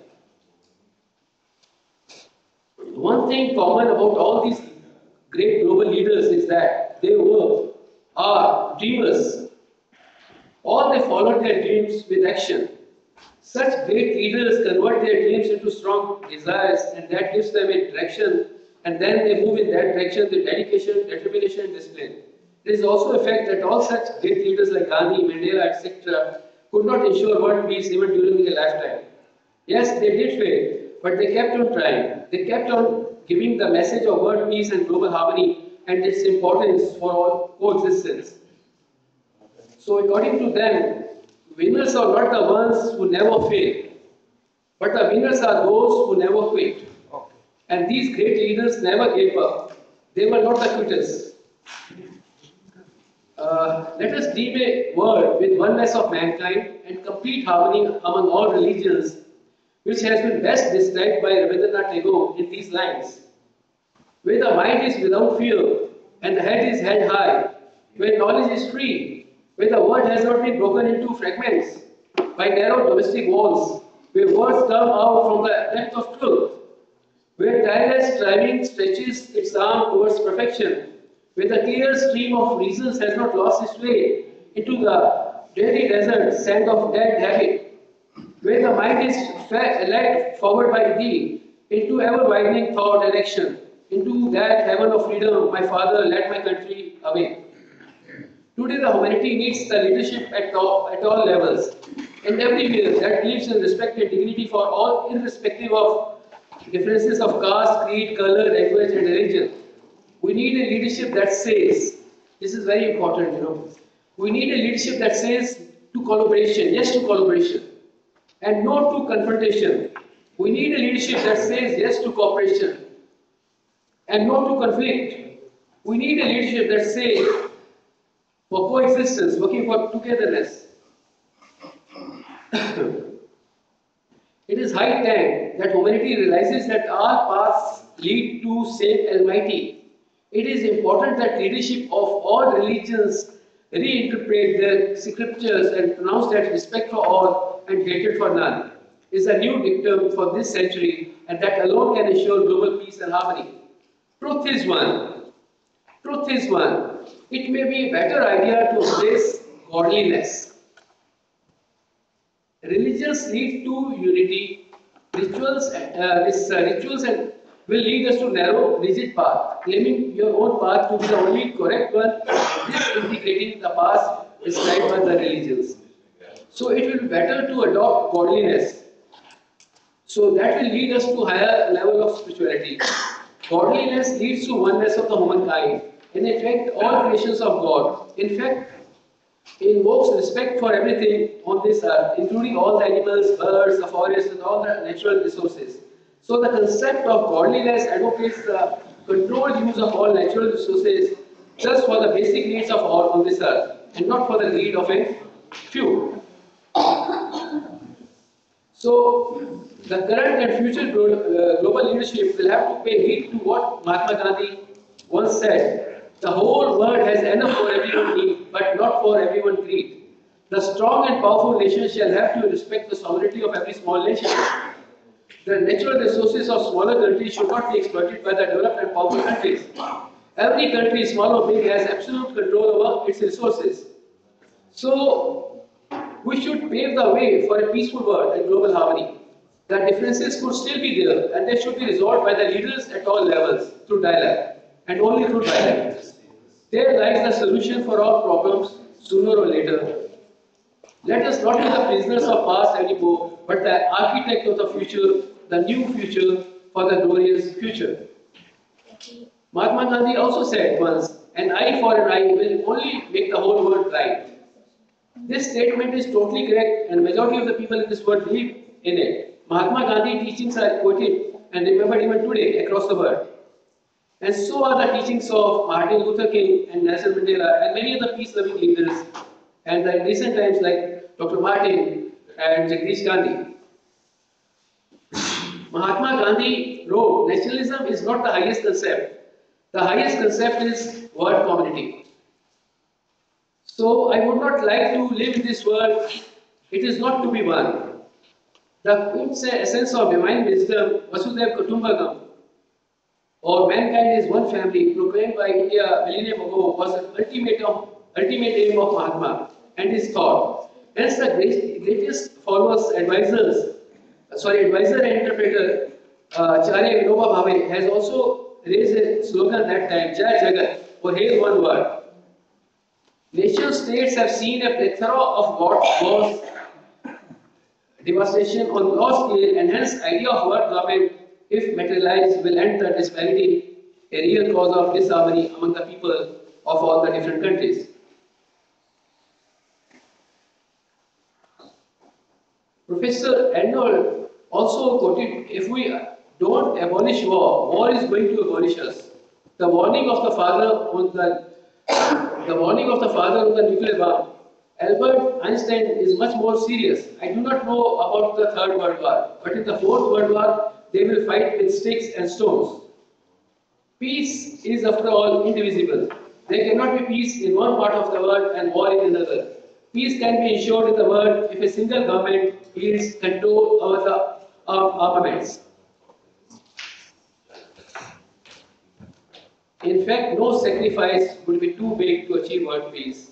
One thing common about all these great global leaders is that they are dreamers. All they followed their dreams with action. Such great leaders convert their dreams into strong desires, and that gives them a direction, and then they move in that direction with dedication, determination, and discipline. It is also a fact that all such great leaders like Gandhi, Mandela, etc. could not ensure world peace even during their lifetime. Yes, they did fail, but they kept on trying. They kept on giving the message of world peace and global harmony and its importance for all coexistence. So according to them, winners are not the ones who never fail, but the winners are those who never quit. And these great leaders never gave up. They were not the quitters. Let us dream a world with oneness of mankind and complete harmony among all religions, which has been best described by Rabindranath Tagore in these lines. Where the mind is without fear and the head is held high, where knowledge is free, where the word has not been broken into fragments by narrow domestic walls, where words come out from the depth of truth, where tireless striving stretches its arm towards perfection, where the clear stream of reasons has not lost its way into the dreary desert sand of dead habit, where the mind is led forward by thee into ever-widening thought and action, into that heaven of freedom, my Father, led my country away. Today the humanity needs the leadership at all levels and everywhere that believes in respect and dignity for all, irrespective of differences of caste, creed, color, language, and religion. We need a leadership that says, this is very important, we need a leadership that says to collaboration, yes to collaboration, and no to confrontation. We need a leadership that says yes to cooperation and no to conflict. We need a leadership that says for coexistence, working for togetherness. It is high time that humanity realizes that all paths lead to same Almighty. It is important that leadership of all religions reinterpret their scriptures and pronounce that respect for all and hatred for none is a new dictum for this century, and that alone can ensure global peace and harmony. Truth is one. Truth is one. It may be a better idea to embrace godliness. Religions lead to unity, Rituals and will lead us to narrow, rigid path, claiming your own path to be the only correct one, disintegrating the path prescribed by the religions. So it will be better to adopt godliness. So that will lead us to higher level of spirituality. Godliness leads to oneness of the humankind. In effect, all creations of God. In fact, invokes respect for everything on this earth, including all the animals, birds, the forest, and all the natural resources. So the concept of godliness advocates the controlled use of all natural resources just for the basic needs of all on this earth, and not for the greed of a few. So the current and future global leadership will have to pay heed to what Mahatma Gandhi once said. The whole world has enough for everyone need, but not for everyone greed. The strong and powerful nation shall have to respect the sovereignty of every small nation. The natural resources of smaller countries should not be exploited by the developed and powerful countries. Every country, small or big, has absolute control over its resources. So, we should pave the way for a peaceful world and global harmony. The differences could still be there, and they should be resolved by the leaders at all levels through dialogue, and only through dialogue. There lies the solution for all problems sooner or later. Let us not be the prisoners of past anymore, but the architect of the future, the new future for the glorious future. Mahatma Gandhi also said once, an eye for an eye will only make the whole world right. This statement is totally correct, and majority of the people in this world believe in it. Mahatma Gandhi teachings are quoted and remembered even today across the world. And so are the teachings of Martin Luther King and Nelson Mandela and many other peace-loving leaders, and in recent times like Dr. Martin and Jagdish Gandhi. Mahatma Gandhi wrote, nationalism is not the highest concept. The highest concept is world community. So I would not like to live in this world. It is not to be one. The essence of divine wisdom, Vasudhaiva Kutumbakam, or mankind is one family, proclaimed by India millennium ago, was the ultimate aim of Mahatma and his thought. Hence, the greatest followers, advisor and interpreter, Acharya Vinoba Bhave, has also raised a slogan that time, Jai Jagat, or Hail One Word. Nation states have seen a plethora of wars, devastation on large scale, and hence idea of world government, if materialized, will end the disparity, a real cause of disharmony among the people of all the different countries. Professor Arnold also quoted, if we don't abolish war, war is going to abolish us. The warning of the father on the nuclear bomb, Albert Einstein, is much more serious. I do not know about the Third World War, but in the Fourth World War, they will fight with sticks and stones. Peace is, after all, indivisible. There cannot be peace in one part of the world and war in another. Peace can be ensured in the world if a single government yields control over the armaments. In fact, no sacrifice would be too big to achieve world peace.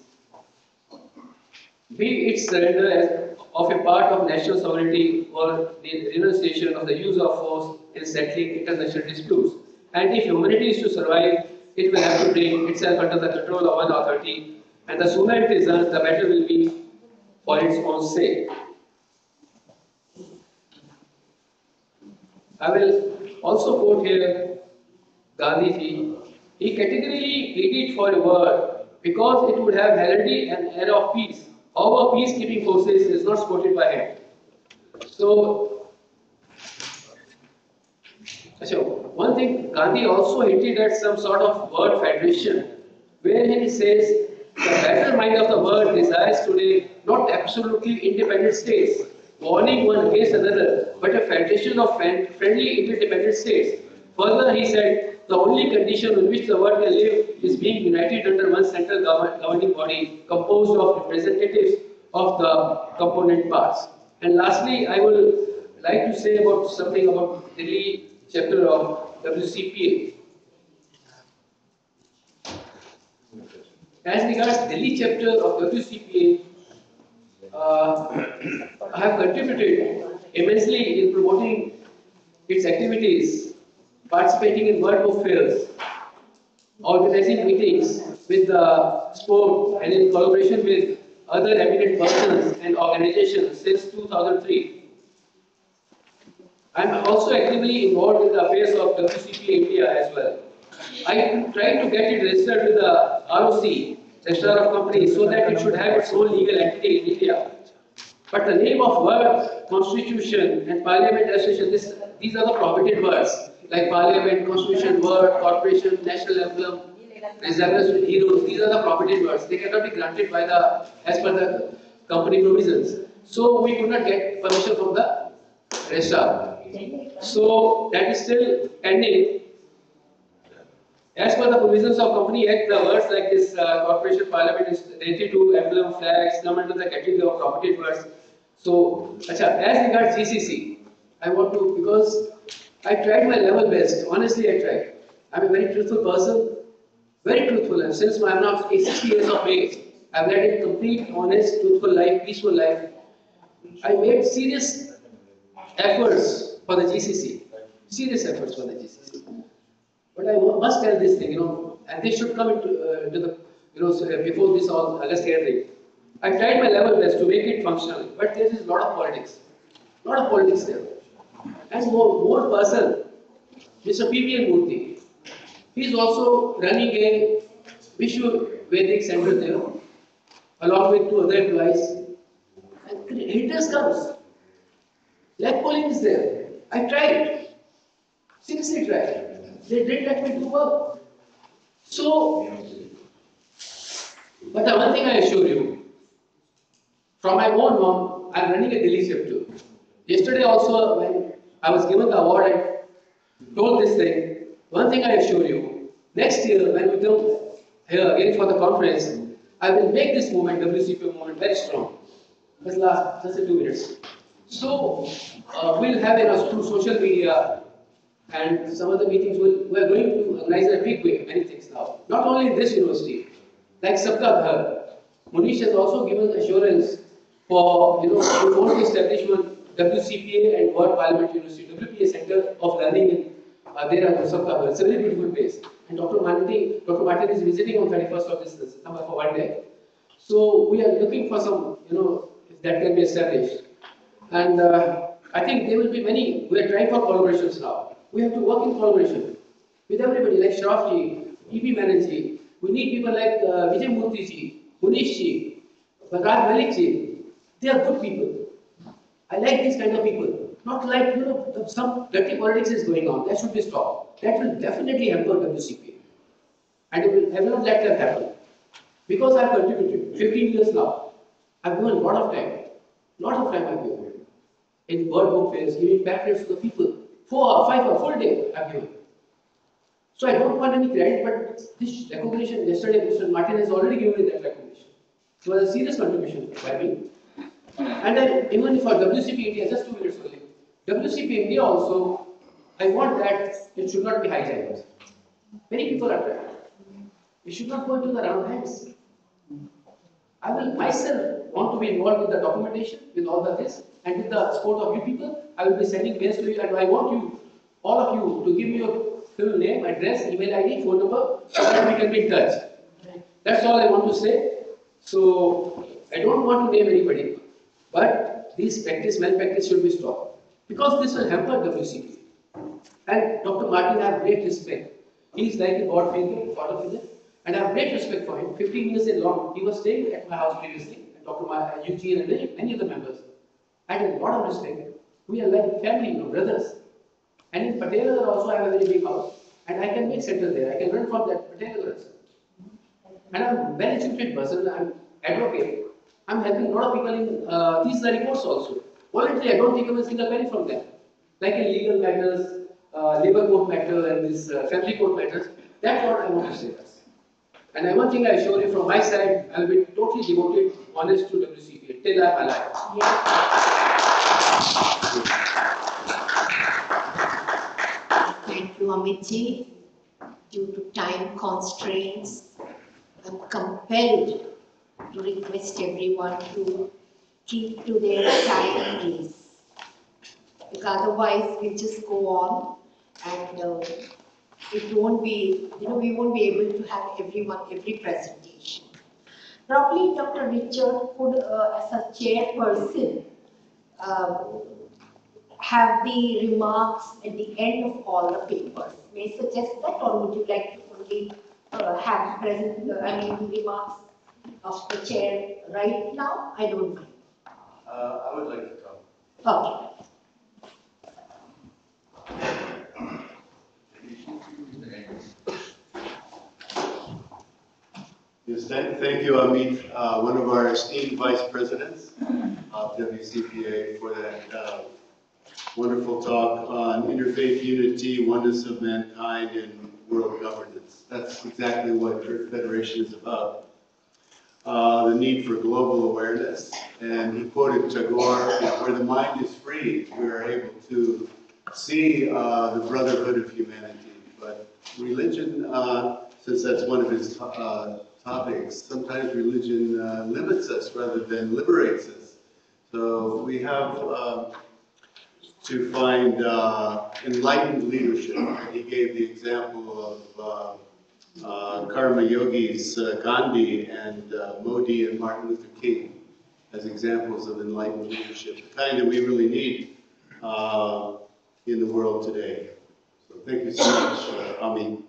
Be it surrender of a part of national sovereignty or the renunciation of the use of force in settling international disputes. And if humanity is to survive, it will have to bring itself under the control of one authority, and the sooner it is done, the better will be for its own sake. I will also quote here Gandhiji. He categorically pleaded for a war because it would have heralded an era of peace. However, peacekeeping forces is not supported by him. So, one thing, Gandhi also hinted at some sort of world federation, wherein he says the better mind of the world desires today not absolutely independent states, warning one against another, but a federation of friendly interdependent states. Further, he said the only condition in which the world can live is being united under one central governing body composed of representatives of the component parts. And lastly, I would like to say about something about Delhi chapter of WCPA. As regards Delhi chapter of WCPA, I have contributed immensely in promoting its activities, participating in world book fairs, organizing meetings with the sport and in collaboration with other eminent persons and organizations since 2003. I am also actively involved in the affairs of WCP India as well. I tried to get it registered with the ROC, Registrar of Companies, so that it should have its own legal entity in India. But the name of word, constitution and parliament association, these are the prohibited words, like parliament, constitution, word, corporation, national emblem, reserves, heroes, these are the prohibited words. They cannot be granted by as per the company provisions. So we could not get permission from the registrar. So that is still pending. As per the provisions of Company Act, the words like this corporation parliament is related to emblem, flags, come under the category of prohibited words. So, as regards GCC, I want to, because I tried my level best, honestly I tried. I'm a very truthful person, very truthful, and since I'm now 60 years of age, I've led a complete, honest, truthful life, peaceful life. I made serious efforts for the GCC, serious efforts for the GCC. But I must tell this thing, and they should come into to the, before this all August gathering. I tried my level best to make it functional, but there is a lot of politics there. And more person, Mr. PPN Murthy, he is also running a Vishwa Vedic center there, along with 2 other employees. And haters comes. Black polling is there. I tried, seriously tried. They didn't let me do work. So, but the one thing I assure you, from my own home, I am running a daily shift too. Yesterday also, when I was given the award, I told this thing. One thing I assure you, next year when we come here again for the conference, I will make this movement, WCP movement, very strong. Just 2 minutes. So, we'll have through social media, and some other meetings we're going to organize in a big way, many things now. Not only in this university, like Sabka Ghar. Munish has also given assurance for, we want to establish one WCPA and World Parliament University, WPA Center of Learning in there at Sabka Ghar. It's a very beautiful place. And Dr. Martin is visiting on 31st of this September for 1 day. So we are looking for some, if that can be established. And I think there will be many, we are trying for collaborations now. We have to work in collaboration with everybody like Shrafji, E.P. Mananji. We need people like Vijay Murthy ji, Munish ji, Raj Malik ji. They are good people. I like these kind of people. Not like, some dirty politics is going on. That should be stopped. That will definitely hamper WCP. And I will not let that happen. Because I have contributed 15 years now. I've given a lot of time. I've given. In world book fairs, giving pamphlets to the people. 4 or 5 or full day I've given. So I don't want any credit, but this recognition, yesterday Mr. Martin has already given me that recognition. It was a serious contribution by me. And even for WCP India, just 2 minutes only. WCP India also, I want that it should not be hijacked. Many people are trying. It should not go into the wrong hands. I will myself want to be involved with the documentation, with all the this, and with the support of you people. I will be sending mails to you, and I want you, all of you, to give me your full name, address, email ID, phone number, so that we can be in touch. That's all I want to say. So, I don't want to name anybody, but these malpractice should be stopped. Because this will hamper WCP. And Dr. Martin, I have great respect. He is like a God figure, and I have great respect for him. 15 years in long, he was staying at my house previously, and Dr. Eugene and many other members. I had a lot of respect. We are like family, brothers. And in Patelagar also I have a very big house, and I can make center there. I can run from that Patelagar. And I'm a very educated person. I'm advocate. I'm helping a lot of people in these reports also. Voluntarily, I don't take a single penny from them. Like in legal matters, labor court matter, and this family court matters. That's what I want to say. And one thing I assure you from my side, I'll be totally devoted, honest to WCPA till I'm alive. Thank you, Amit ji. Due to time constraints, I'm compelled to request everyone to keep to their time, please. Because otherwise we'll just go on and it won't be, we won't be able to have every presentation. Probably Dr. Richard could, as a chairperson, have the remarks at the end of all the papers. May I suggest that, or would you like to only have the remarks of the chair right now? I don't mind. I would like to come. Okay. Yes, thank you, Amit, one of our esteemed vice presidents of WCPA, for that wonderful talk on interfaith unity, oneness of mankind, and world governance. That's exactly what Church Federation is about. The need for global awareness. And he quoted Tagore, where the mind is free, we are able to see the brotherhood of humanity. But religion, since that's one of his topics, sometimes religion limits us rather than liberates us. So we have to find enlightened leadership. He gave the example of Karma Yogis, Gandhi and Modi and Martin Luther King as examples of enlightened leadership, the kind that we really need in the world today. So thank you so much, Ami.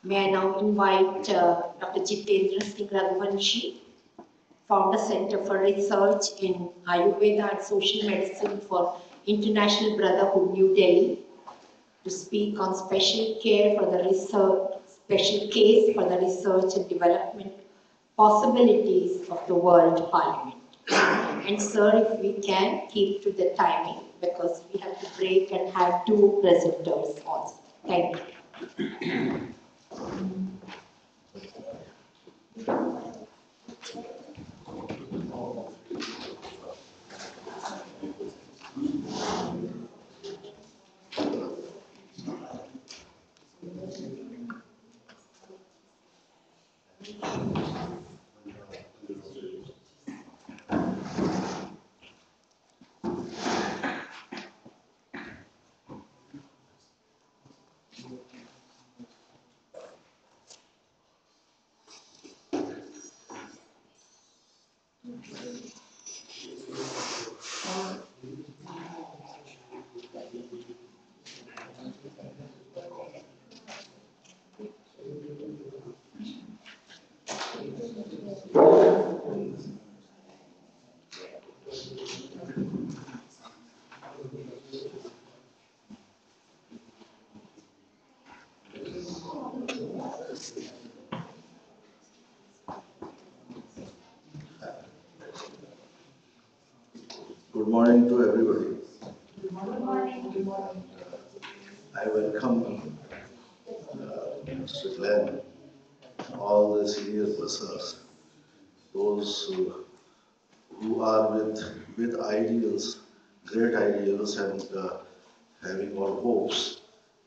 May I now invite Dr. Jitendra Singh Raghuvanshi, Founder Center for Research in Ayurveda and Social Medicine for International Brotherhood, New Delhi, to speak on special case for the research and development possibilities of the World Parliament. And sir, if we can keep to the timing, because we have to break and have two presenters also. Thank you. Good morning to everybody. Good morning. Good morning. I welcome Mr. Glenn, all the senior persons, those who are with ideals, great ideals, and having all hopes,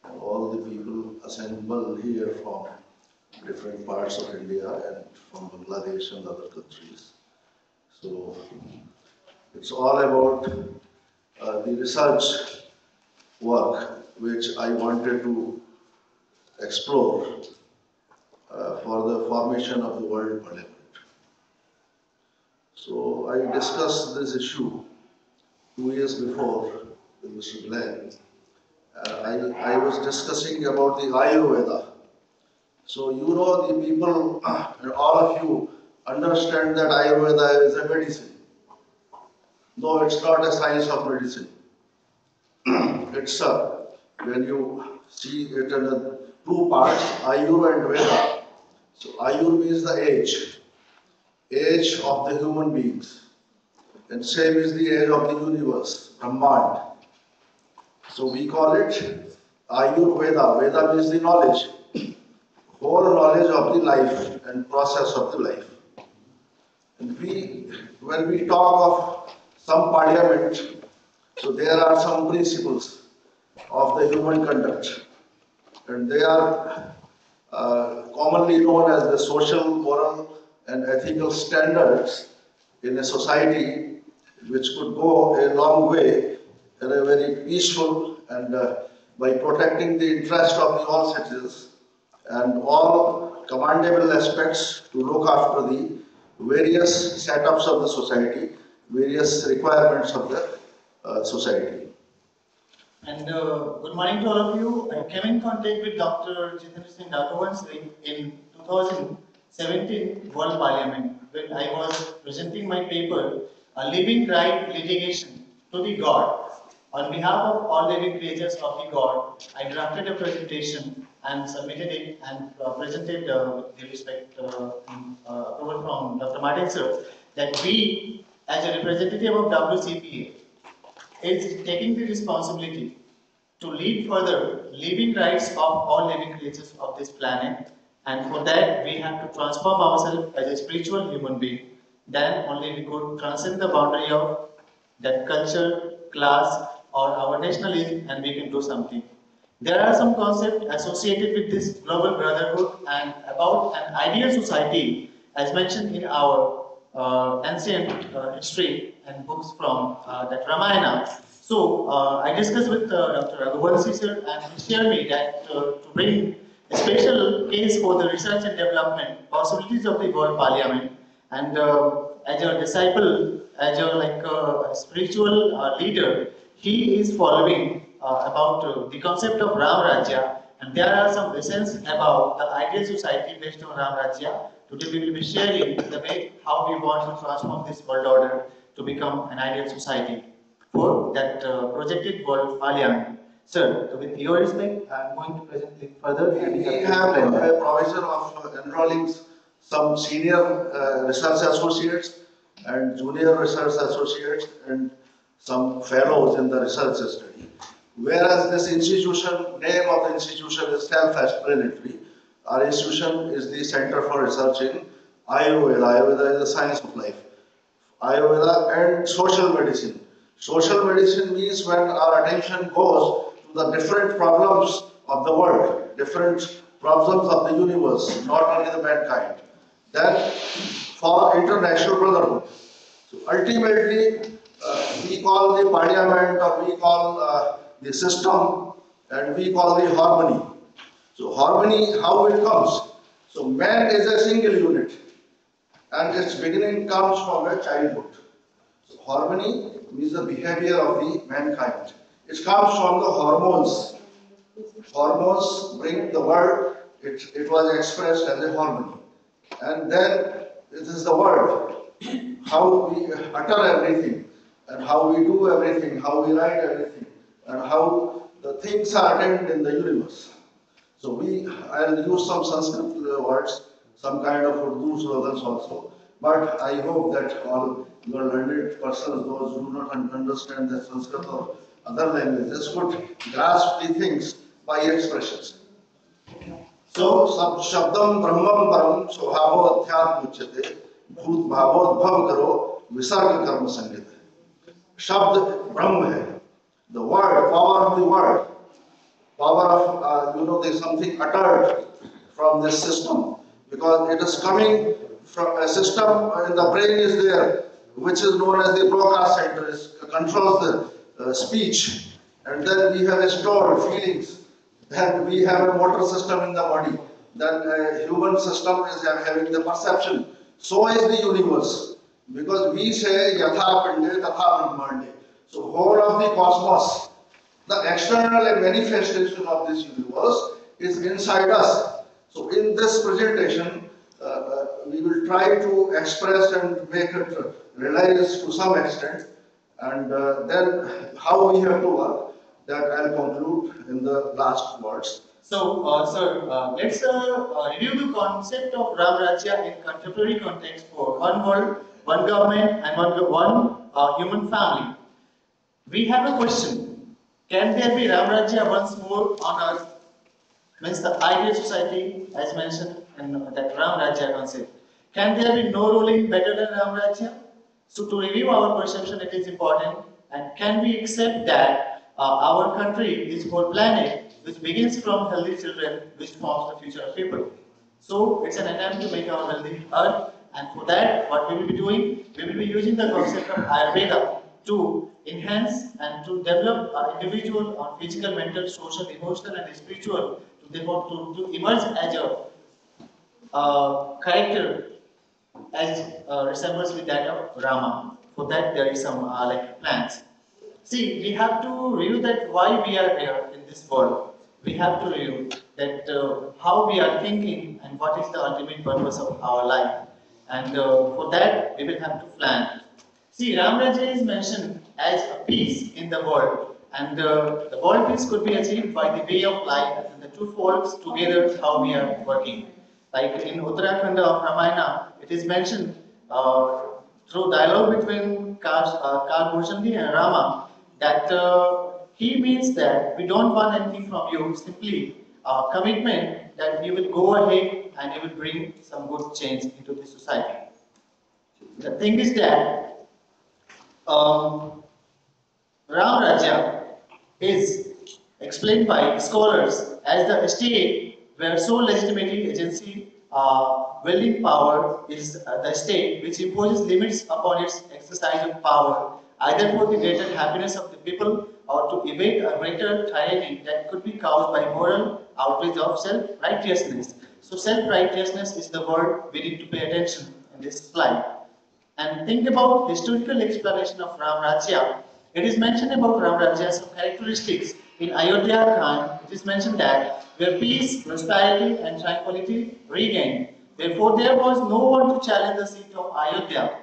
and all the people assembled here from different parts of India and from Bangladesh and other countries. So it's all about the research work which I wanted to explore for the formation of the World Parliament. So I discussed this issue 2 years before with Mr. Glenn. I was discussing about the Ayurveda. So you know, the people and all of you understand that Ayurveda is a medicine. No, it's not a science of medicine. It's when you see it in two parts, Ayur and Veda. So Ayur means the age of the human beings. And same is the age of the universe, Brahmand. So we call it Ayurveda. Veda means the knowledge, whole knowledge of the life and process of the life. And when we talk of some parliament. So there are some principles of the human conduct, and they are commonly known as the social, moral, and ethical standards in a society, which could go a long way in a very peaceful and by protecting the interest of the all citizens and all commendable aspects to look after the various setups of the society, various requirements of the society. And good morning to all of you. I came in contact with Dr. Jitendra Singh Raghavan in 2017 World Parliament when I was presenting my paper, Living Right Litigation to the God. On behalf of all living creatures of the God, I drafted a presentation and submitted it and presented with the respect approval from Dr. Martin sir that we, as a representative of WCPA, is taking the responsibility to lead further living rights of all living creatures of this planet, and for that we have to transform ourselves as a spiritual human being. Then only we could transcend the boundary of that culture, class, or our nationalism, and we can do something. There are some concepts associated with this global brotherhood and about an ideal society, as mentioned in our ancient history and books from that Ramayana. So I discussed with Dr. Raghuvanshi sir, and he shared me that to bring a special case for the research and development possibilities of the World Parliament, and as a disciple, as a spiritual leader, he is following about the concept of Ram Rajya, and there are some lessons about the ideal society based on Ram Rajya. Today we will be sharing the way how we want to transform this world order to become an ideal society for that projected world Parliament. Sir, with your respect, I am going to present it further. We have a provision of enrolling some senior research associates and junior research associates and some fellows in the research study. Whereas this institution, name of the institution is self-explanatory. Our institution is the Center for Research in Ayurveda. Ayurveda is the science of life. Ayurveda and social medicine. Social medicine means when our attention goes to the different problems of the world, different problems of the universe, not only the mankind. Then for international brotherhood. So ultimately, we call the parliament or we call the system and we call the harmony. So harmony, how it comes? So man is a single unit and its beginning comes from a childhood. So harmony means the behavior of the mankind. It comes from the hormones. Hormones bring the word, it was expressed as a harmony. And then it is the word, how we utter everything, and how we do everything, how we write everything, and how the things are attained in the universe. So I'll use some Sanskrit words, some kind of Urdu slogans also, but I hope that all your learned persons, those who do not understand the Sanskrit or other languages, could grasp the things by expressions. So, Shabdam Brahmam Param Swabhavo Adhyatma Uchyate Bhut Bhavodbhav Karo Visarga Karma Sangita. Shabd Brahma hai. The word, power of the word, power of, there's something uttered from this system, because it is coming from a system in the brain is there, which is known as the broadcast center, it controls the speech, and then we have stored feelings, then we have a motor system in the body, then a human system is having the perception. So is the universe, because we say Yatha Pinde Tatha Brahmande. So whole of the cosmos, the external manifestation of this universe is inside us. So in this presentation, we will try to express and make it realize to some extent, and then how we have to work, that I'll conclude in the last words. So, sir, let's review the concept of Ram Rajya in contemporary context for one world, one government, and one human family. We have a question. Can there be Ram Rajya once more on earth? Means the ideal society, as mentioned in that Ram Rajya concept. Can there be no ruling better than Ram Rajya? So to review our perception, it is important. And can we accept that our country, this whole planet, which begins from healthy children, which forms the future of people? So it's an attempt to make our healthy earth. And for that, what we will be doing, we will be using the concept of Ayurveda to enhance and to develop our individual on physical, mental, social, emotional, and spiritual to emerge as a character as resembles with that of Rama. For that, there is some like plans. See, we have to review that why we are here in this world. We have to review that how we are thinking and what is the ultimate purpose of our life. And for that, we will have to plan. See, Ram Rajya is mentioned as a peace in the world. And the world peace could be achieved by the way of life and the two folks together how we are working. Like in Uttarakhand of Ramayana, it is mentioned through dialogue between Bhushanti and Rama that he means that we don't want anything from you, simply a commitment that you will go ahead and you will bring some good change into the society. The thing is that Ram Rajya is explained by scholars as the state where sole legitimating agency, wielding power is the state which imposes limits upon its exercise of power, either for the greater happiness of the people or to evade a greater tyranny that could be caused by moral outrage of self-righteousness. So self-righteousness is the word we need to pay attention in this slide. And think about historical explanation of Ram Rajya. It is mentioned about Ram Rajya some characteristics. In Ayodhya Khan, it is mentioned that where peace, prosperity and tranquility regained. Therefore, there was no one to challenge the seat of Ayodhya.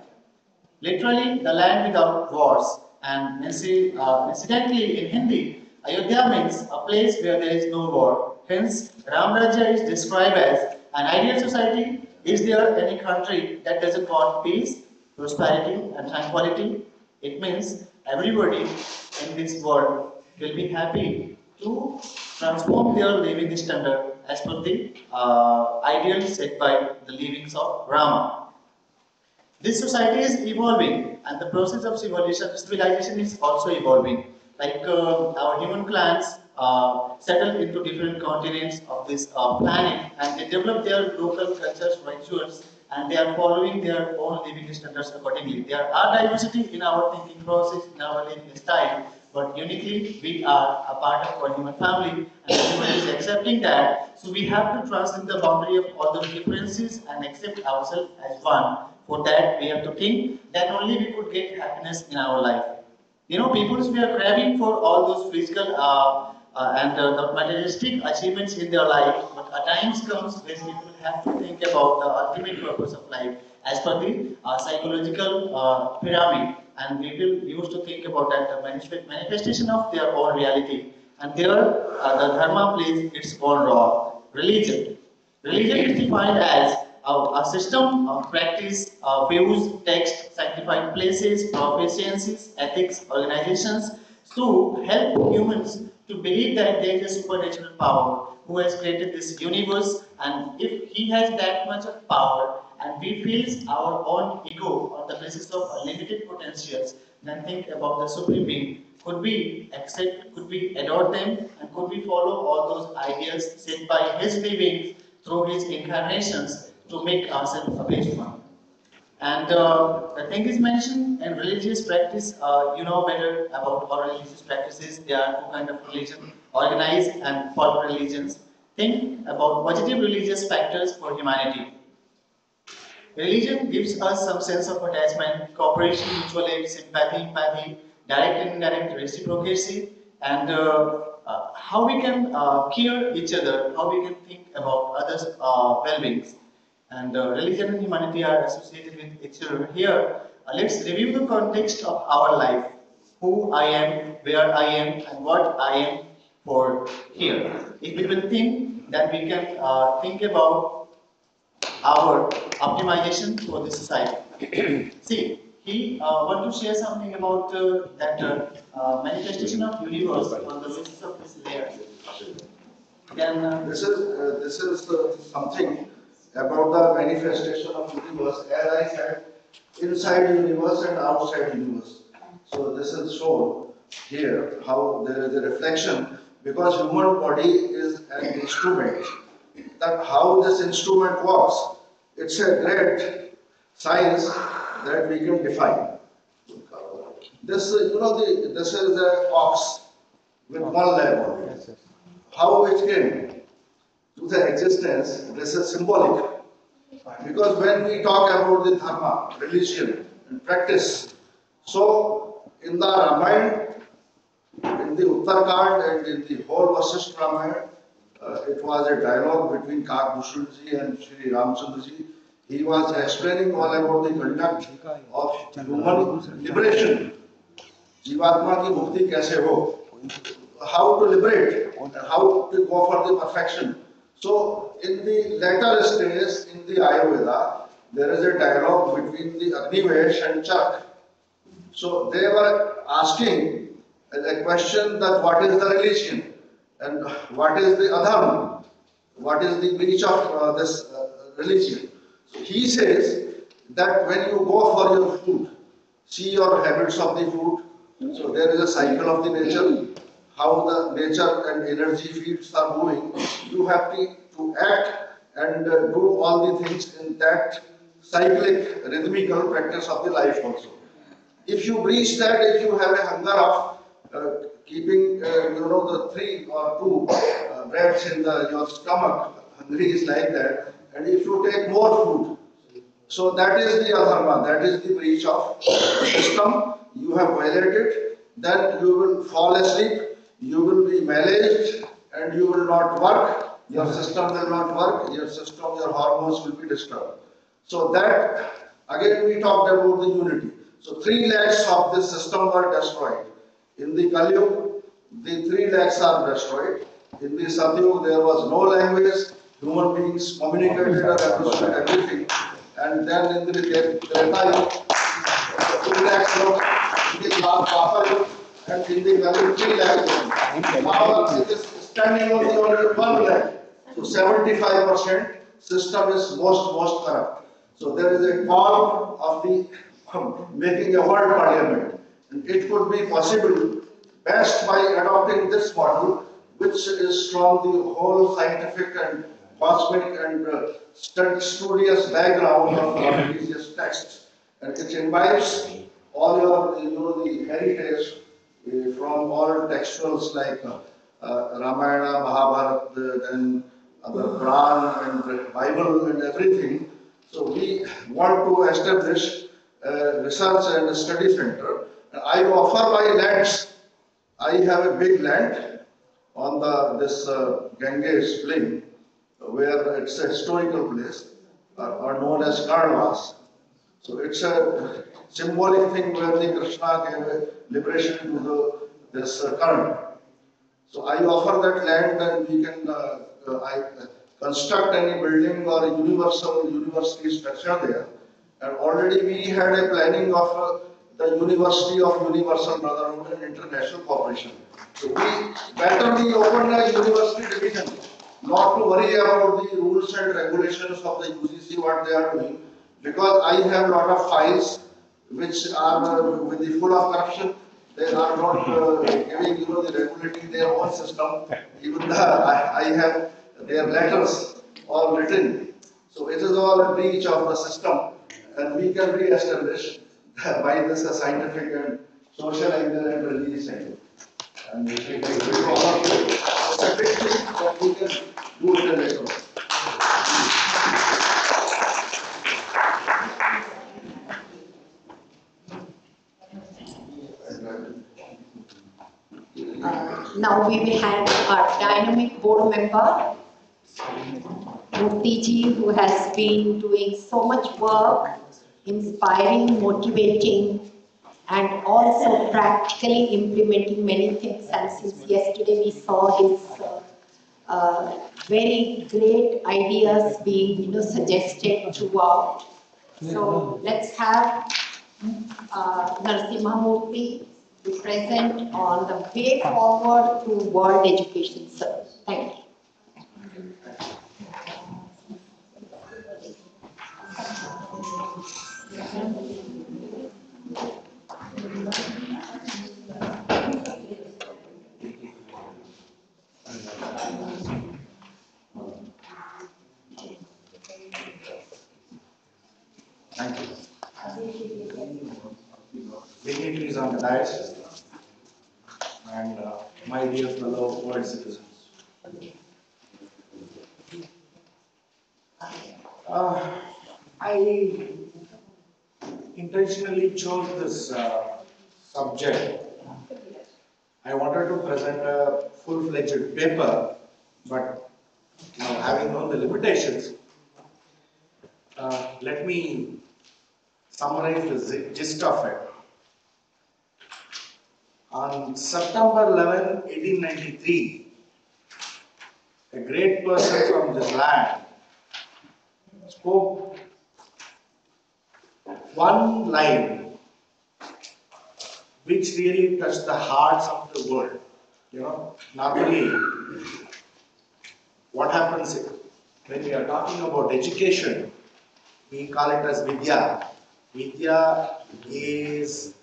Literally, the land without wars. And incidentally, in Hindi, Ayodhya means a place where there is no war. Hence, Ram Rajya is described as an ideal society. Is there any country that doesn't want peace, prosperity, and tranquility? It means everybody in this world will be happy to transform their living standard as per the ideal set by the livings of Rama. This society is evolving, and the process of civilization is also evolving. Like our human clans settle into different continents of this planet, and they develop their local cultures, rituals, and they are following their own living standards accordingly. There are diversity in our thinking process, in our living style, but uniquely we are a part of one human family, and everyone is accepting that. So we have to transcend the boundary of all those differences and accept ourselves as one. For that, we have to think that only we could get happiness in our life. You know, people we are craving for all those physical and the materialistic achievements in their life, but a times comes when people have to think about the ultimate purpose of life as per the psychological pyramid. And people used to think about that the manifestation of their own reality. And there, the dharma plays its own role. Religion. Religion is defined as a system of practice, views, text, sanctified places, proficiencies, ethics, organizations to help humans to believe that there is a supernatural power who has created this universe, and if he has that much of power and we feel our own ego on the basis of limited potentials, then think about the supreme being. Could we accept, could we adore them, and could we follow all those ideas set by his living through his incarnations to make ourselves a best one? And the thing is mentioned in religious practice, you know better about our religious practices. There are two kinds of religion, organized and formal religions. Think about positive religious factors for humanity. Religion gives us some sense of attachment, cooperation, mutual aid, sympathy, empathy, direct and indirect reciprocity, and how we can care each other, how we can think about others' well-beings. And religion and humanity are associated with each other. Here, let's review the context of our life. Who I am, where I am, and what I am for here. If we will think, then we can think about our optimization for the society. See, he want to share something about that manifestation of universe on the basis of this layer. Then this is something about the manifestation of universe. As I said, inside universe and outside universe. So this is shown here how there is a reflection, because human body is an instrument. That how this instrument works, it's a great science that we can define. This, this is the ox with one leg only. How it came to the existence, this is symbolic. Because when we talk about the dharma, religion and practice, so in the Ramayana, in the Uttarakhand and in the whole Vasishtha Ramayana, it was a dialogue between Kakbhushan ji and Sri Ramchandra ji. He was explaining all about the conduct of human liberation. Jivatma ki mukti kaise ho? How to liberate and how to go for the perfection. So in the later stage in the Ayurveda, there is a dialogue between the Agnivesh and Chak. So they were asking a question that what is the religion and what is the adharma, what is the breach of this religion. So he says that when you go for your food, see your habits of the food. So there is a cycle of the nature, how the nature and energy fields are moving. You have to act and do all the things in that cyclic, rhythmical practice of the life also. If you breach that, if you have a hunger of keeping, the 3 or 2 breaths in your stomach, hungry is like that, and if you take more food, so that is the adharma, that is the breach of the system. You have violated, then you will fall asleep, you will be malaged, and you will not work, your system will not work, your system, your hormones will be disturbed. So that, again we talked about the unity. So 3 legs of this system were destroyed. In the Kali Yuga, the 3 legs are destroyed. In the Satyuga, there was no language, human beings communicated and understood everything. And then in the Treta Yuga, 2 legs were in the Dwapar Yuga, and in the Kali Yuga, 3 legs were. Now it is standing on the only 1 leg. So 75% system is most corrupt. So there is a call of the making a world parliament, and it could be possible best by adopting this model, which is from the whole scientific and cosmic and studious background of religious texts, and it imbibes all your the heritage from all textuals like Ramayana, Mahabharata, and other Quran and Bible and everything. So we want to establish a research and study center. I offer my lands. I have a big land on this Ganges plain, where it's a historical place, or known as Karnavas. So it's a symbolic thing where the Krishna gave a liberation to this Karna. So I offer that land, and we can construct any building or a university structure there. And already we had a planning of the University of Universal Brotherhood and International Cooperation. So we open a university division, not to worry about the rules and regulations of the UGC, what they are doing, because I have a lot of files which are with the full of corruption. They are not giving the regulating their own system. Even I have their letters all written. So it is all a breach of the system, and we can re-establish by this scientific and social angle and religious angle. And it's a big thing that we can do it later on. Now we will have our dynamic board member, Murthy ji, who has been doing so much work, inspiring, motivating, and also practically implementing many things. And since yesterday we saw his very great ideas being suggested throughout. So let's have Narasimha Murthy to present on the way forward to world education, sir. Thank you. Thank you. Dignitaries on the dais and my dear fellow world citizens. I intentionally chose this subject. I wanted to present a full-fledged paper, but having known the limitations, let me summarize the gist of it. On September 11, 1893, a great person from this land spoke one line which really touched the hearts of the world. Normally, what happens when we are talking about education, we call it as Vidya. Vidya is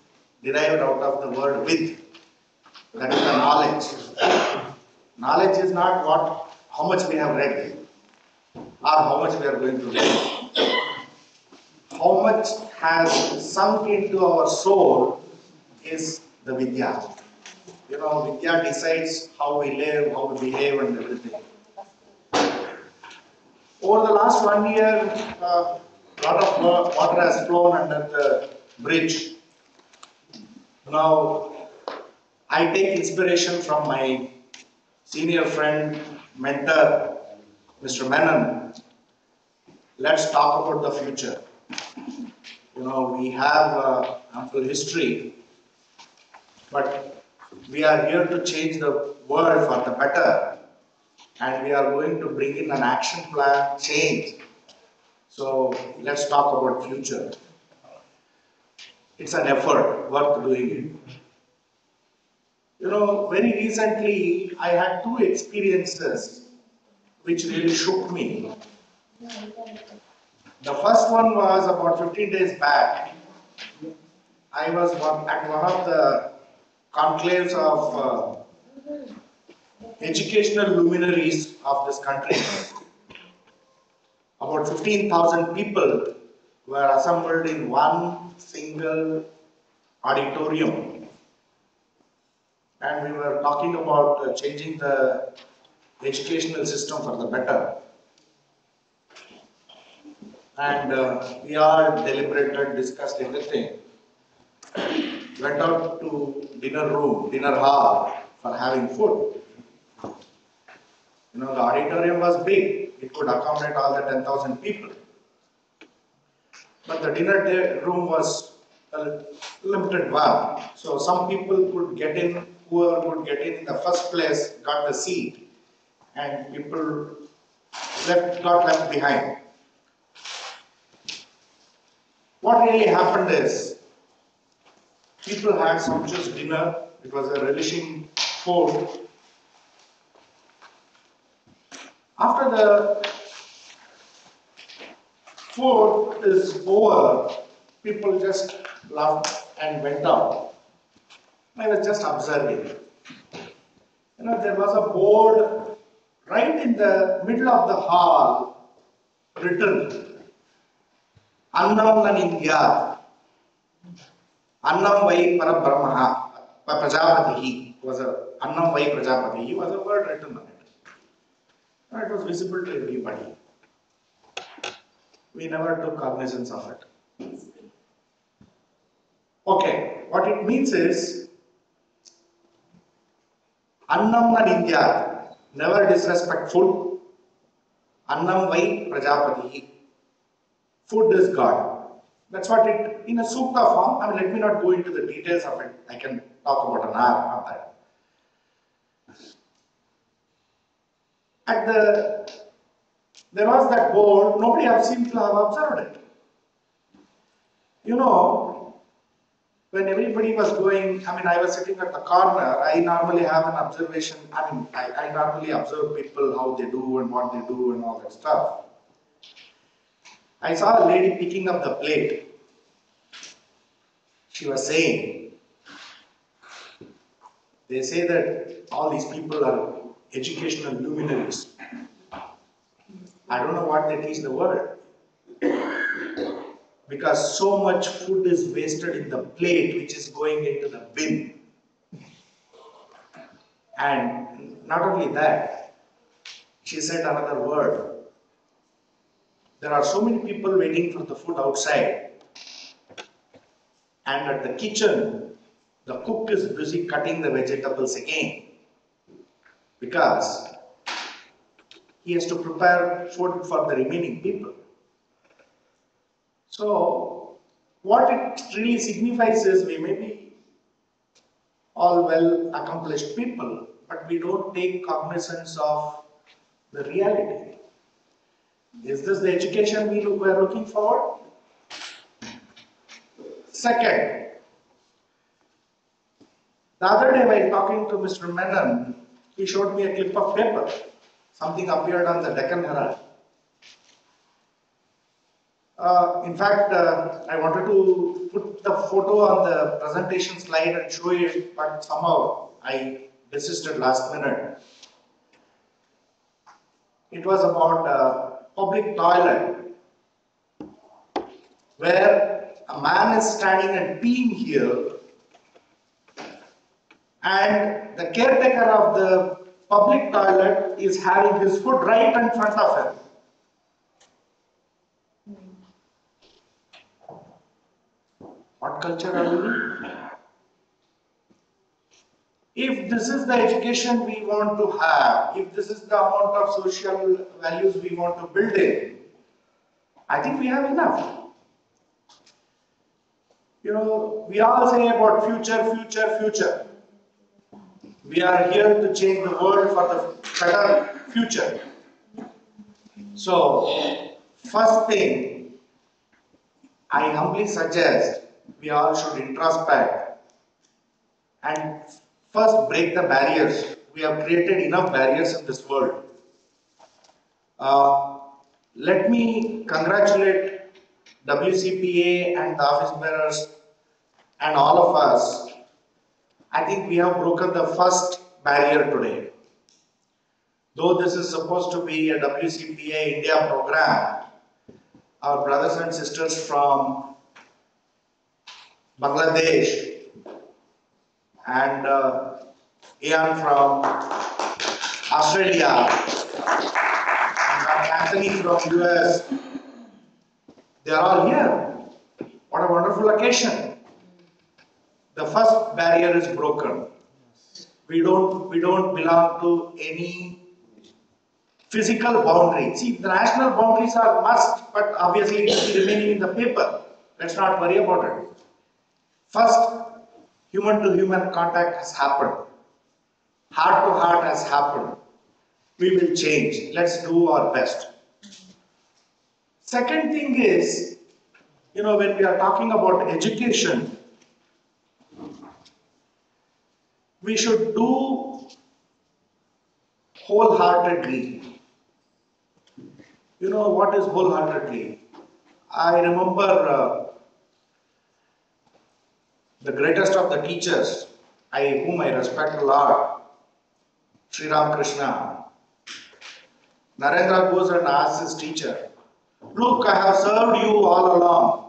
derived out of the word vid, that is the knowledge. Knowledge is not how much we have read or how much we are going to read. How much has sunk into our soul is the Vidya. Vidya decides how we live, how we behave and everything. Over the last 1 year, a lot of water has flown under the bridge. Now, I take inspiration from my senior friend, mentor, Mr. Menon. Let's talk about the future. We have ample history, but we are here to change the world for the better, and we are going to bring in an action plan change. So let's talk about future. It's an effort worth doing it. Very recently I had two experiences which really shook me. The first one was about 15 days back. I was at one of the conclaves of educational luminaries of this country. About 15,000 people were assembled in one single auditorium. And we were talking about changing the educational system for the better. And we all deliberated, discussed everything. Went out to dinner hall for having food. The auditorium was big. It could accommodate all the 10,000 people. But the dinner room was a limited one. So some people could get in, whoever could get in the first place got the seat, and people got left behind. What really happened is, people had sumptuous dinner. It was a relishing food. After the food is over, people just laughed and went out. I was just observing. There was a board right in the middle of the hall written, Annam Nanindya, Annam Vai Parabrahmaha, Prajapatihi, was a Annam Vai Prajapatihi was a word written on it. It was visible to everybody. We never took cognizance of it. Okay, what it means is, Annam Nanindya, never disrespect food. Annam Vai Prajapatihi, food is God. That's what it, in a sukta form, let me not go into the details of it. I can talk about an hour on that. There was that board, nobody seemed to have observed it. When everybody was going, I was sitting at the corner, I normally have an observation, I normally observe people, how they do and what they do and all that stuff. I saw a lady picking up the plate. she was saying, they say that all these people are educational luminaries. I don't know what they teach the world. Because so much food is wasted in the plate which is going into the bin. And not only that, she said another word. There are so many people waiting for the food outside, and at the kitchen, the cook is busy cutting the vegetables again because he has to prepare food for the remaining people. So, what it really signifies is we may be all well accomplished people, but we don't take cognizance of the reality. Is this the education we are looking for? Second, the other day while talking to Mr. Menon, he showed me a clip of paper. Something appeared on the Deccan Herald. In fact, I wanted to put the photo on the presentation slide and show it, but somehow I desisted last minute. It was about a public toilet where a man is standing and peeing here, and the caretaker of the public toilet is having his food right in front of him. What culture are we in? If this is the education we want to have, if this is the amount of social values we want to build in, I think we have enough. You know, we all say about future, future, future. We are here to change the world for the better future. So, first thing, I humbly suggest we all should introspect and first break the barriers. We have created enough barriers in this world. Let me congratulate WCPA and the office bearers and all of us. I think we have broken the first barrier today. Though this is supposed to be a WCPA India program, our brothers and sisters from Bangladesh and Ian from Australia and Anthony from US, they are all here. What a wonderful occasion. The first barrier is broken. We don't belong to any physical boundary. See, the national boundaries are must, but obviously it will be remaining in the paper. Let's not worry about it. First, human to human contact has happened. Heart to heart has happened. We will change. Let's do our best. Second thing is, you know, when we are talking about education, we should do wholeheartedly. You know what is wholeheartedly? I remember the greatest of the teachers, whom I respect a lot, Sri Ramakrishna. Narendra goes and asks his teacher, "Look, I have served you all along.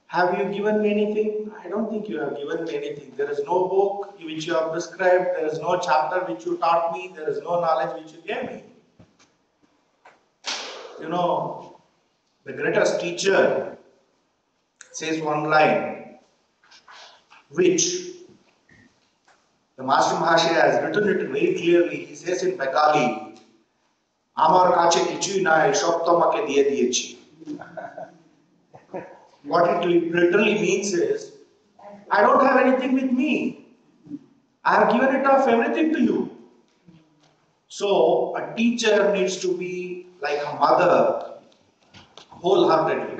Have you given me anything? I don't think you have given me anything. There is no book which you have prescribed. There is no chapter which you taught me. There is no knowledge which you gave me." You know, the greatest teacher says one line, which the Master Mahashaya has written it very clearly. He says in Bengali, "Amar kache kichui nai, shop tomake diye diyechi." What it literally means is, I don't have anything with me. I have given it off everything to you. So, a teacher needs to be like a mother, wholeheartedly.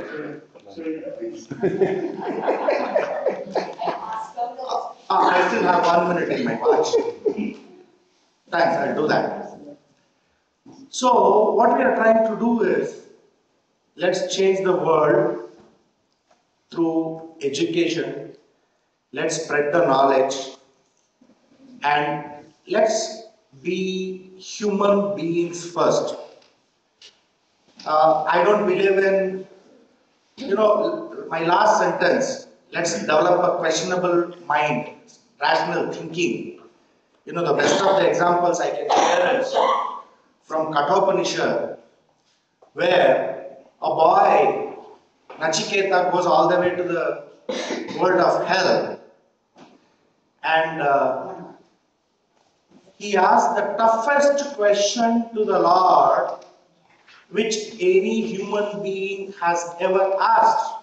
I still have 1 minute in my watch. Thanks, I'll do that. So, what we are trying to do is, let's change the world through education. Let's spread the knowledge and let's be human beings first. I don't believe in, my last sentence, let's develop a questionable mind, rational thinking. The best of the examples I can share is from Kathopanishad, where a boy, Nachiketa, goes all the way to the world of hell, and he asks the toughest question to the Lord which any human being has ever asked.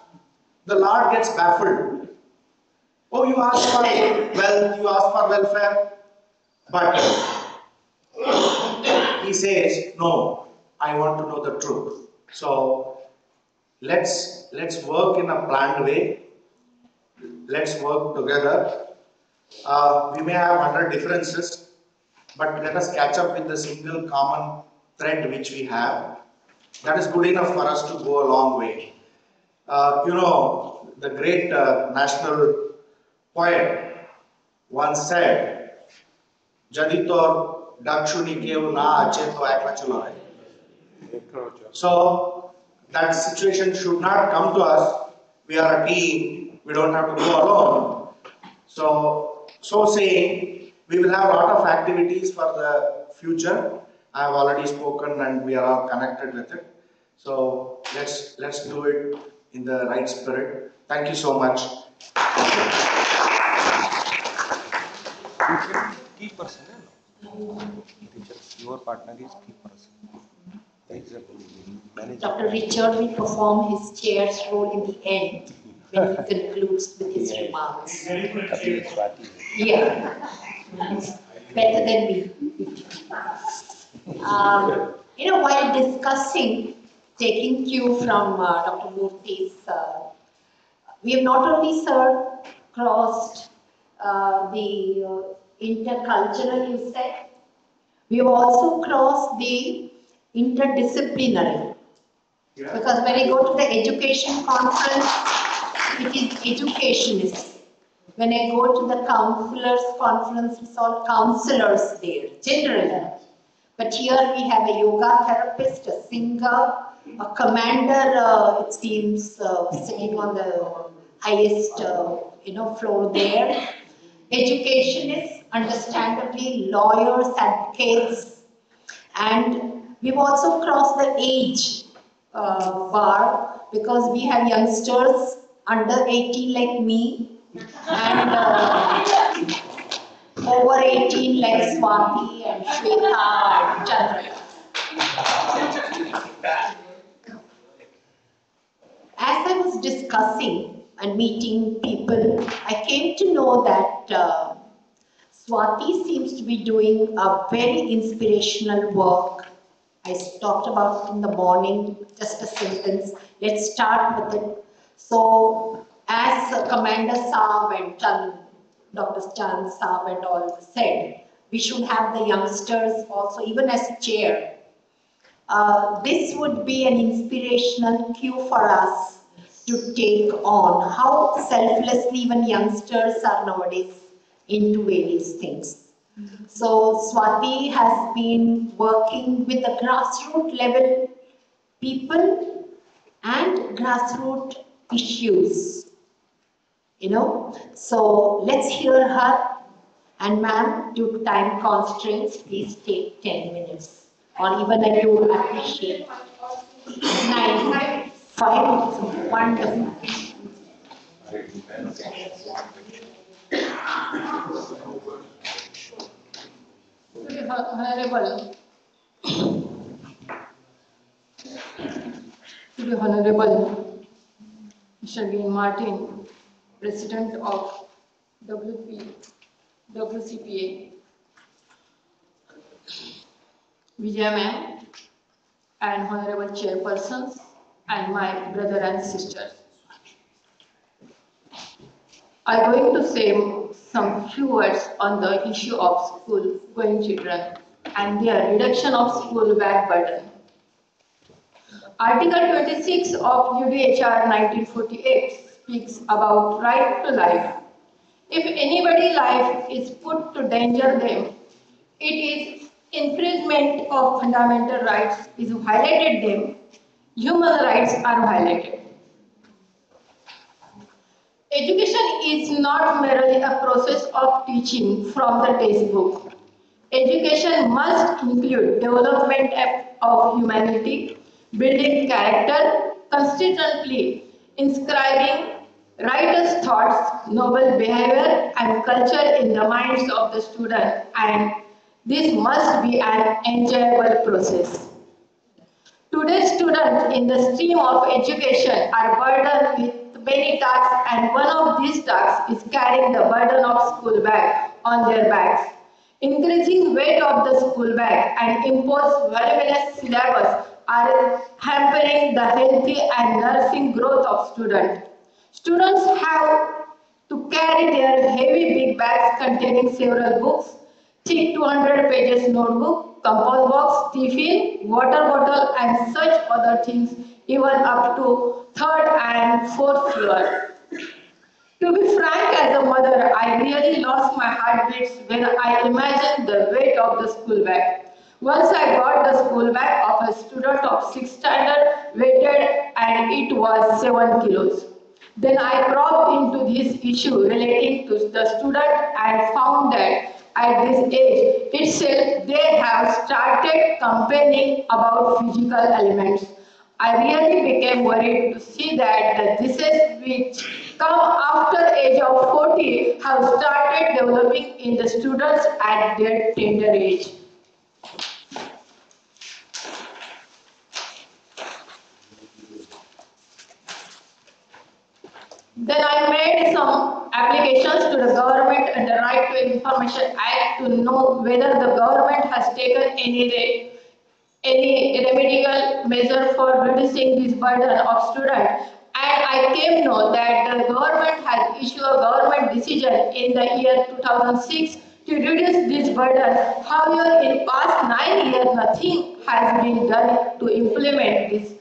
The Lord gets baffled. Oh, you ask for wealth, you ask for welfare, but he says, no, I want to know the truth. So let's work in a planned way. Let's work together. We may have 100 differences, but let us catch up with the single common thread which we have. That is good enough for us to go a long way. The great national poet once said, Jaditor Dakshuni Kev na ache to ekla chalo hai. So that situation should not come to us. We are a team. We don't have to go alone. So saying, we will have a lot of activities for the future. I have already spoken and we are all connected with it. So let's do it in the right spirit. Thank you so much. Key person, your partner is key person. Dr. Richard will perform his chair's role in the end when he concludes with his remarks. Yeah, better than me. While discussing, taking cue from Dr. Murthy's, we have not only crossed the intercultural, you said, we have also crossed the interdisciplinary. Yeah. Because when I go to the education conference, it is educationists. When I go to the counselors conference, it's all counselors there, generally. But here we have a yoga therapist, a singer, a commander, it seems, sitting on the highest, floor there. Educationists, understandably, lawyers, advocates, and we've also crossed the age bar because we have youngsters under 18 like me and over 18 like Swati and Shweta and Chandra. As I was discussing and meeting people, I came to know that Swati seems to be doing a very inspirational work. I talked about it in the morning, just a sentence. Let's start with it. So, as Commander Saab and Dr. Chan Saab and all said, we should have the youngsters also, even as chair. This would be an inspirational cue for us to take on how selflessly even youngsters are nowadays into various things. So Swati has been working with the grassroots level people and grassroots issues, So let's hear her. And ma'am, due to time constraints, please take 10 minutes. Or even I would appreciate 9, 5, wonderful. To the Honorable Mr. Martin, President of WCPA, Vijay ma'am, and Honorable Chairpersons, and my brother and sisters. I'm going to say some few words on the issue of school-going children and their reduction of school bag burden. Article 26 of UDHR 1948 speaks about right to life. If anybody's life is put to danger them, it is infringement of fundamental rights is violated them, human rights are violated. Education is not merely a process of teaching from the textbook. Education must include development of humanity, building character, consistently inscribing righteous thoughts, noble behavior, and culture in the minds of the student, and this must be an enjoyable process. Today's students in the stream of education are burdened with many tasks, and one of these tasks is carrying the burden of school bag on their backs. Increasing weight of the school bag and imposed voluminous syllabus are hampering the healthy and nursing growth of students. Students have to carry their heavy big bags containing several books, thick 200 pages notebook, compass box, tiffin, water bottle and such other things even up to third and fourth floor. To be frank, as a mother, I really lost my heartbeats when I imagined the weight of the school bag. Once I got the school bag of a student of 6th standard, weighted and it was 7 kilos. Then I probed into this issue relating to the student and found that at this age itself they have started complaining about physical elements. I really became worried to see that the diseases which come after age of 40 have started developing in the students at their tender age. Then I made some applications to the government and the Right to Information Act to know whether the government has taken any remedial measure for reducing this burden of students. And I came to know that the government has issued a government decision in the year 2006 to reduce this burden. However, in past 9 years, nothing has been done to implement this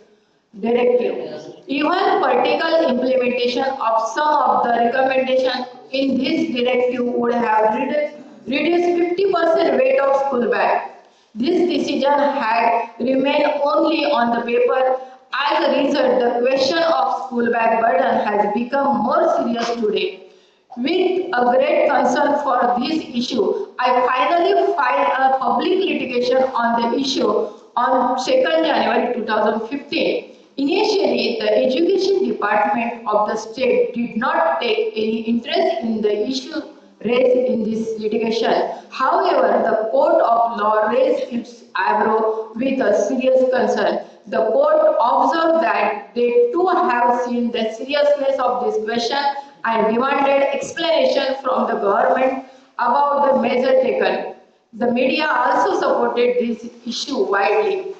directive. Even practical implementation of some of the recommendations in this directive would have reduced 50% weight of school bag. This decision had remained only on the paper. As a result, the question of school bag burden has become more serious today. With a great concern for this issue, I finally filed a public litigation on the issue on 2nd January 2015. Initially, the Education Department of the state did not take any interest in the issue raised in this litigation. However, the Court of Law raised its eyebrow with a serious concern. The court observed that they too have seen the seriousness of this question and demanded explanation from the government about the measure taken. The media also supported this issue widely.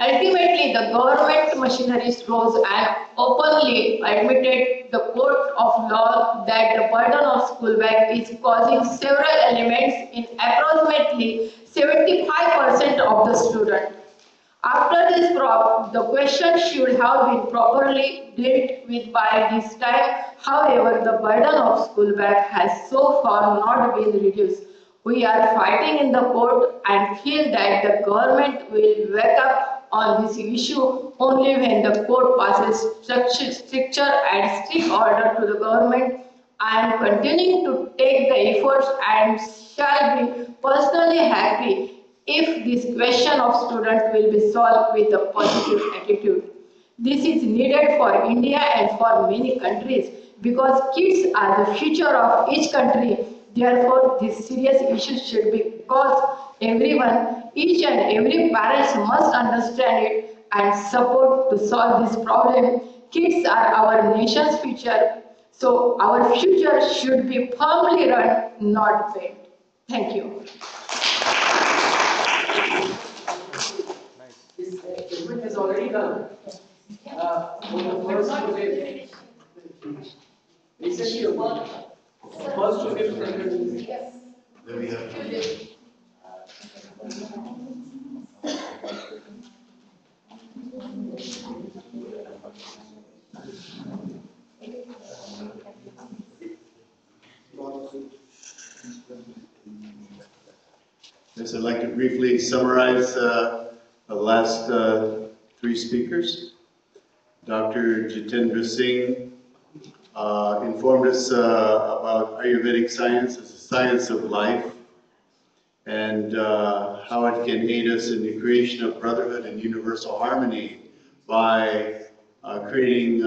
Ultimately, the government machineries rose and openly admitted the court of law that the burden of school bag is causing several elements in approximately 75% of the students. After this the question should have been properly dealt with by this time. However, the burden of school bag has so far not been reduced. We are fighting in the court and feel that the government will wake up on this issue only when the court passes stricter and strict order to the government. I am continuing to take the efforts and shall be personally happy if this question of students will be solved with a positive attitude. This is needed for India and for many countries because kids are the future of each country. Therefore, this serious issue should be caused everyone, each and every parent must understand it and support to solve this problem. Kids are our nation's future, so our future should be firmly run, not bent. Thank you. This segment has already done. On the first to fifth, recently over first to fifth segment. Yes. Then we have I'd like to briefly summarize the last three speakers. Dr. Jitendra Singh informed us about Ayurvedic science as a science of life and how it can aid us in the creation of brotherhood and universal harmony by creating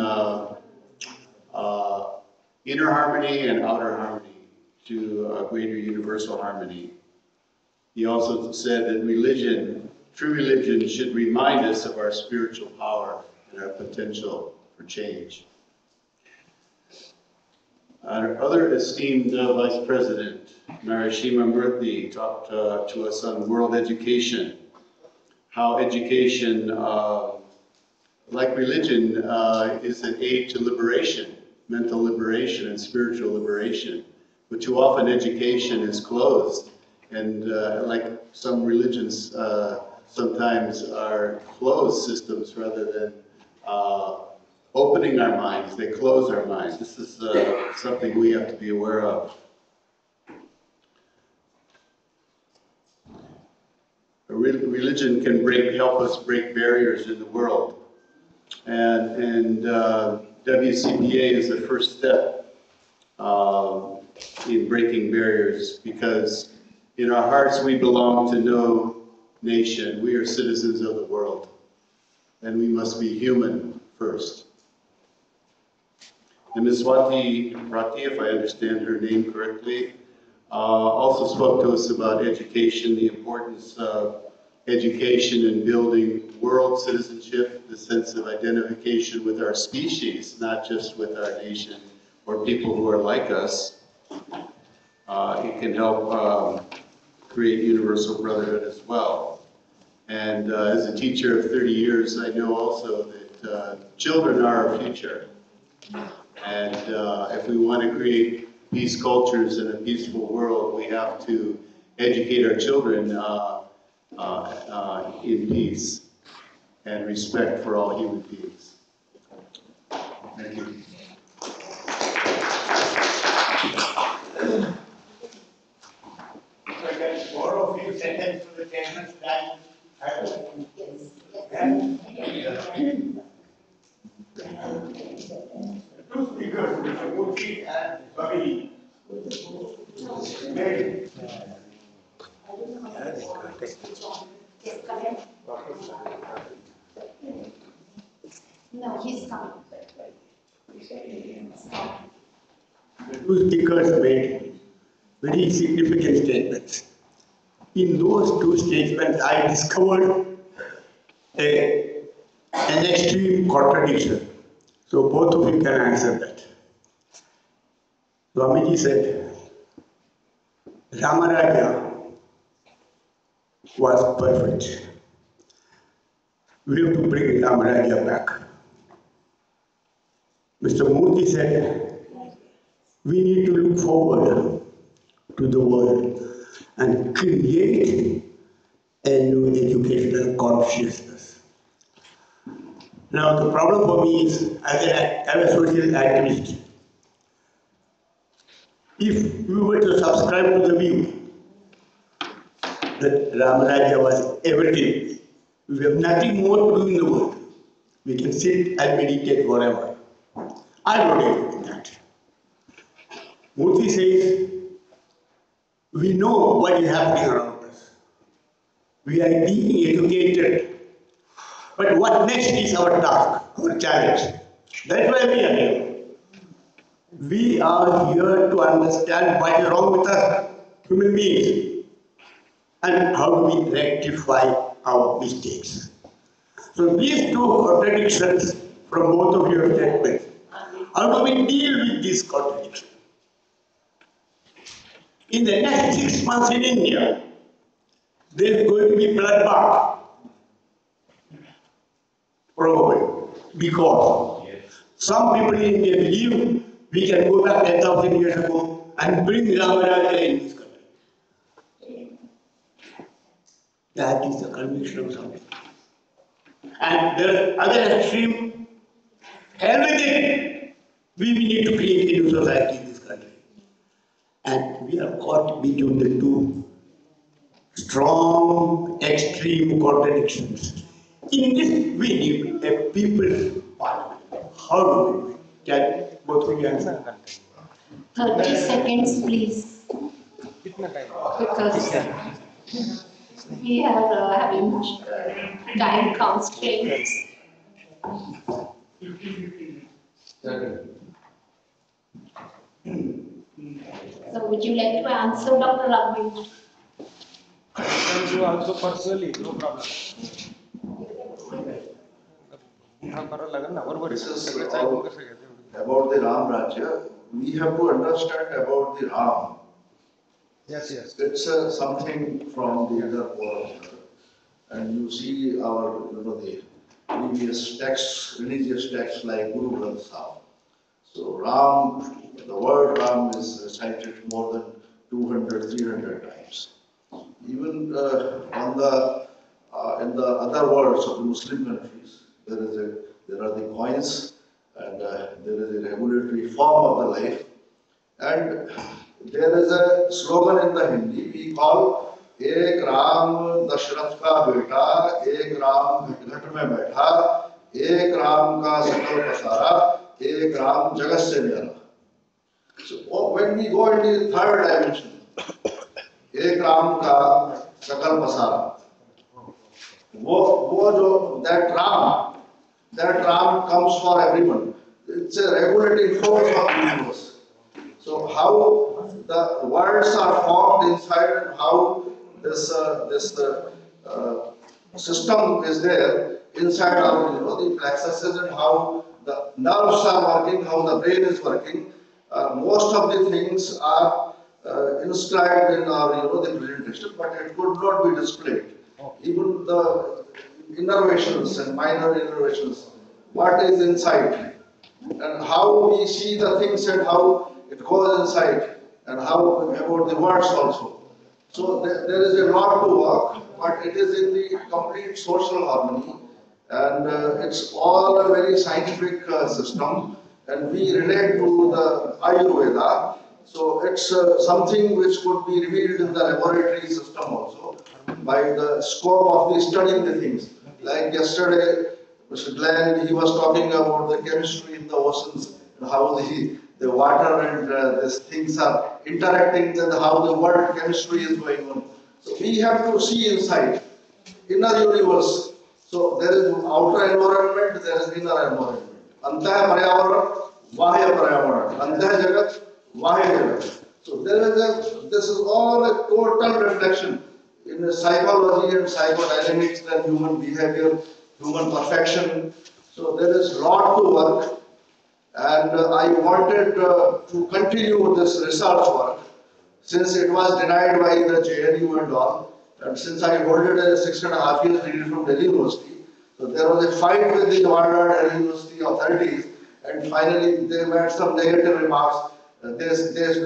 inner harmony and outer harmony to a greater universal harmony. He also said that religion, true religion, should remind us of our spiritual power and our potential for change. Our other esteemed Vice President, Narashima Murthy, talked to us on world education, how education, like religion, is an aid to liberation, mental liberation and spiritual liberation. But too often education is closed, and like some religions sometimes are closed systems rather than opening our minds. They close our minds. This is something we have to be aware of. Religion can help us break barriers in the world. And WCPA is the first step in breaking barriers, because in our hearts we belong to no nation. We are citizens of the world, and we must be human first. And Ms. Swati Rati, if I understand her name correctly, also spoke to us about education, the importance of education in building world citizenship, the sense of identification with our species, not just with our nation or people who are like us. It can help create universal brotherhood as well. And as a teacher of 30 years, I know also that children are our future. And if we want to create peace cultures and a peaceful world, we have to educate our children in peace and respect for all human beings. Thank you. So I can borrow a few sentences from the chairman's plan. Two speakers, Mr. Murthy and Swami. No, he's coming. The two speakers made very significant statements. In those two statements, I discovered an extreme contradiction. So both of you can answer that. Swamiji said, Ramaraja was perfect. We have to bring Ramaraja back. Mr. Murthy said, we need to look forward to the world and create a new educational consciousness. Now the problem for me is, as a social activist, if we were to subscribe to the view that Ramaraja was everything, we have nothing more to do in the world. We can sit and meditate forever. I don't agree with that. Murthy says, we know what is happening around us. We are being educated. But what next is our task, our challenge. That's why we are here. We are here to understand what is wrong with us, human beings, and how do we rectify our mistakes. So these two contradictions from both of your statements, how do we deal with this contradiction? In the next 6 months in India, there is going to be bloodbath, probably, because some people in India believe we can go back 10,000 years ago and bring Ramaraja in this country. That is the conviction of some people. And the other extreme, hell with it, we need to create a new society in this country. And we are caught between the two strong, extreme contradictions. In this, we need a people's parliament. How do we? Can both of you answer? 30 seconds, please. Because we are having time constraints. So would you like to answer, Dr. Raghavan? I can do also personally, no problem. This is about the Ram Rajya. We have to understand about the Ram. Yes, yes. It's something from the other world. And you see our, the previous texts, religious texts like Guru Granth Sahib. So Ram, the word Ram is cited more than 200, 300 times. Even on the in the other worlds of the Muslim countries, there are the coins and there is a regulatory form of the life. And there is a slogan in the Hindi we call एक राम दशरथ का बेटा एक राम घट घट में बैठा एक राम का सकल पसारा एक राम जगत से न्यारा. So when we go into the third dimension, एक राम का सकल पसारा, वो जो that Ram comes for everyone. It's a regulating force of the universe. So how the worlds are formed inside and how this system is there inside our the plexuses and how the nerves are working, how the brain is working. Most of the things are inscribed in our the presentation, but it could not be displayed. Even the innervations and minor innervations, what is inside and how we see the things and how it goes inside and how about the words also. So there is a lot to work, but it is in the complete social harmony and it's all a very scientific system and we relate to the Ayurveda. So it's something which could be revealed in the laboratory system also by the scope of the studying the things. Like yesterday, Mr. Glenn, he was talking about the chemistry in the oceans and how the water and these things are interacting and how the world chemistry is going on. So we have to see inside, inner universe. So there is outer environment, there is inner environment. Antah Paryavaran, Vahya Paryavaran. Antah Jagat, Vahya Jagat. So this is all a total reflection in psychology and psychodynamics and human behavior, human perfection. So there is a lot to work. And I wanted to continue this research work since it was denied by the JNU and all. And since I holded a 6.5 years degree from Delhi University, so there was a fight with the Delhi University authorities, and finally they made some negative remarks. They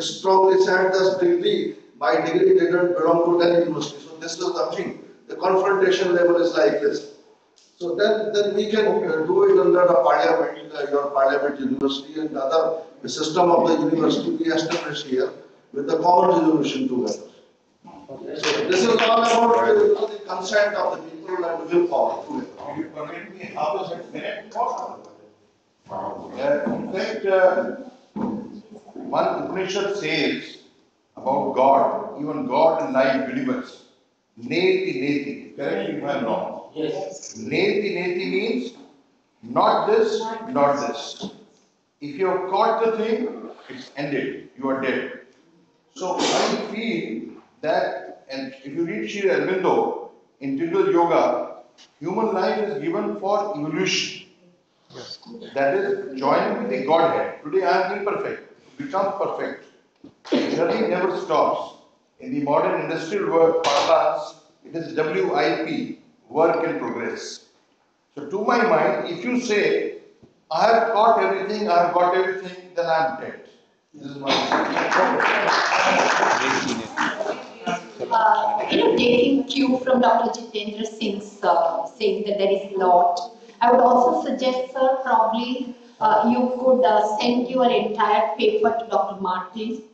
strongly said this degree, my degree didn't belong to Delhi University. So this is the thing. The confrontation level is like this. So then we can do it under the parliament, your parliament university and other the system of the university we established here with the common resolution together. So this is all about the consent of the people and willpower together. You permit me half a minute? In fact, one Upanishad says about God, even God in life universe. Neti neti. Correct me if I am wrong. Yes. Neti neti means not this, not this. If you have caught the thing, it's ended. You are dead. So I feel that, and if you read Sri Aurobindo, integral yoga, human life is given for evolution. That is joining with the Godhead. Today I am imperfect. To become perfect. The journey never stops. In the modern industrial work parlance, it is WIP, work in progress. So to my mind, if you say, I have caught everything, I have got everything, then I am dead. This is my Taking cue from Dr. Jitendra Singh's saying that there is a lot, I would also suggest, sir, probably you could send your entire paper to Dr. Martin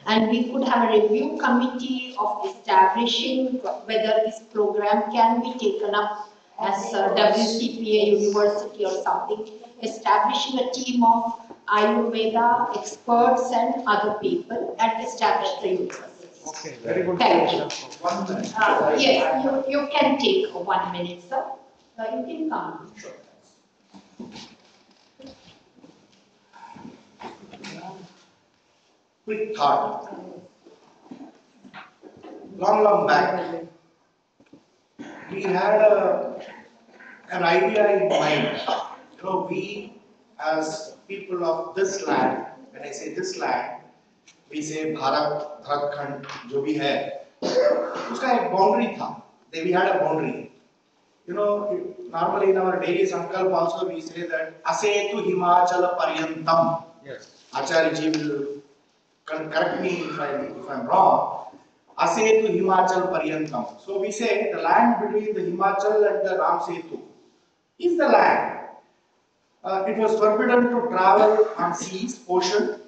And we could have a review committee of establishing whether this program can be taken up as a WCPA university or something, establishing a team of Ayurveda experts and other people and establish the university. Okay, very good. Thank you. 1 minute. Yes, you can take 1 minute, sir. You can come. Quick thought. Long back, we had an idea in mind. We as people of this land, when I say this land, we say Bharat, Bharatkhand, जो भी है, उसका एक boundary था. We had a boundary. Normally in our daily sankalp also we say that Asetu Himachal Paryantam. Yes. Acharya ji will correct me if I'm wrong. Asetu Himachal Paryantam. So we say the land between the Himachal and the Ram Setu is the land. It was forbidden to travel on seas, ocean.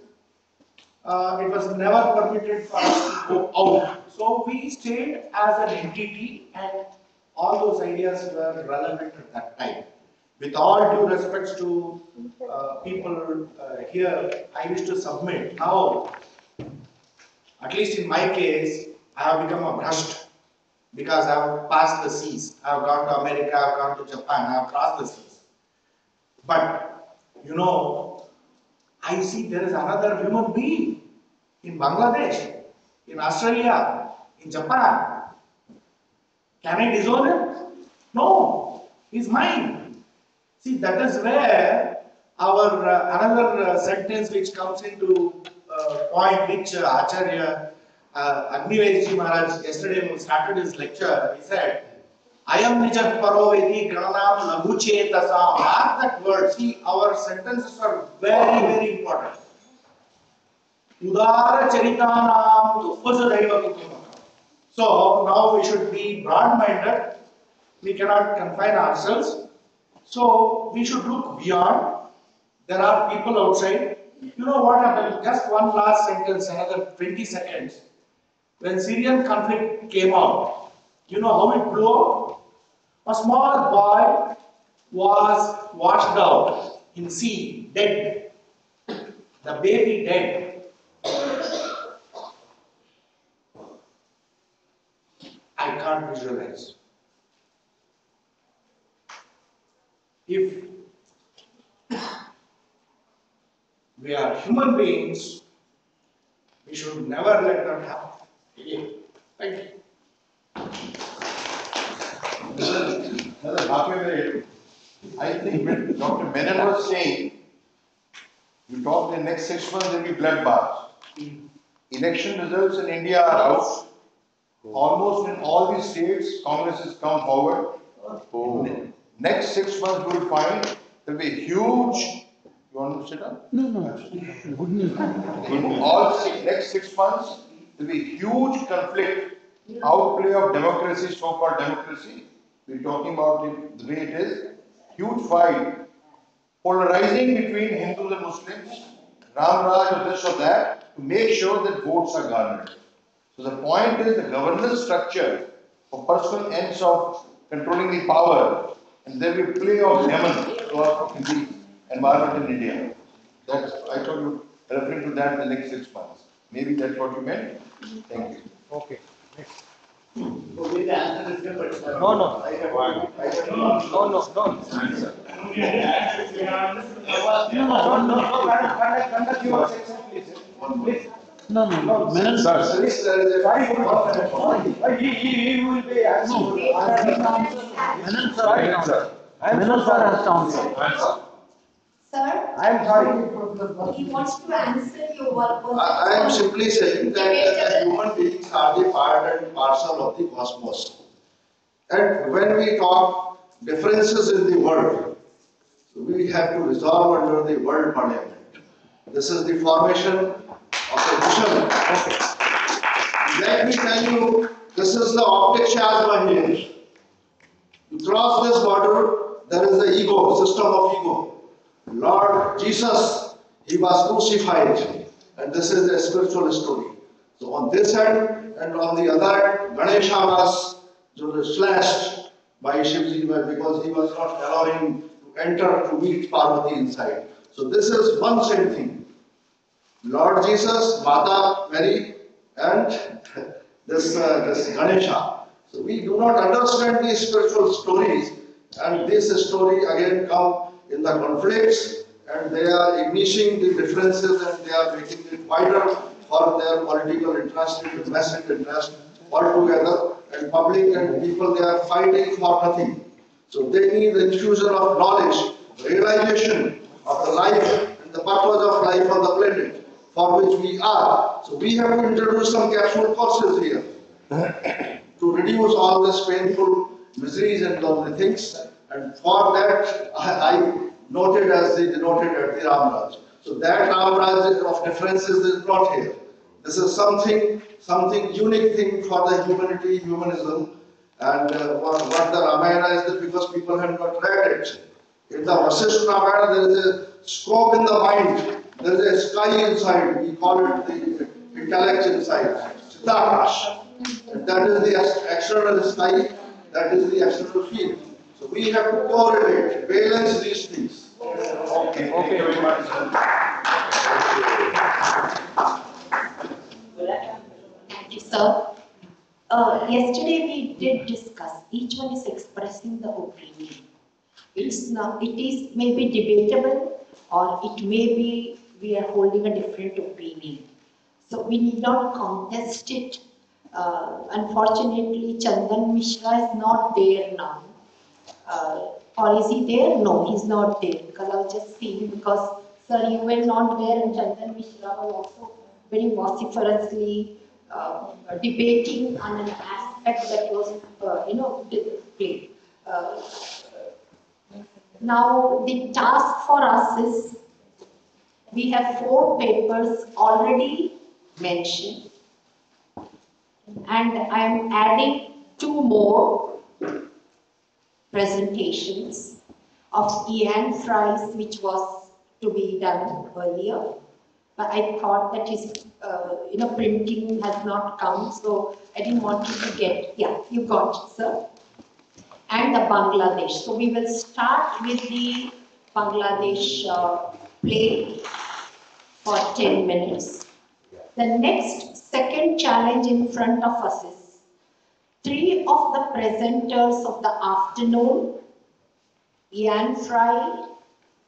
It was never permitted for us to go out. So we stayed as an entity, and all those ideas were relevant at that time. With all due respects to people here, I wish to submit. Now, at least in my case, I have become a brushed because I have passed the seas. I have gone to America, I have gone to Japan, I have crossed the seas. But, I see there is another human being in Bangladesh, in Australia, in Japan. Can I disown him? No, he's mine. See, that is where our another sentence which comes into point which Acharya Agnivedji Maharaj yesterday started his lecture. He said, I am Nijat Parovedi Granam Laguche Tasam. Mark that word. See, our sentences are very, very important. Udara Charitanam Tupasaraiva Kutumaka. So now we should be broad-minded. We cannot confine ourselves. So we should look beyond. There are people outside. You know what happened? Just one last sentence, another 20 seconds. When Syrian conflict came out, you know how it blew up? A small boy was washed out in sea, dead. The baby dead. I can't visualize. If we are human beings, we should never let that happen. Thank you. Another half a minute. I think when Dr. Menon was saying, you talk in the next 6 months there will be bloodbath. Election results in India are out. Almost in all these states, Congress has come forward. Next 6 months you will find there will be huge. You want to sit down? No. Good news. In all next 6 months, there will be huge conflict, outplay of democracy, so-called democracy. We're talking about the way it is. Huge fight, polarizing between Hindus and Muslims, Ram Raj or this or that, to make sure that votes are garnered. So the point is the governance structure for personal ends of controlling the power, and there will be play of demon in the environment in India. That's, I told you, referring to that in the next 6 months. Maybe that's what you meant. Thank you. Okay. Next. Okay, the answer is different. No. No. Conduct your section, please. Please. No. Menon sir. He will be asking. Menon sir. Menon sir has to answer. Sir? I am sorry. He wants to answer your one. I am simply saying that human beings are the part and parcel of the cosmos. And when we talk differences in the world, we have to resolve under the World Parliament. This is the formation of a vision. Let me tell you, this is the optic chasm here. To cross this border, there is the ego, system of ego. Lord Jesus, he was crucified, and this is a spiritual story. So on this end and on the other end, Ganesha was slashed by Shivji because he was not allowing to enter to meet Parvati inside. So this is one same thing. Lord Jesus, Mata Mary, and this Ganesha. So we do not understand these spiritual stories, and this story again come in the conflicts, and they are igniting the differences, and they are making it wider for their political interest, vested interest altogether, and public and people, they are fighting for nothing. So they need the infusion of knowledge, realization of the life and the purpose of life on the planet for which we are. So we have to introduce some capsule courses here to reduce all this painful miseries and lonely things. And for that, I noted as they denoted at the Ramraj. So that Ramraj of differences is not here. This is something unique thing for the humanity, humanism. And what the Ramayana is that because people have not read it. In the Vasishtha Ramayana, there is a scope in the mind. There is a sky inside. We call it the intellect inside. Chittakash. And that is the external sky. That is the external field. So we have to correlate, balance these things. Okay. Thank you very much. Thank you, sir. Yesterday we did discuss, each one is expressing the opinion. It is maybe debatable, or it may be we are holding a different opinion. So we need not contest it. Unfortunately, Chandan Mishra is not there now. Or is he there? No, he's not there, because I was just seeing, because sir, you were not there, and Chandan Mishra was also very vociferously debating on an aspect that was, played. Now, the task for us is, we have 4 papers already mentioned, and I am adding 2 more presentations of Ian Fry's, which was to be done earlier. But I thought that his, printing has not come, so I didn't want you to get, yeah, you got it, sir. And the Bangladesh. So we will start with the Bangladesh play for 10 minutes. The next second challenge in front of us is 3 of the presenters of the afternoon, Ian Fry,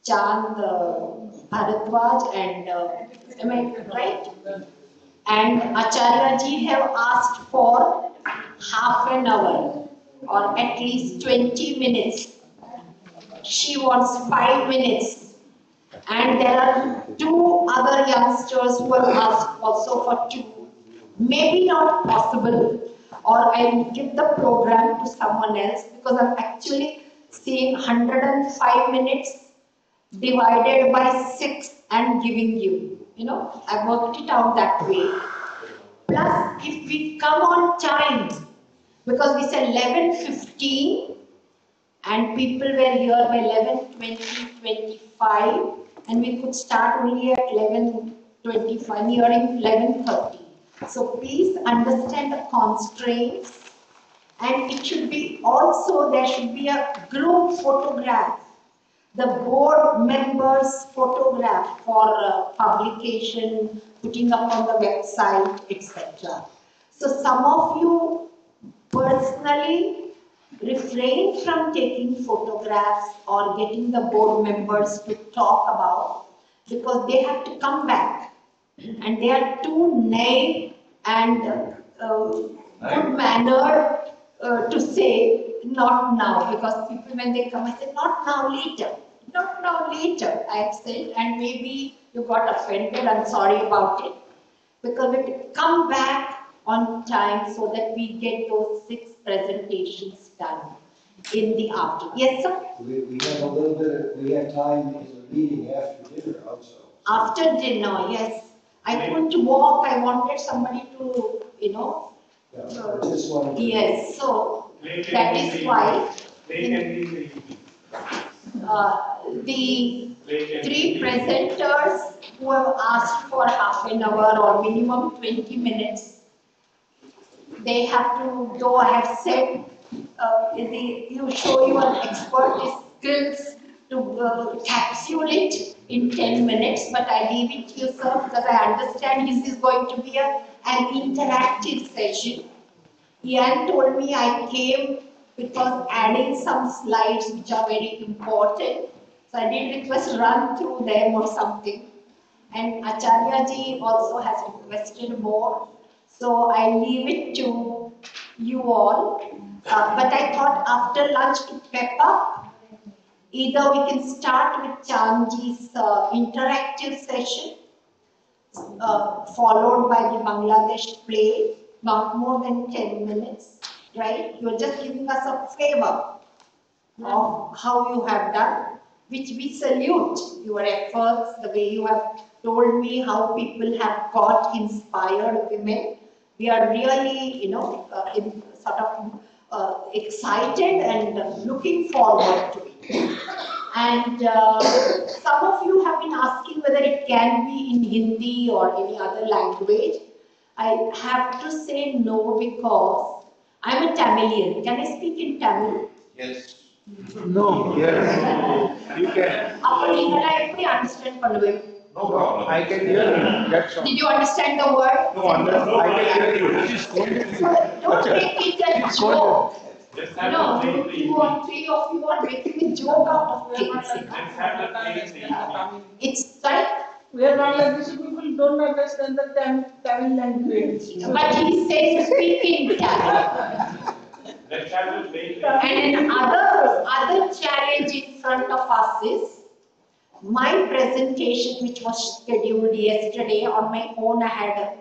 Chand Bharadwaj, and am I right? And Acharya ji have asked for half an hour or at least 20 minutes. She wants 5 minutes. And there are 2 other youngsters who have asked also for 2. Maybe not possible, or I will give the program to someone else, because I'm actually seeing 105 minutes divided by 6 and giving you. I worked it out that way. Plus, if we come on time, because we said 11:15 and people were here by 11:20, 25, and we could start only at 11:25, nearing 11:30. So please understand the constraints, and it should be also, there should be a group photograph, the board members' photograph for publication, putting up on the website, etc. So some of you personally refrain from taking photographs or getting the board members to talk about, because they have to come back and they are too naive and good-mannered to say not now, because people when they come, I say not now, later. Not now, later, I have said, and maybe you got offended, I'm sorry about it, because we have to come back on time so that we get those 6 presentations done in the afternoon. Yes, sir? We have a little bit, we have time in the meeting after dinner also. After dinner, yes. I couldn't walk, I wanted somebody to, Just wanted to, yes, so that is why the three presenters who have asked for half an hour or minimum 20 minutes, they have to, though I have said, you show your expertise skills to capsule it in 10 minutes, but I leave it to you, sir, because I understand this is going to be an interactive session. Ian told me I came because adding some slides which are very important. So I did request run through them or something. And Acharya ji also has requested more. So I leave it to you all. But I thought after lunch to pep up, either we can start with Chandji's interactive session, followed by the Bangladesh play, not more than 10 minutes, right? You're just giving us a flavor of how you have done, which we salute your efforts, the way you have told me how people have got inspired women. We are really, excited and looking forward to it. And some of you have been asking whether it can be in Hindi or any other language. I have to say no because I'm a Tamilian. Can I speak in Tamil? Yes. No. Yes. You can. I understand Panduvel. No problem. I can hear you. That's all. Did you understand the word? No, I can hear you. She's scolded you. Don't make it a joke. No, two or three of you are making a joke out of things. It's sorry? Where Bangladeshi people don't understand the Tamil language. But he says speak in Tamil. And another challenge in front of us is my presentation, which was scheduled yesterday on my own. I had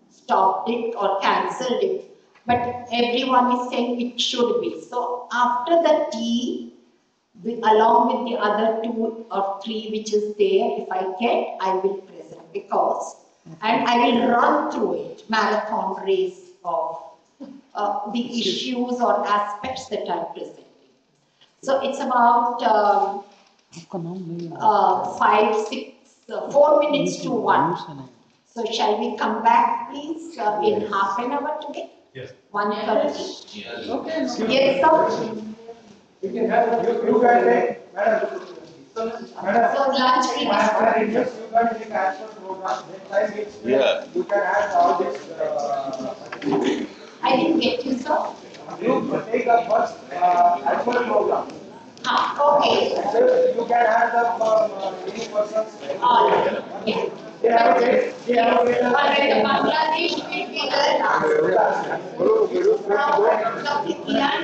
stopped it or cancelled it, but everyone is saying it should be. So after the tea, along with the other 2 or 3 which is there, if I get, I will present and I will run through it, marathon race of the issues or aspects that I'm presenting. So it's about 4 minutes to 1. So shall we come back, please, in half an hour today? Yes. 1:30? Yes. Okay. Yes, sir. You can have you guys take, madam. So lunch finish. I request you guys take actual program. Next time you can have all this. I didn't get you, sir. You take a first actual program. Okay. You can have the many persons. All right. Yeah. They have a date. All right, the Bangladesh will be the last. Now, the Iran